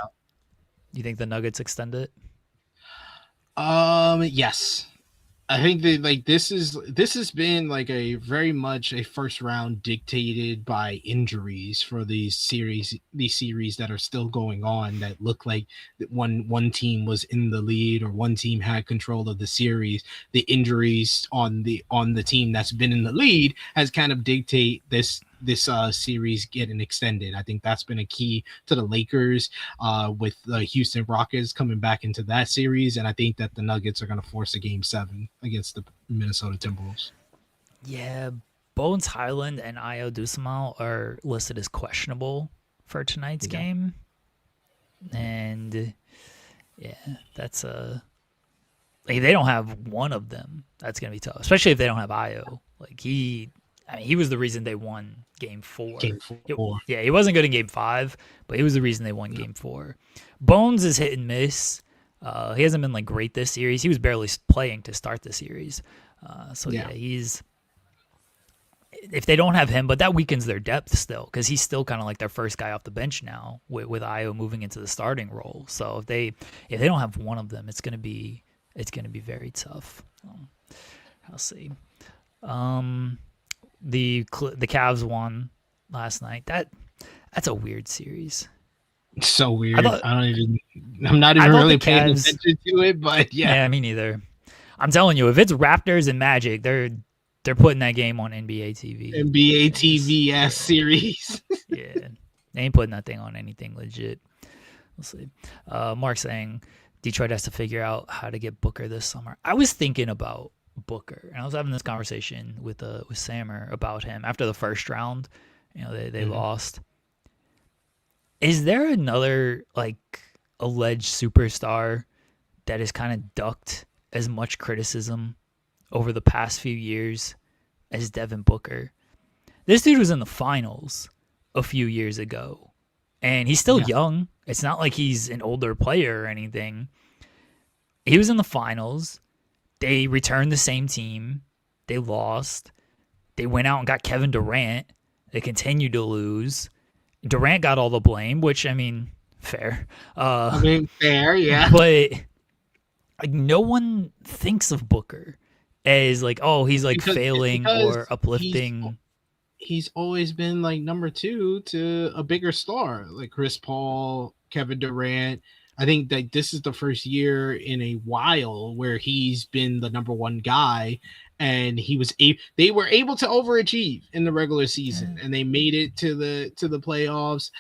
You think the Nuggets extend it? Yes. I think that this has been a very much a first round dictated by injuries for these series that are still going on, that look like one team was in the lead or one team had control of the series. The injuries on the team that's been in the lead has kind of dictate this series getting extended. I think that's been a key to the Lakers with the Houston Rockets coming back into that series, and I think that the Nuggets are going to force a game 7 against the Minnesota Timberwolves. Yeah, Bones Highland and Io Dusamal are listed as questionable for tonight's game. And yeah, that's like if they don't have one of them, that's gonna be tough. Especially if they don't have Io. Like he was the reason they won Game 4. Game 4. Yeah, he wasn't good in Game 5, but he was the reason they won Game 4. Bones is hit and miss. He hasn't been like great this series. He was barely playing to start the series. So he's. If they don't have him, but that weakens their depth still, because he's still kind of like their first guy off the bench now, with Io moving into the starting role. So if they don't have one of them, it's gonna be very tough. I'll see. The Cavs won last night. That's a weird series. It's so weird. I'm not even really paying attention to it, but yeah, me neither. I'm telling you, if it's Raptors and Magic, they're putting that game on NBA TV. NBA TV series. Yeah, they ain't putting that thing on anything legit. We'll see. Mark saying Detroit has to figure out how to get Booker this summer. I was thinking about Booker, and I was having this conversation with Sammer about him after the first round. They lost. Is there another like alleged superstar that has kind of ducked as much criticism over the past few years as Devin Booker? This dude was in the finals a few years ago, and he's still young. It's not like he's an older player or anything. He was in the finals. They returned the same team. They lost. They went out and got Kevin Durant. They continued to lose. Durant got all the blame, which, I mean, fair. Fair, yeah. But like, no one thinks of Booker as like, oh, he's like failing or uplifting. He's always been like number 2 to a bigger star, like Chris Paul, Kevin Durant. I think that this is the first year in a while where he's been the number 1 guy, and they were able to overachieve in the regular season, and they made it to the playoffs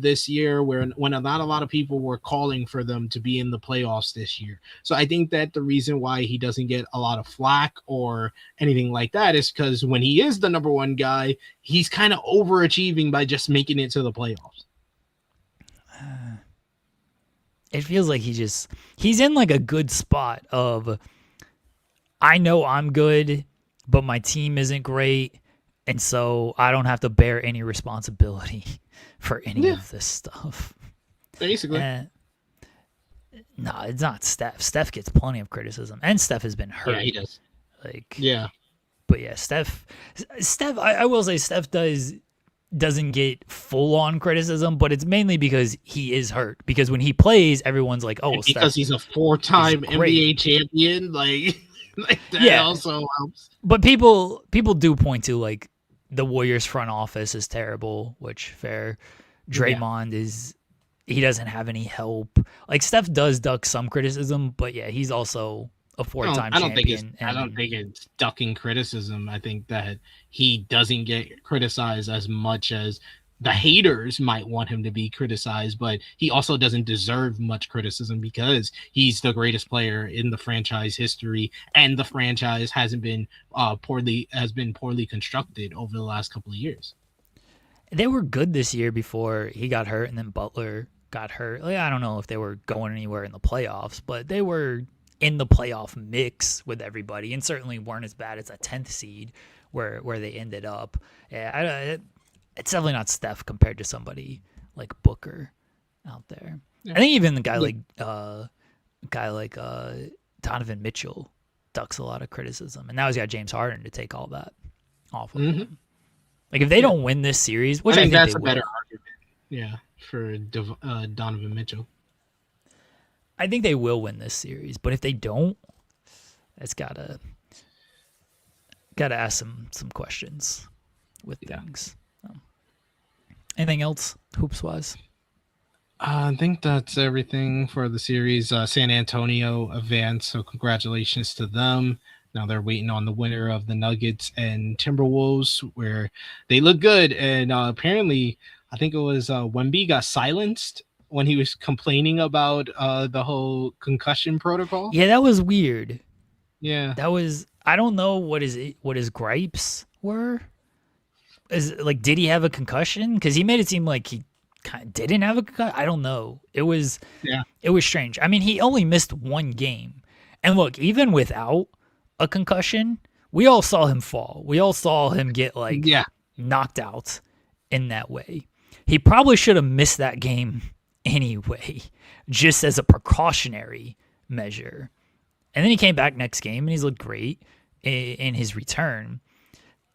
this year, when not a lot of people were calling for them to be in the playoffs this year. So I think that the reason why he doesn't get a lot of flack or anything like that is because when he is the number 1 guy, he's kind of overachieving by just making it to the playoffs. It feels like he's in like a good spot of, I know I'm good, but my team isn't great, and so I don't have to bear any responsibility for any of this stuff. Basically. No, it's not Steph. Steph gets plenty of criticism, and Steph has been hurt. Yeah, he does. But yeah, Steph, I will say Steph doesn't get full-on criticism, but it's mainly because he is hurt. Because when he plays, everyone's like, oh, because he's a 4-time NBA champion, like that also helps. But people do point to like the Warriors front office is terrible, which fair. Draymond he doesn't have any help. Like Steph does duck some criticism, but yeah, he's also a 4-time champion. I don't think it's ducking criticism. I think that he doesn't get criticized as much as the haters might want him to be criticized, but he also doesn't deserve much criticism because he's the greatest player in the franchise history, and the franchise has been poorly constructed over the last couple of years. They were good this year before he got hurt, and then Butler got hurt. Like, I don't know if they were going anywhere in the playoffs, but they were in the playoff mix with everybody, and certainly weren't as bad as a 10th seed where they ended up. Yeah, it's definitely not Steph compared to somebody like Booker out there. Yeah. I think even the guy like Donovan Mitchell ducks a lot of criticism, and now he's got James Harden to take all that off of him. Like if they don't win this series, which I think that's they a better argument, for Donovan Mitchell. I think they will win this series, but if they don't, it's gotta ask some questions with things. Anything else hoops wise? I think that's everything for the series. San Antonio advanced, so congratulations to them. Now they're waiting on the winner of the Nuggets and Timberwolves, where they look good. And apparently, I think it was Wemby got silenced when he was complaining about the whole concussion protocol. Yeah, that was weird. Yeah, that was. I don't know what his gripes were. did he have a concussion? Because he made it seem like he kind of didn't have a concussion. I don't know. It was strange. I mean, he only missed one game, and look, even without a concussion, we all saw him fall. We all saw him get knocked out in that way. He probably should have missed that game anyway, just as a precautionary measure. And then he came back next game and he's looked great in his return.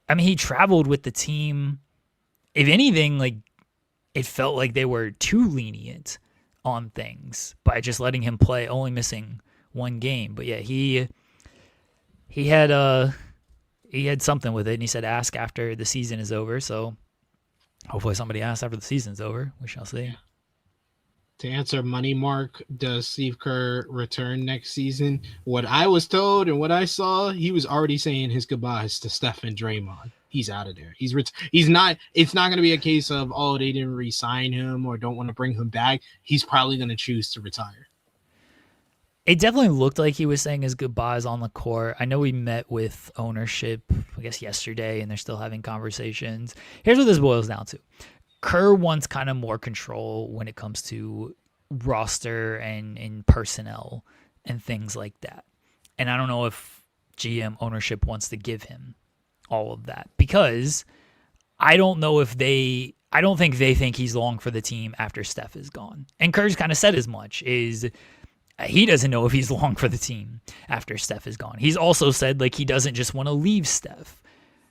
I mean, he traveled with the team. If anything, like, it felt like they were too lenient on things by just letting him play, only missing one game. But yeah, he had something with it, and he said ask after the season is over. So hopefully somebody asks after the season's over. We shall see. To answer Money Mark, does Steve Kerr return next season? What I was told and what I saw, he was already saying his goodbyes to Steph and Draymond. He's out of there. He's not. It's not going to be a case of, oh, they didn't re-sign him or don't want to bring him back. He's probably going to choose to retire. It definitely looked like he was saying his goodbyes on the court. I know we met with ownership, I guess, yesterday, and they're still having conversations. Here's what this boils down to. Kerr wants kind of more control when it comes to roster and personnel and things like that. And I don't know if GM ownership wants to give him all of that, because I don't think they think he's long for the team after Steph is gone. And Kerr's kind of said as much, is he doesn't know if he's long for the team after Steph is gone. He's also said, like, he doesn't just want to leave Steph.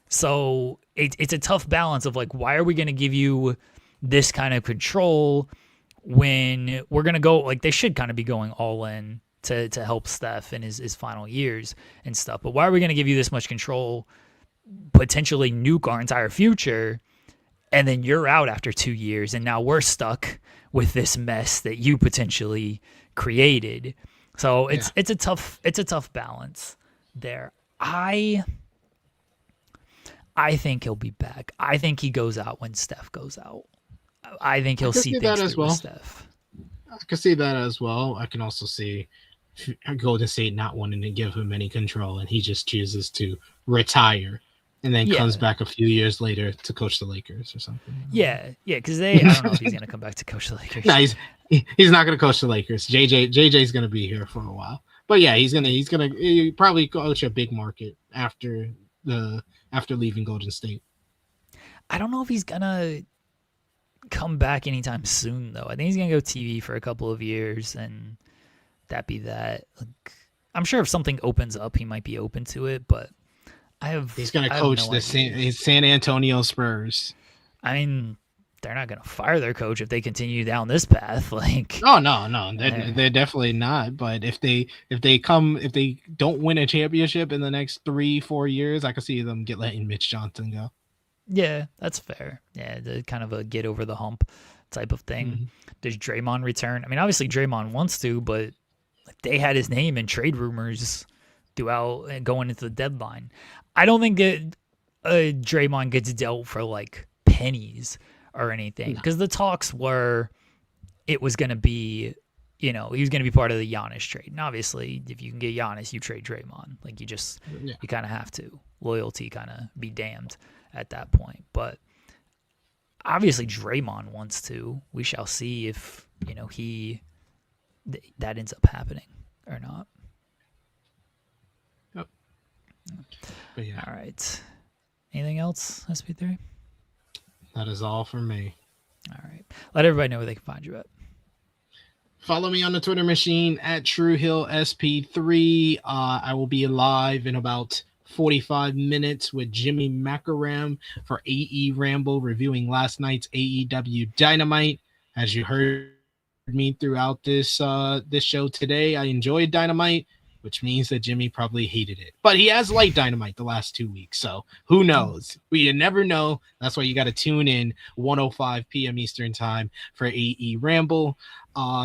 So it's a tough balance of, like, why are we going to give you this kind of control when we're going to go, like, they should kind of be going all in to help Steph in his final years and stuff. But why are we going to give you this much control, potentially nuke our entire future, and then you're out after 2 years, and now we're stuck with this mess that you potentially created? So it's a tough balance there. I think he'll be back. I think he goes out when Steph goes out. I think he'll see things through with Steph. I can see that as well. I can also see Golden State not wanting to give him any control, and he just chooses to retire and then comes back a few years later to coach the Lakers or something. Yeah, because I don't know if he's going to come back to coach the Lakers. No, he's not going to coach the Lakers. JJ's going to be here for a while. But yeah, he's gonna probably coach a big market after leaving Golden State. I don't know if he's gonna come back anytime soon, though. I think he's gonna go TV for a couple of years, and that be that. Like, I'm sure if something opens up, he might be open to it. But he's gonna coach the San Antonio Spurs. I mean, they're not gonna fire their coach if they continue down this path. Like, no, they're definitely not. But if they don't win a championship in the next 3-4 years, I could see them letting Mitch Johnson go. Yeah, that's fair. Yeah, the kind of a get over the hump type of thing. Mm-hmm. Does Draymond return? I mean, obviously Draymond wants to, but they had his name in trade rumors throughout going into the deadline. I don't think that Draymond gets dealt for like pennies or anything, because the talks were it was going to be, he was going to be part of the Giannis trade. And obviously, if you can get Giannis, you trade Draymond. Like, you kind of have to. Loyalty kind of be damned at that point. But obviously Draymond wants to. We shall see if, that ends up happening or not. Yep. But yeah. All right. Anything else, SP3? That is all for me. All right. Let everybody know where they can find you at. Follow me on the Twitter machine at TrueHillSP3. I will be live in about 45 minutes with Jimmy Macaram for AE Ramble, reviewing last night's AEW Dynamite. As you heard me throughout this show today, I enjoyed Dynamite, which means that Jimmy probably hated it. But he has liked Dynamite the last 2 weeks, so who knows? You never know. That's why you got to tune in 1:05 p.m. Eastern time for AE Ramble.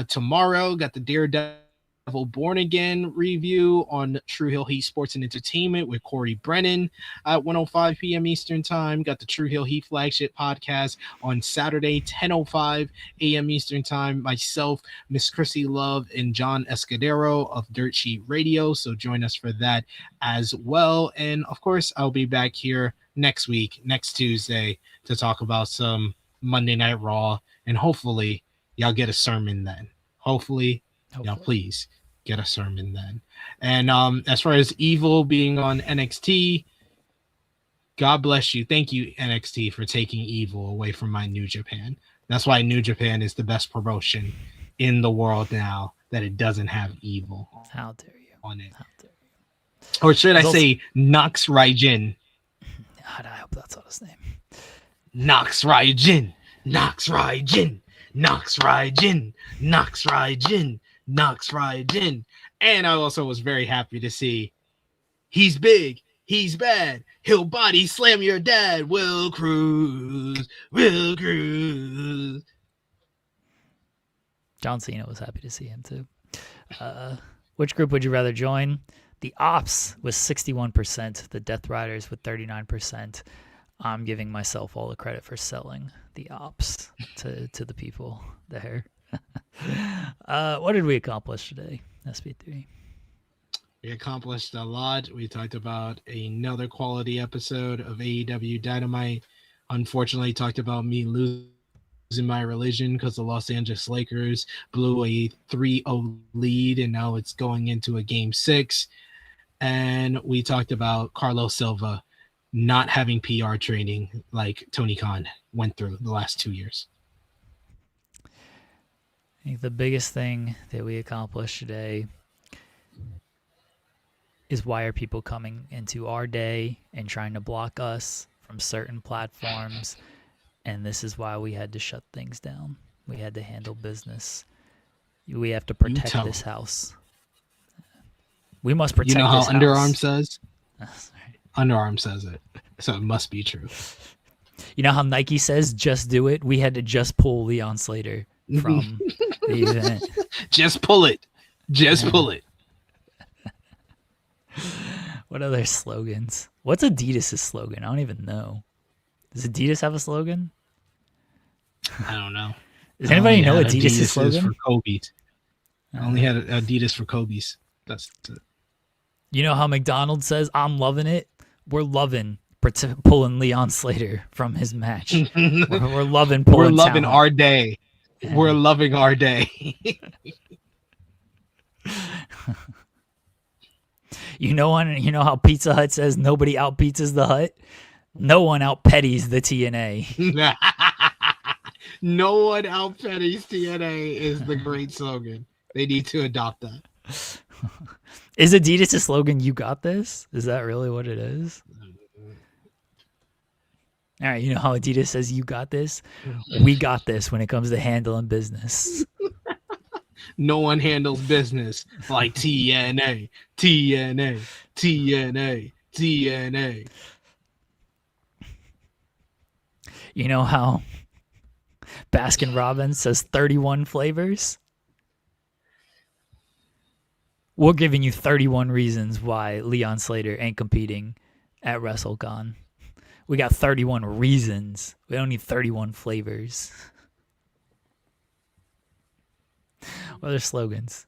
Tomorrow, got the Daredevil Born Again review on True Hill Heat Sports and Entertainment with Corey Brennan at 1:05 p.m. Eastern time. Got the True Hill Heat flagship podcast on Saturday, 10:05 a.m. Eastern time. Myself, Miss Chrissy Love, and John Escudero of Dirt Sheet Radio. So join us for that as well. And of course, I'll be back here next week, next Tuesday, to talk about some Monday Night Raw, and hopefully y'all get a sermon then. Hopefully. Y'all please get a sermon then. And as far as Evil being on NXT, God bless you. Thank you, NXT, for taking Evil away from my New Japan. That's why New Japan is the best promotion in the world now, that it doesn't have Evil. How dare you? On it. How dare you? Or should I say Nox Raijin? God, I hope that's not his name. Nox Raijin. Nox Raijin. Nox Raijin. Nox Raijin. Nox Raijin. And I also was very happy to see he's big. He's bad. He'll body slam your dad. Will Cruz. Will Cruz. John Cena was happy to see him too. Which group would you rather join? The Ops with 61%, the Death Riders with 39%. I'm giving myself all the credit for selling the Ops to the people there. What did we accomplish today, SP3? We accomplished a lot. We talked about another quality episode of AEW Dynamite. Unfortunately, talked about me losing my religion because the Los Angeles Lakers blew a 3-0 lead, and now it's going into a game 6. And we talked about Carlos Silva not having PR training like Tony Khan went through the last 2 years. I think the biggest thing that we accomplished today is why are people coming into our day and trying to block us from certain platforms. And this is why we had to shut things down. We had to handle business. We have to protect this house. We must protect this house. You know how Underarm says? Underarm says it. So it must be true. You know how Nike says, just do it? We had to just pull Leon Slater from the event. Just pull it. Just pull it. What other slogans? What's Adidas' slogan? I don't even know. Does Adidas have a slogan? I don't know. Does anybody know Adidas' slogan? For Kobe's. I only had Adidas for Kobe's. That's it. You know how McDonald's says, I'm loving it? We're loving pulling Leon Slater from his match. We're loving pulling We're loving talent. our day. Yeah. We're loving our day. You know how Pizza Hut says nobody out pizzas the Hut? No one out petties the TNA. No one out petties TNA is the great slogan. They need to adopt that. Is Adidas' slogan, you got this? Is that really what it is? All right, you know how Adidas says you got this? We got this when it comes to handling business. No one handles business like TNA, TNA, TNA, TNA. You know how Baskin Robbins says 31 flavors? We're giving you 31 reasons why Leon Slater ain't competing at WrestleCon. We got 31 reasons. We don't need 31 flavors. What are slogans?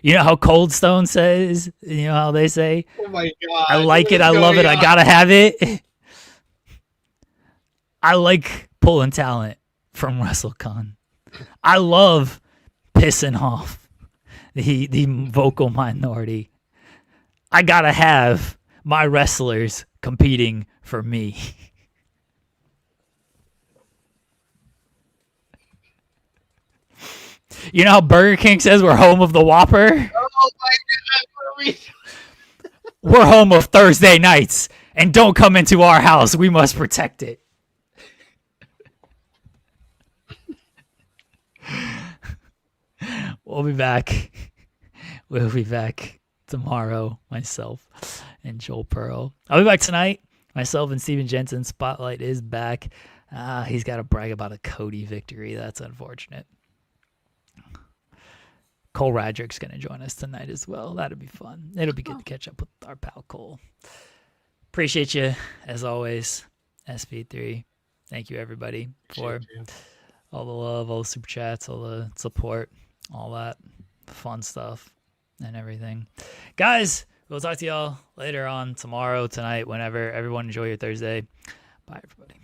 You know how Cold Stone says? You know how they say? Oh my God. I like it. I love it. I gotta have it. I like pulling talent from WrestleCon. I love pissing off the vocal minority. I gotta have my wrestlers competing for me. You know how Burger King says we're home of the Whopper? Oh my God. We're home of Thursday nights, and don't come into our house. We must protect it. We'll be back. We'll be back tomorrow, myself and Joel Pearl. I'll be back tonight. Myself and Steven Jensen. Spotlight is back. He's got to brag about a Cody victory. That's unfortunate. Cole Radrick's going to join us tonight as well. That'll be fun. It'll be good to catch up with our pal Cole. Appreciate you, as always, SP3. Thank you, everybody, for all the love, all the super chats, all the support, all that fun stuff and everything. Guys, We'll talk to y'all later on tomorrow, tonight, whenever. Everyone enjoy your Thursday. Bye, everybody.